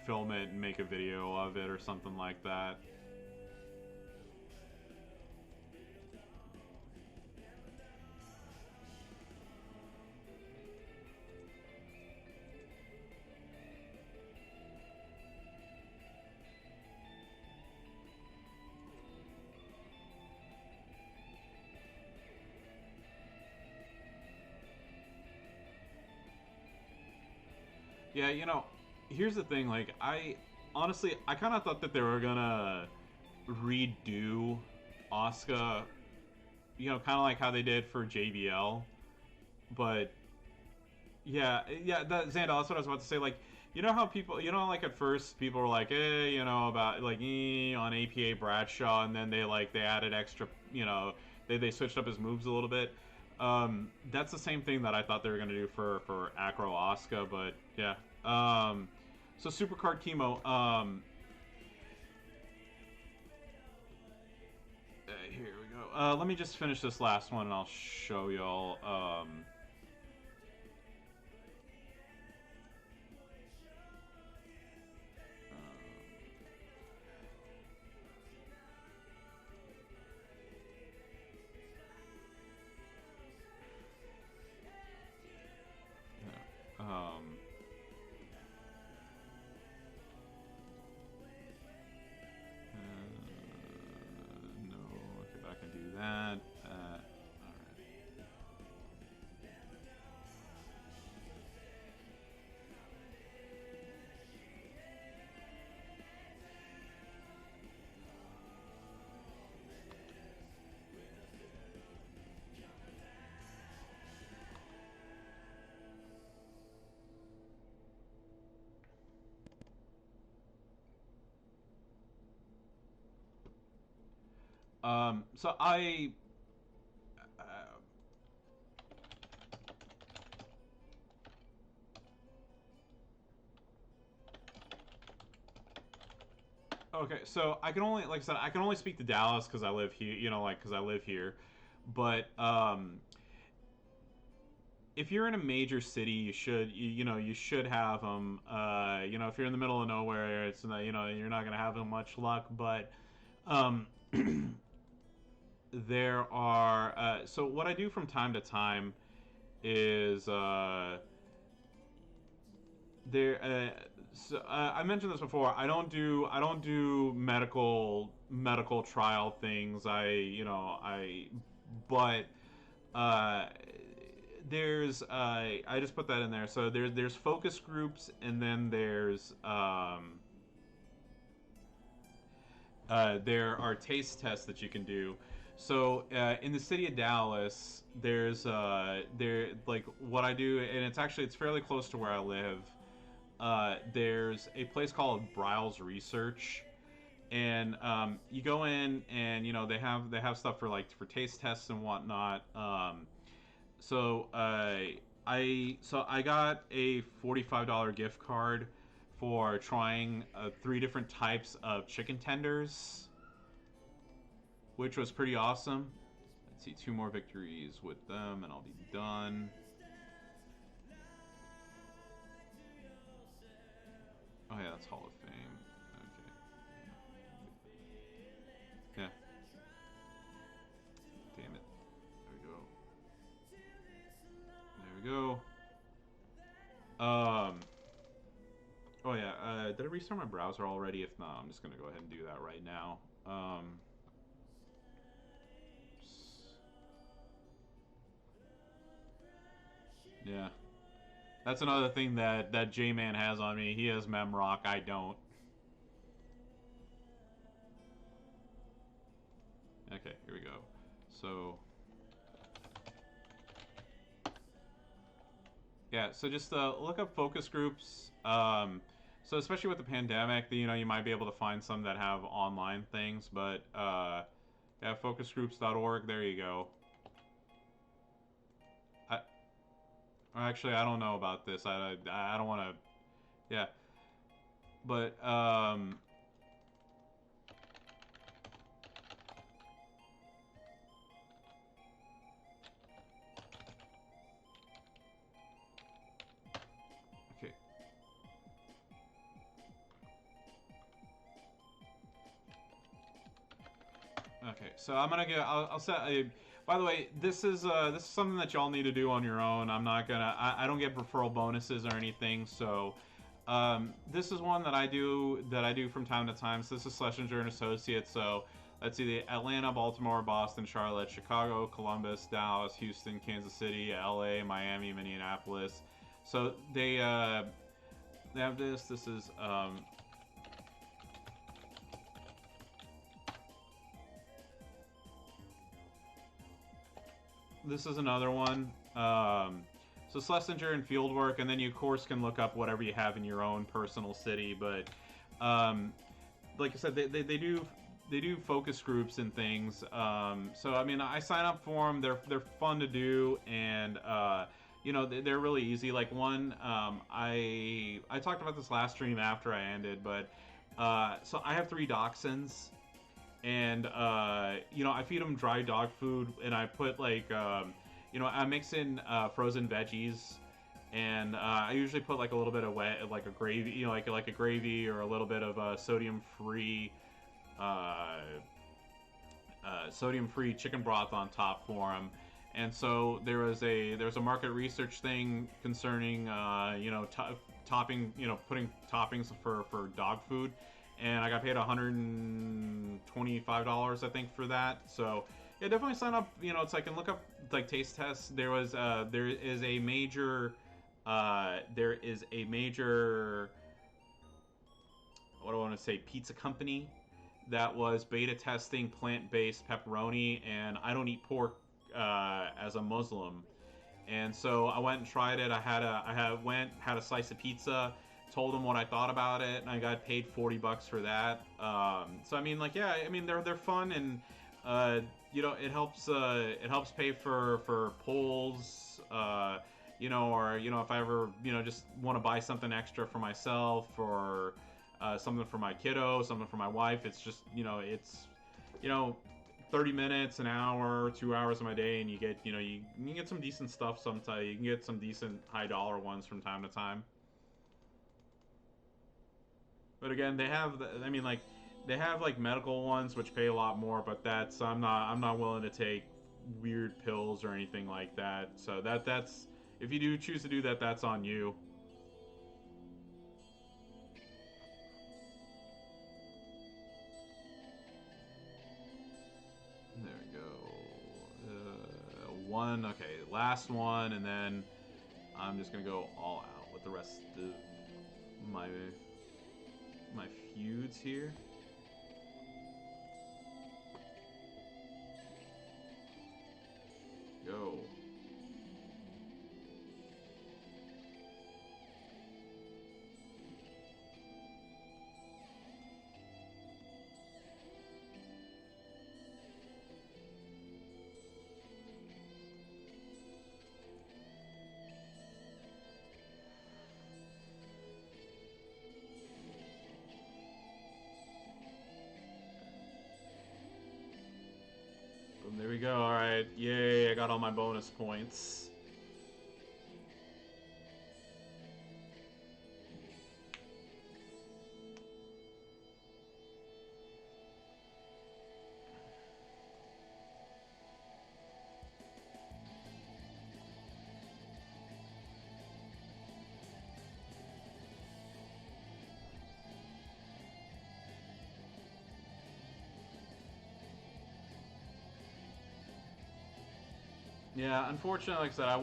film it and make a video of it or something like that. Yeah, here's the thing. Like I honestly I kind of thought that they were gonna redo Asuka, kind of like how they did for JBL, but yeah, Xandal, that's what I was about to say. Like, you know how people, like at first people were like, about like on APA Bradshaw, and then they added extra, they switched up his moves a little bit. That's the same thing that I thought they were gonna do for Acro Oscar, but yeah. So Supercard Chemo. Here we go. Let me just finish this last one, and I'll show y'all. Um, no, okay, but I can do that. All right. So uh, okay, so I can only, like I said, I can only speak to Dallas because I live here, like because I live here. But if you're in a major city, you should have them. If you're in the middle of nowhere, it's not, you're not gonna have much luck. But um, there are. So what I do from time to time is there. So, I mentioned this before. I don't do medical trial things. But uh, I just put that in there. So there's focus groups, and then there are taste tests that you can do. So in the city of Dallas, there like what I do, and it's fairly close to where I live. There's a place called Briles Research, and you go in, and they have stuff for taste tests and whatnot. So I got a $45 gift card for trying three different types of chicken tenders, which was pretty awesome. Let's see, two more victories with them, and I'll be done. Oh yeah, that's Hall of Fame. Okay. Yeah. Damn it. There we go. we go. Oh yeah, did I restart my browser already? If not, I'm just gonna go ahead and do that right now. Yeah, that's another thing that J-Man has on me. He has Memrock, I don't. Okay, here we go. So yeah, so just look up focus groups. So especially with the pandemic, you know, you might be able to find some that have online things, but yeah, focusgroups.org. There you go. I, actually, I don't know about this. I don't want to. Yeah, but okay. Okay, so I'm gonna get. I'll set. By the way, this is something that y'all need to do on your own. I'm not gonna. I don't get referral bonuses or anything. So, this is one that I do from time to time. So this is Schlesinger and Associates. So let's see the Atlanta, Baltimore, Boston, Charlotte, Chicago, Columbus, Dallas, Houston, Kansas City, L.A., Miami, Minneapolis. So they have this. This is this is another one. So Schlesinger and Fieldwork, and then you of course can look up whatever you have in your own personal city. But like I said, they do focus groups and things. So I mean, I sign up for them. They're fun to do, and you know they're really easy. Like one, I talked about this last stream after I ended, but so I have 3 dachshunds, and you know I feed them dry dog food, and I put like you know I mix in frozen veggies, and I usually put like a little bit of wet, like a gravy, you know, like a gravy or a little bit of uh, sodium-free chicken broth on top for them. And so there was a market research thing concerning you know topping, you know, putting toppings for dog food, and I got paid $125 I think for that. So yeah, definitely sign up. You know, it's like, and look up like taste tests. There is a major what do I want to say, pizza company that was beta testing plant-based pepperoni, and I don't eat pork as a Muslim, and so I went and tried it. Had a slice of pizza, told them what I thought about it, and I got paid $40 for that. So I mean, like, yeah, I mean they're fun, and you know it helps pay for polls. You know, or you know if I ever you know just want to buy something extra for myself, or something for my kiddo, something for my wife. It's just you know 30 minutes, an hour, 2 hours of my day, and you get you can get some decent stuff. Sometimes you can get some decent high dollar ones from time to time. But again, I mean, like, they have like medical ones which pay a lot more, but I'm not willing to take weird pills or anything like that. So that's if you do choose to do that, that's on you. There we go. One, okay, last one, and then I'm just gonna go all out with the rest of my my feuds here. Go. Boom, there we go. All right, yay! I got all my bonus points. Yeah, unfortunately, like I said, I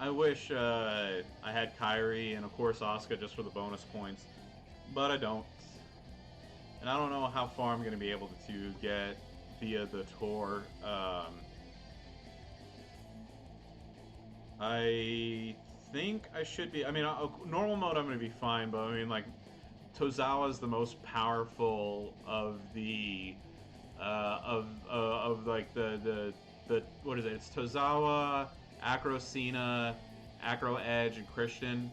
wish I had Kyrie and of course Asuka just for the bonus points, but I don't, and I don't know how far I'm going to be able to get via the tour. I think I should be. I mean, normal mode I'm going to be fine, but I mean, like, Tozawa is the most powerful of the of like the what is it? It's Tozawa, Acro Cena, Acro Edge, and Christian.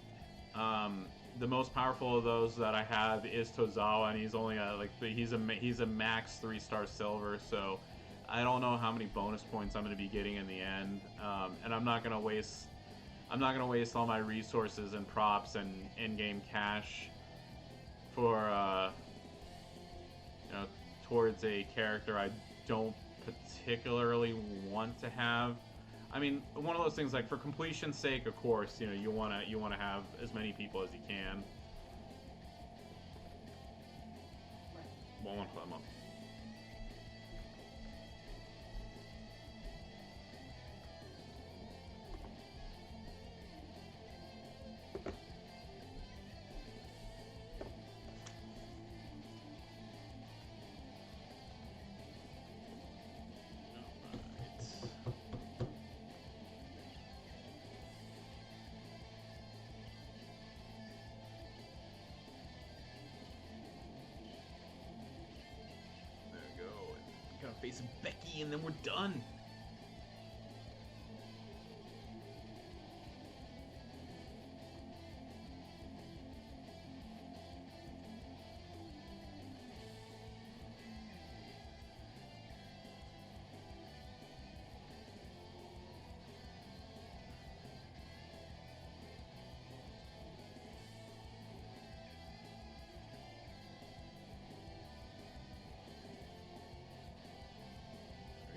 The most powerful of those that I have is Tozawa, and he's only like he's a max 3-star silver. So I don't know how many bonus points I'm going to be getting in the end, and I'm not going to waste all my resources and props and in-game cash for you know, towards a character I don't particularly want to have. I mean, one of those things, like, for completion's sake, of course, you know, you wanna have as many people as you can. Well, I want to put them up. Face Becky, and then we're done.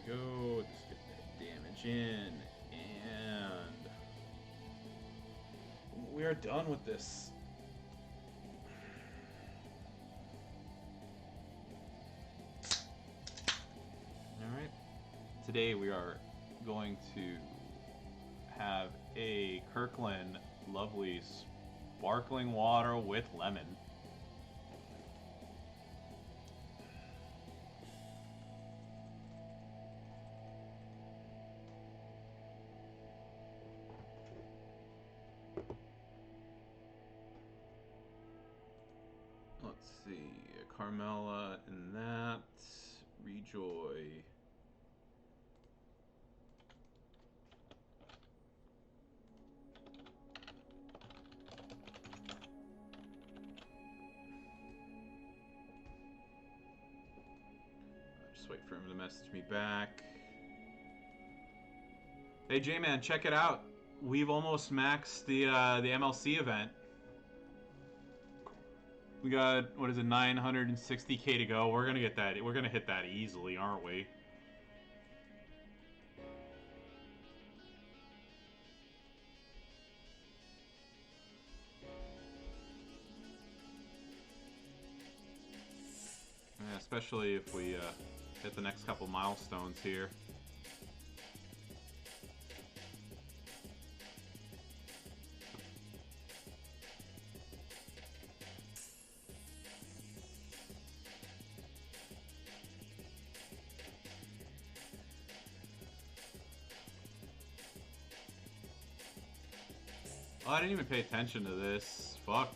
Go. Just get that damage in, and we are done with this. All right. Today we are going to have a Kirkland lovely sparkling water with lemon. Let's see, Carmella and that, Rejoy. Just wait for him to message me back. Hey J-Man, check it out. We've almost maxed the MLC event. We got, what is it, 960k to go. We're gonna get that. We're gonna hit that easily, aren't we? Yeah, especially if we hit the next couple milestones here. Oh, I didn't even pay attention to this. Fuck.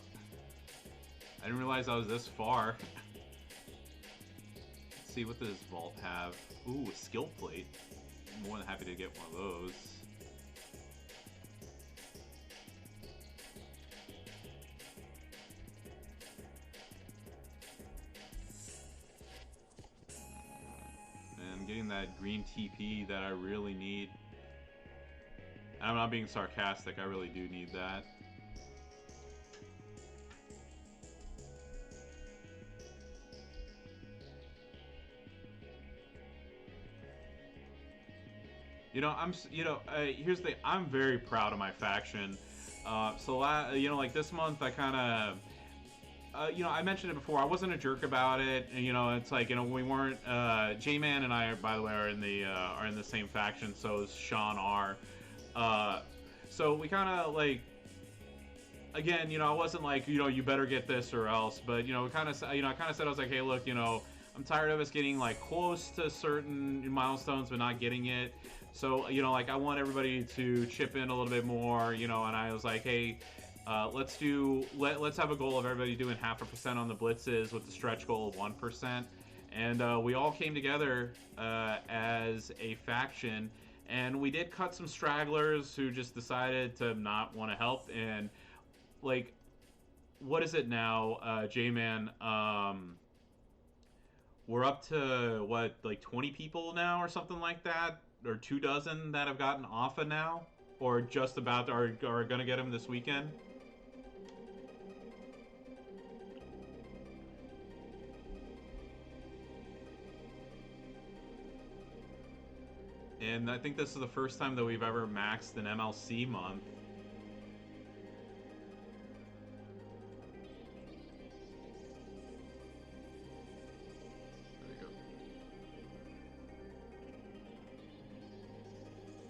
I didn't realize I was this far. Let's see, what does Vault have? Ooh, a skill plate. I'm more than happy to get one of those. And I'm getting that green TP that I really need. I'm not being sarcastic, I really do need that. You know, here's the thing, I'm very proud of my faction. So, like this month, I kind of, you know, I mentioned it before. I wasn't a jerk about it. And, you know, it's like, you know, we weren't. J-Man and I, by the way, are in the same faction. So is Sean R. Uh, so we kind of like. Again, you know, I wasn't like, you know, you better get this or else. But, you know, kind of, you know, I kind of said, I was like, hey, look, you know, I'm tired of us getting like close to certain milestones but not getting it. So, you know, like I want everybody to chip in a little bit more, you know. And I was like, hey. Let's have a goal of everybody doing 0.5% on the blitzes with the stretch goal of 1%, and we all came together as a faction, and we did cut some stragglers who just decided to not want to help. And like, what is it now, J-Man? We're up to what, like 20 people now or something like that, or 24 that have gotten Alpha now, or just about are gonna get him this weekend. And I think this is the first time that we've ever maxed an MLC month. There we go.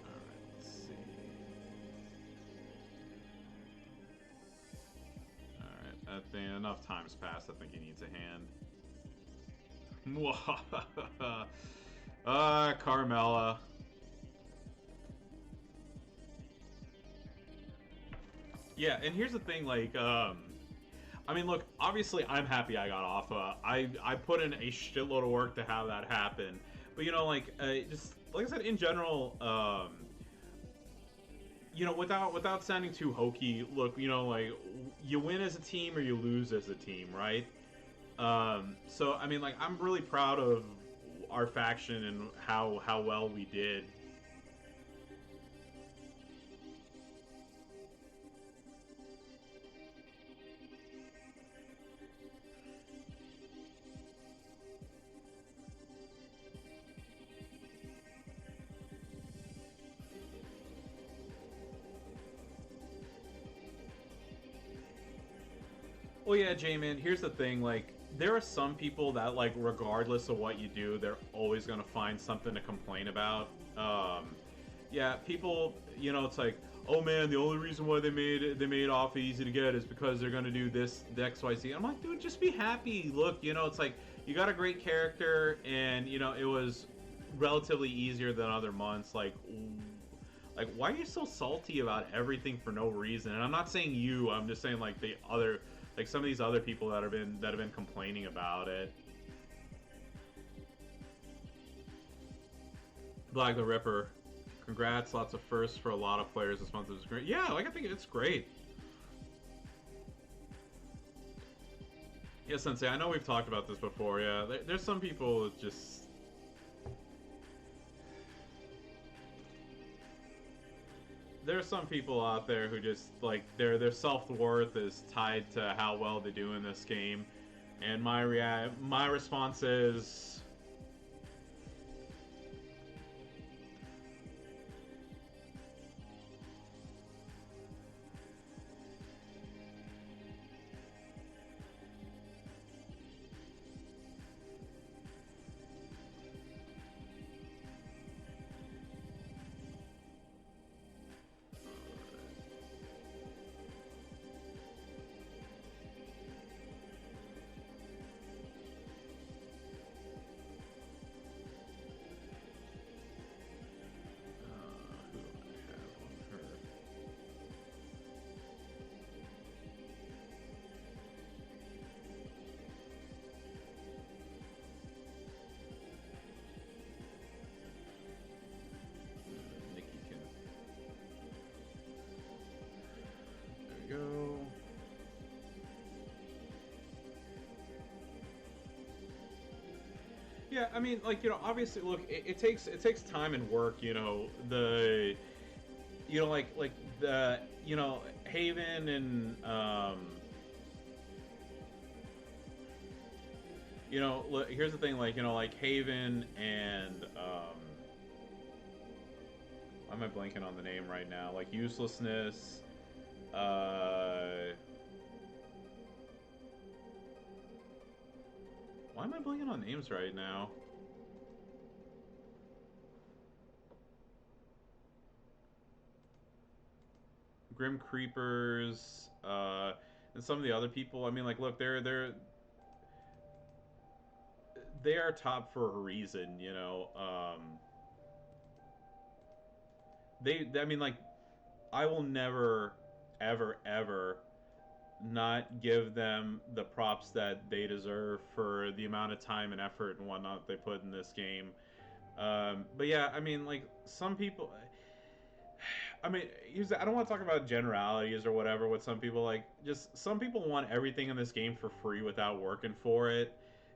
Alright, let's see. Alright, I think enough time's passed. I think he needs a hand. Carmella. Yeah, and here's the thing, like, I mean, look, obviously I'm happy I got off. I put in a shitload of work to have that happen. But, you know, like, just, like I said, in general, you know, without sounding too hokey, look, you know, like, you win as a team or you lose as a team, right? So, I mean, like, I'm really proud of our faction and how well we did. Well, yeah, J-Man, here's the thing, like, there are some people that, like, regardless of what you do, they're always gonna find something to complain about. Yeah, people, you know, it's like, oh man, the only reason why they made off easy to get is because they're gonna do this, the XYZ. I'm like, dude, just be happy. Look, you know, it's like, you got a great character, and, you know, it was relatively easier than other months. Like, why are you so salty about everything for no reason? And I'm not saying you. I'm just saying like the other, like some of these other people that have been complaining about it. Black the Ripper, congrats! Lots of firsts for a lot of players this month. It was great. Yeah, like I think it's great. Yeah, Sensei. I know we've talked about this before. Yeah, there's some people that just. There are some people out there who just like their self-worth is tied to how well they do in this game, and my response is who do I have on her? Nikki can. There we go. Yeah, I mean, like, you know, obviously, look, it takes time and work. You know, like the Haven and look, here's the thing, like, like Haven and why am I blanking on the name right now? Like Uselessness, uh, Why am I blanking on names right now? Grim Creepers, and some of the other people. I mean, like, look, they are top for a reason, you know. I mean, like, I will never, ever, ever not give them the props that they deserve for the amount of time and effort and whatnot they put in this game. But yeah, I mean, like, some people. I mean, I don't want to talk about generalities or whatever with some people. Like, just some people want everything in this game for free without working for it.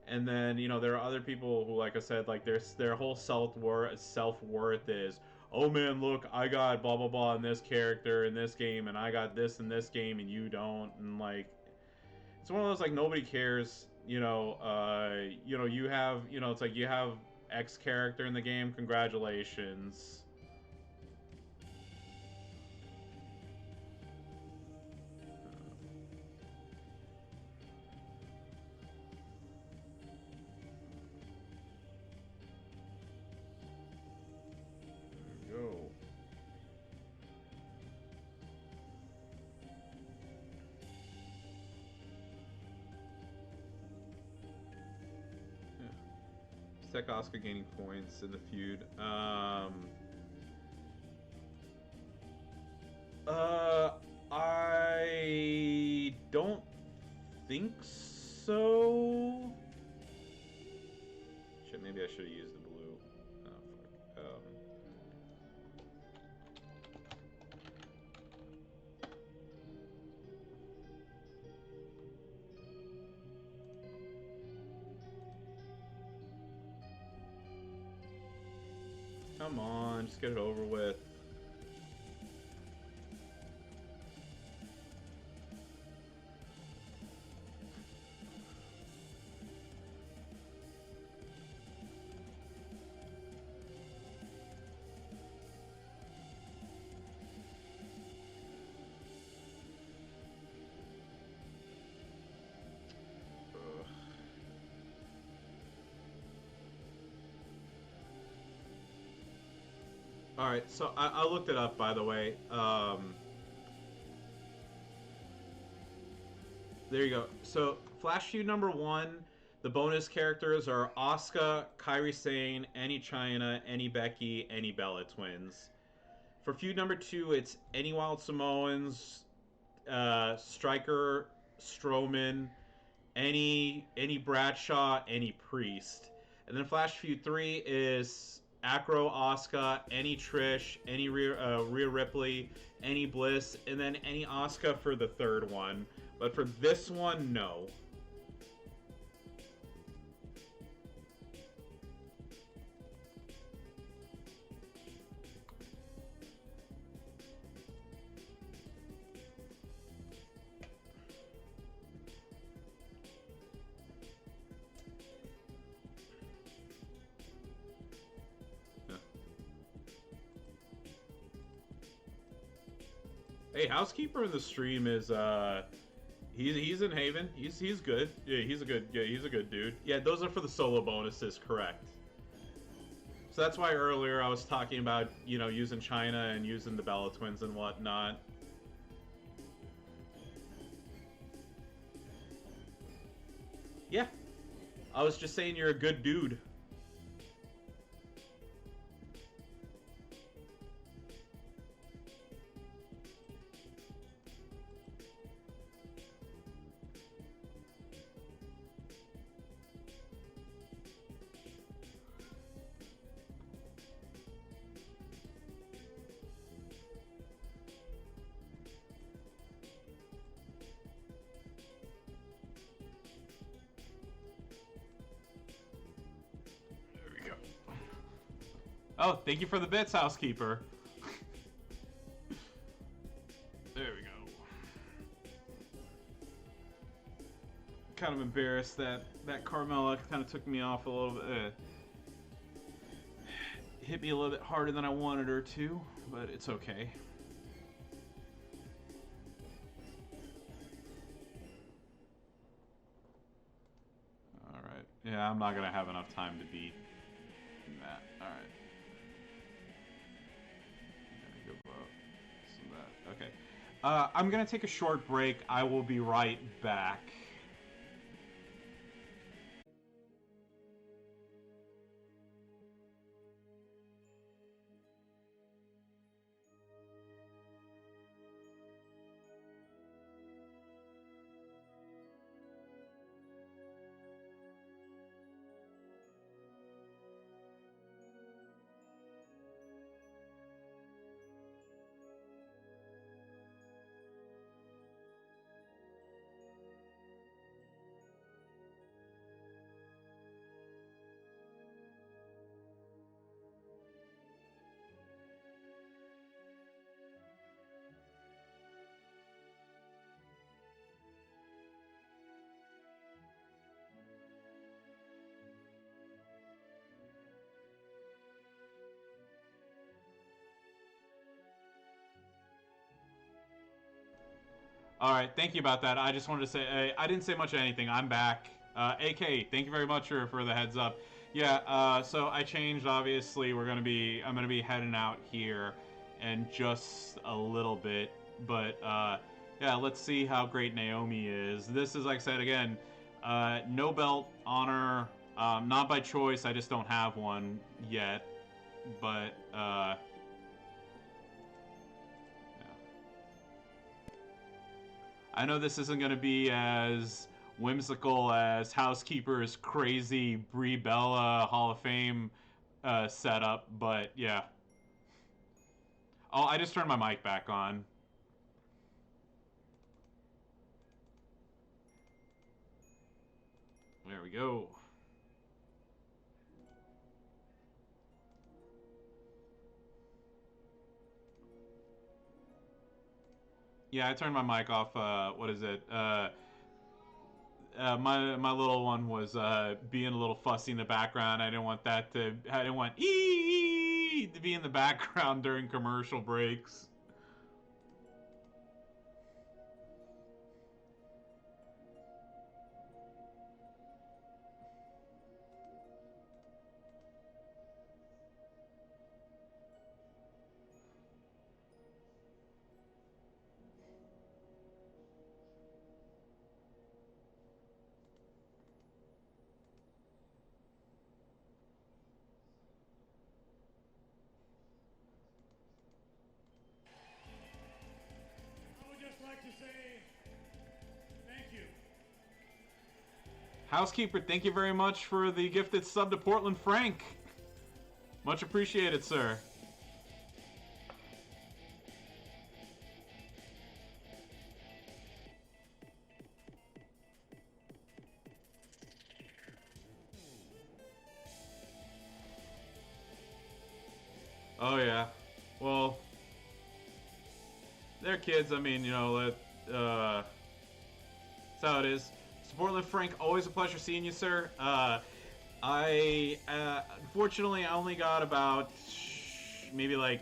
And then, you know, there are other people who, like I said, like, their whole self-worth is, oh man, look, I got blah blah blah in this character in this game, and I got this in this game, and you don't. And like, it's one of those, like, nobody cares. You have, it's like you have X character in the game. Congratulations. Go. Tech Oscar gaining points in the feud. I don't think so. Shit, maybe I should have used the blue. Oh, fuck. Come on, just get it over with. Alright, so I looked it up, by the way. There you go. So, Flash Feud number 1, the bonus characters are Asuka, Kairi Sane, Annie China, Annie Becky, Annie Bella Twins. For feud number 2, it's Any Wild Samoans, Striker, Strowman, any Bradshaw, any Priest. And then Flash Feud 3 is Acro, Asuka, any Trish, any Rhea Ripley, any Bliss, and then any Asuka for the third one. But for this one, no. Hey, housekeeper in the stream is he's in Haven. He's good. Yeah, he's a good dude. Yeah, those are for the solo bonuses, correct. So that's why earlier I was talking about, using China and using the Bella Twins and whatnot. Yeah. I was just saying you're a good dude. Oh, thank you for the bits, housekeeper. There we go. Kind of embarrassed that Carmella kind of took me off a little bit. Hit me a little bit harder than I wanted her to, but it's okay. All right. Yeah, I'm not gonna have enough time to beat that. Alright. Give up some of that. Okay. I'm gonna take a short break. I will be right back. All right, thank you about that. I just wanted to say I didn't say much of anything. I'm back. AK, thank you very much for the heads up. Yeah, so I changed. Obviously, I'm gonna be heading out here in just a little bit. But yeah, let's see how great Naomi is. This is, like I said again, no belt honor, not by choice. I just don't have one yet. But I know this isn't going to be as whimsical as Housekeeper's crazy Brie Bella Hall of Fame setup, but yeah. Oh, I just turned my mic back on. There we go. Yeah, I turned my mic off. What is it? My little one was being a little fussy in the background. I didn't want to be in the background during commercial breaks. I would just like to say thank you. Housekeeper, thank you very much for the gifted sub to Portland Frank. Much appreciated, sir. Oh yeah. Well, they're kids. I mean, that's how it is. So Portland Frank, always a pleasure seeing you, sir. I unfortunately I only got about maybe like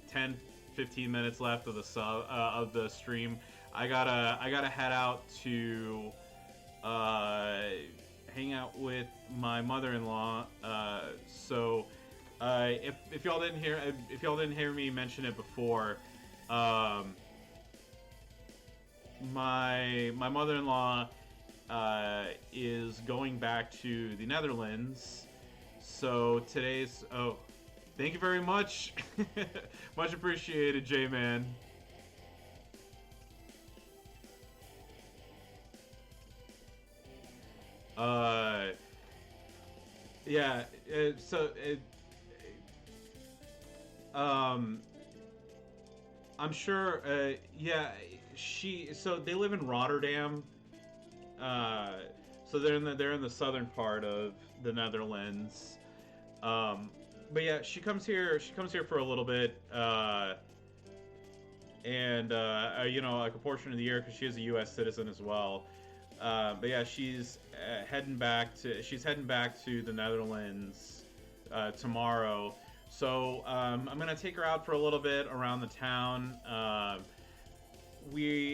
10, 15 minutes left of the stream. I gotta head out to uh, hang out with my mother-in-law. So if y'all didn't hear me mention it before, my mother-in-law is going back to the Netherlands. So thank you very much. Much appreciated, J-Man. Uh, yeah. Um, I'm sure. Yeah, So they live in Rotterdam. Uh, so they're in the southern part of the Netherlands. But yeah, she comes here. She comes here for a little bit. And like a portion of the year because she is a U.S. citizen as well. But yeah, she's heading back to the Netherlands tomorrow. So I'm gonna take her out for a little bit around the town. I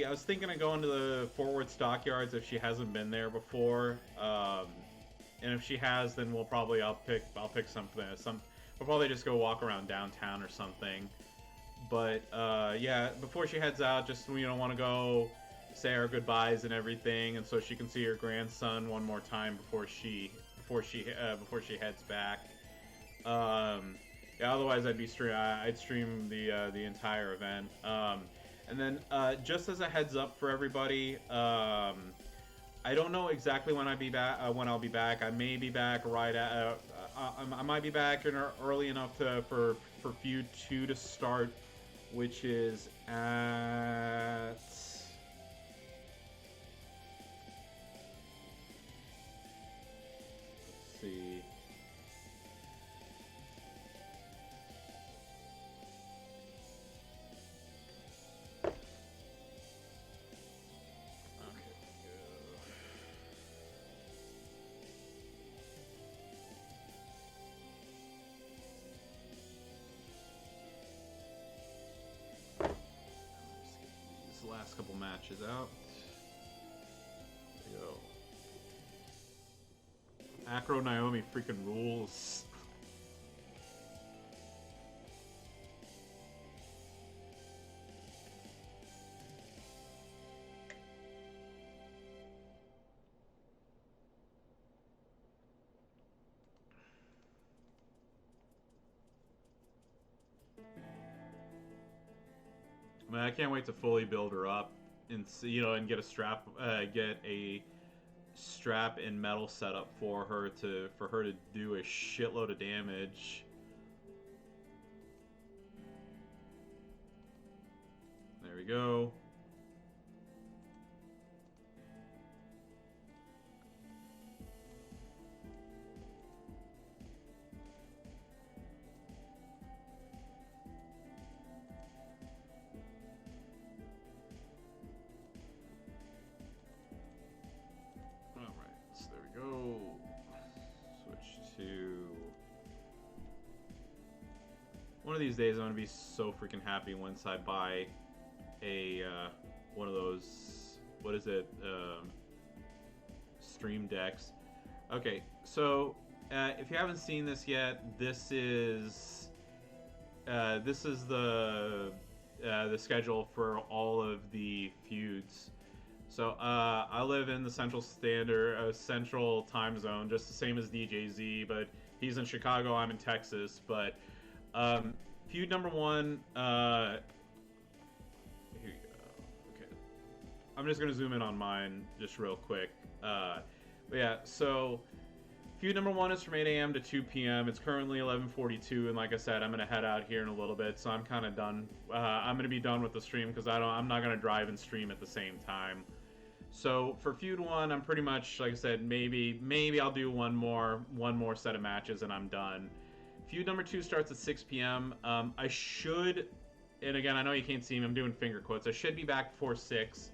was thinking of going to the Forward Stockyards if she hasn't been there before. and if she has, then I'll pick something. We'll probably just go walk around downtown or something. But yeah, before she heads out, just want to go say our goodbyes and everything, and so she can see her grandson one more time before she heads back. Yeah, otherwise I'd stream the entire event. And then just as a heads up for everybody, I don't know exactly when I'll be back. I may be back right at. I might be back early enough for Feud 2 to start, which is at. Let's see. Last couple matches out. There you go. Acro Naomi freaking rules. I mean, I can't wait to fully build her up and and get a strap and metal setup for her to do a shitload of damage. There we go. One of these days, I'm gonna be so freaking happy once I buy a one of those. What is it? Stream decks. Okay, so if you haven't seen this yet, this is the schedule for all of the feuds. So I live in the Central Time Zone, just the same as DJZ, but he's in Chicago. I'm in Texas, but. Feud number 1, here you go. Okay. I'm just going to zoom in on mine just real quick. But yeah, so feud number 1 is from 8 a.m. to 2 p.m. It's currently 11:42, and like I said, I'm going to head out here in a little bit, so I'm kind of done. I'm going to be done with the stream because I'm not going to drive and stream at the same time. So for feud 1, I'm pretty much, like I said, maybe I'll do one more set of matches and I'm done. Feud number 2 starts at 6 p.m. I should, and again, I know you can't see me, I'm doing finger quotes. I should be back before 6.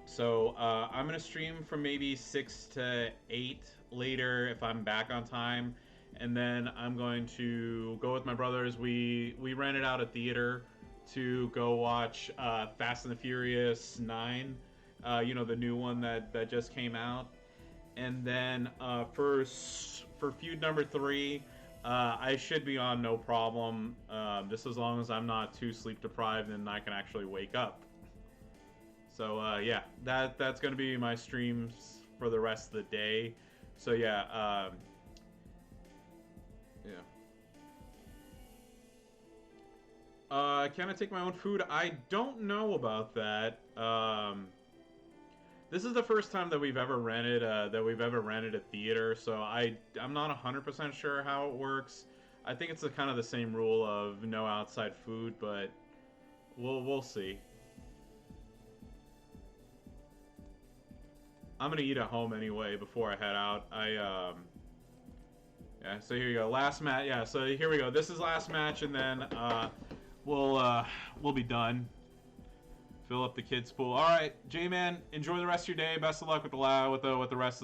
So I'm going to stream from maybe 6 to 8 later if I'm back on time. And then I'm going to go with my brothers. We rented out a theater to go watch Fast and the Furious 9. The new one that just came out. And then for feud number 3, I should be on no problem, just as long as I'm not too sleep deprived and I can actually wake up. So yeah, that's gonna be my streams for the rest of the day. So yeah, can I take my own food? I don't know about that. This is the first time that we've ever rented a theater, so I'm not 100% sure how it works. I think it's kind of the same rule of no outside food, but we'll see. I'm gonna eat at home anyway before I head out. Yeah. So here you go, last match. Yeah. So here we go. This is last match, and then we'll be done. Fill up the kids' pool. All right, J-Man, enjoy the rest of your day. Best of luck with the rest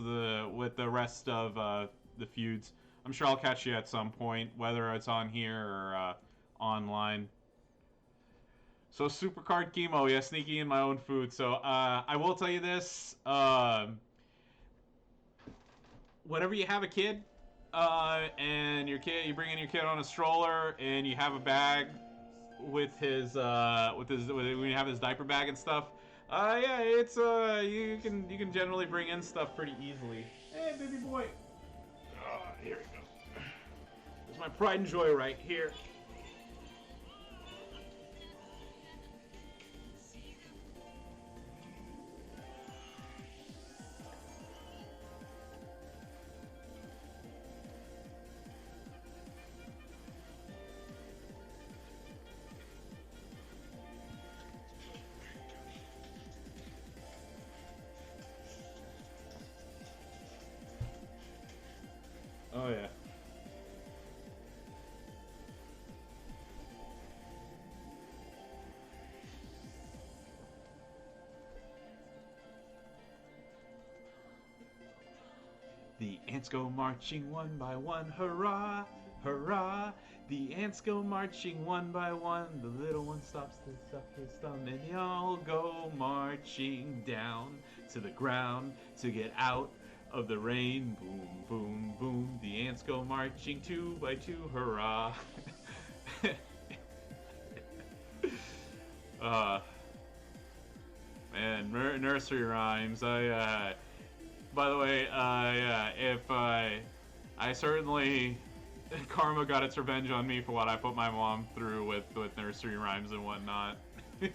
of the feuds. I'm sure I'll catch you at some point, whether it's on here or online. So Supercard Chemo, yeah, sneaking in my own food. So I will tell you this. whenever you have a kid, and you bring in your kid on a stroller, and you have a bag when you have his diaper bag and stuff. Yeah, it's you can generally bring in stuff pretty easily. Hey, baby boy. Here we go. There's my pride and joy right here. Oh yeah. The ants go marching one by one, hurrah, hurrah. The ants go marching one by one. The little one stops to suck his thumb, and they all go marching down to the ground to get out of the rain. Boom, boom, boom. The ants go marching two by two, hurrah. uh, Man, nursery rhymes. By the way, yeah, if I certainly karma got its revenge on me for what I put my mom through with nursery rhymes and whatnot. At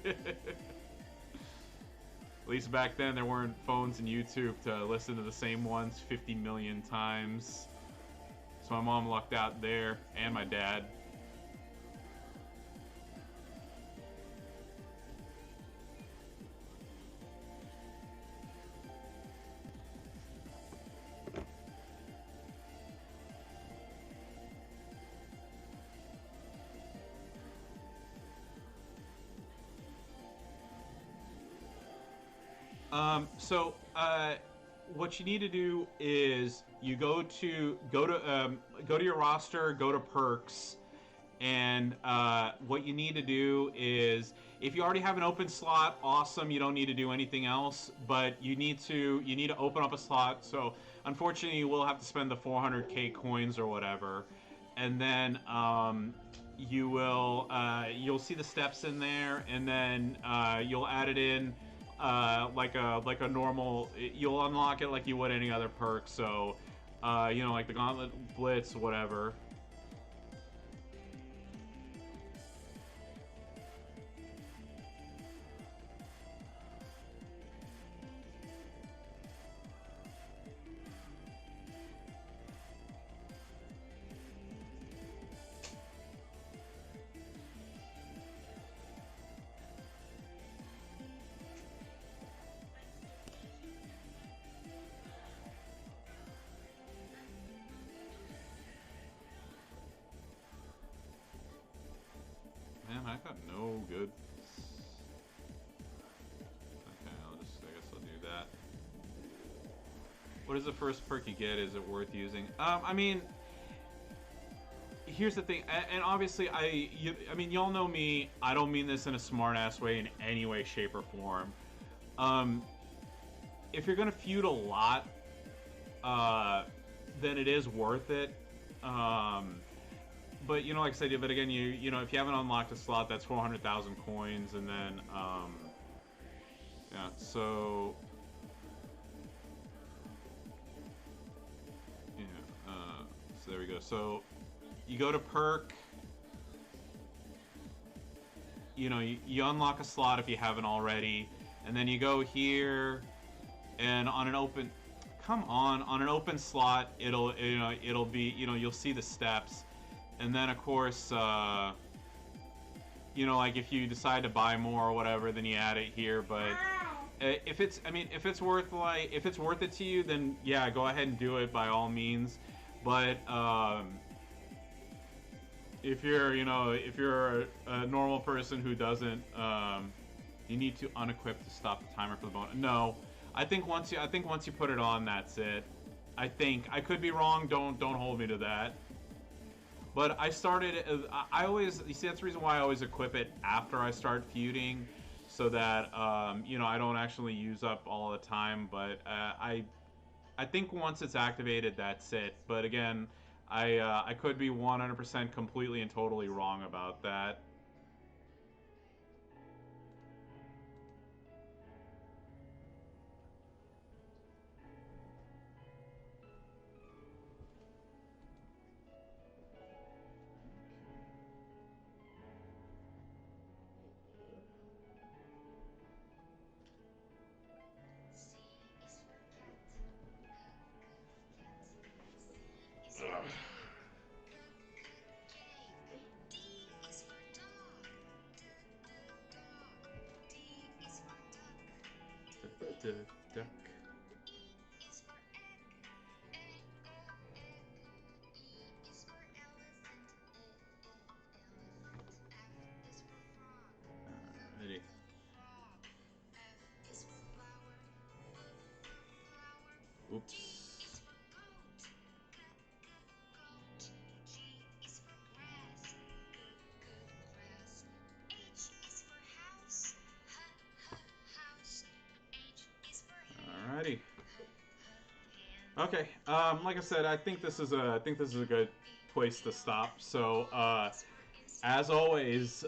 least back then there weren't phones and YouTube to listen to the same ones 50 million times. So my mom lucked out there, and my dad. So what you need to do is you go to your roster, go to perks, and what you need to do is, if you already have an open slot, awesome, you don't need to do anything else, but you need to open up a slot. So unfortunately, you will have to spend the 400k coins or whatever, and then you'll see the steps in there, and then you'll add it in like a normal. You'll unlock it like you would any other perk. So like the Gauntlet Blitz, whatever. Man, I got no good. Okay, I guess I'll do that. What is the first perk you get? Is it worth using? I mean, here's the thing, and obviously, I mean, y'all know me. I don't mean this in a smart-ass way in any way, shape, or form. If you're gonna feud a lot, then it is worth it. But like I said, but again, if you haven't unlocked a slot, that's 400,000 coins, and then yeah. So yeah. So there we go. So you go to perk. You unlock a slot if you haven't already, and then you go here, and on an open. Come on an open slot, it'll be you'll see the steps. And then, of course, like if you decide to buy more or whatever, then you add it here. But if it's worth it to you, then yeah, go ahead and do it by all means. But if you're a normal person who doesn't, you need to unequip to stop the timer for the bonus. No, I think once you put it on, that's it. I think I could be wrong. Don't hold me to that. But I started. I always, you see, that's the reason why I always equip it after I start feuding, so that I don't actually use up all the time. But I think once it's activated, that's it. But again, I could be 100% completely and totally wrong about that. Duck. Ready. Oops. Alrighty. Okay. Like I said, I think this is a good place to stop. So, as always,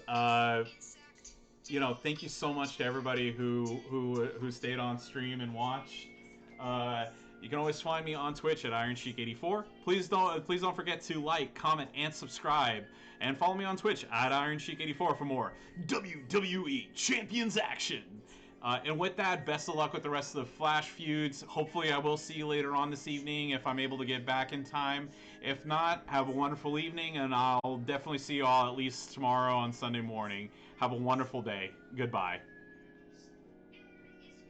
thank you so much to everybody who stayed on stream and watched. Uh, you can always find me on Twitch at IronSheik84. Please don't forget to like, comment, and subscribe, and follow me on Twitch at IronSheik84 for more WWE Champions action. And with that, best of luck with the rest of the Flash feuds. Hopefully, I will see you later on this evening if I'm able to get back in time. If not, have a wonderful evening, and I'll definitely see you all at least tomorrow on Sunday morning. Have a wonderful day. Goodbye.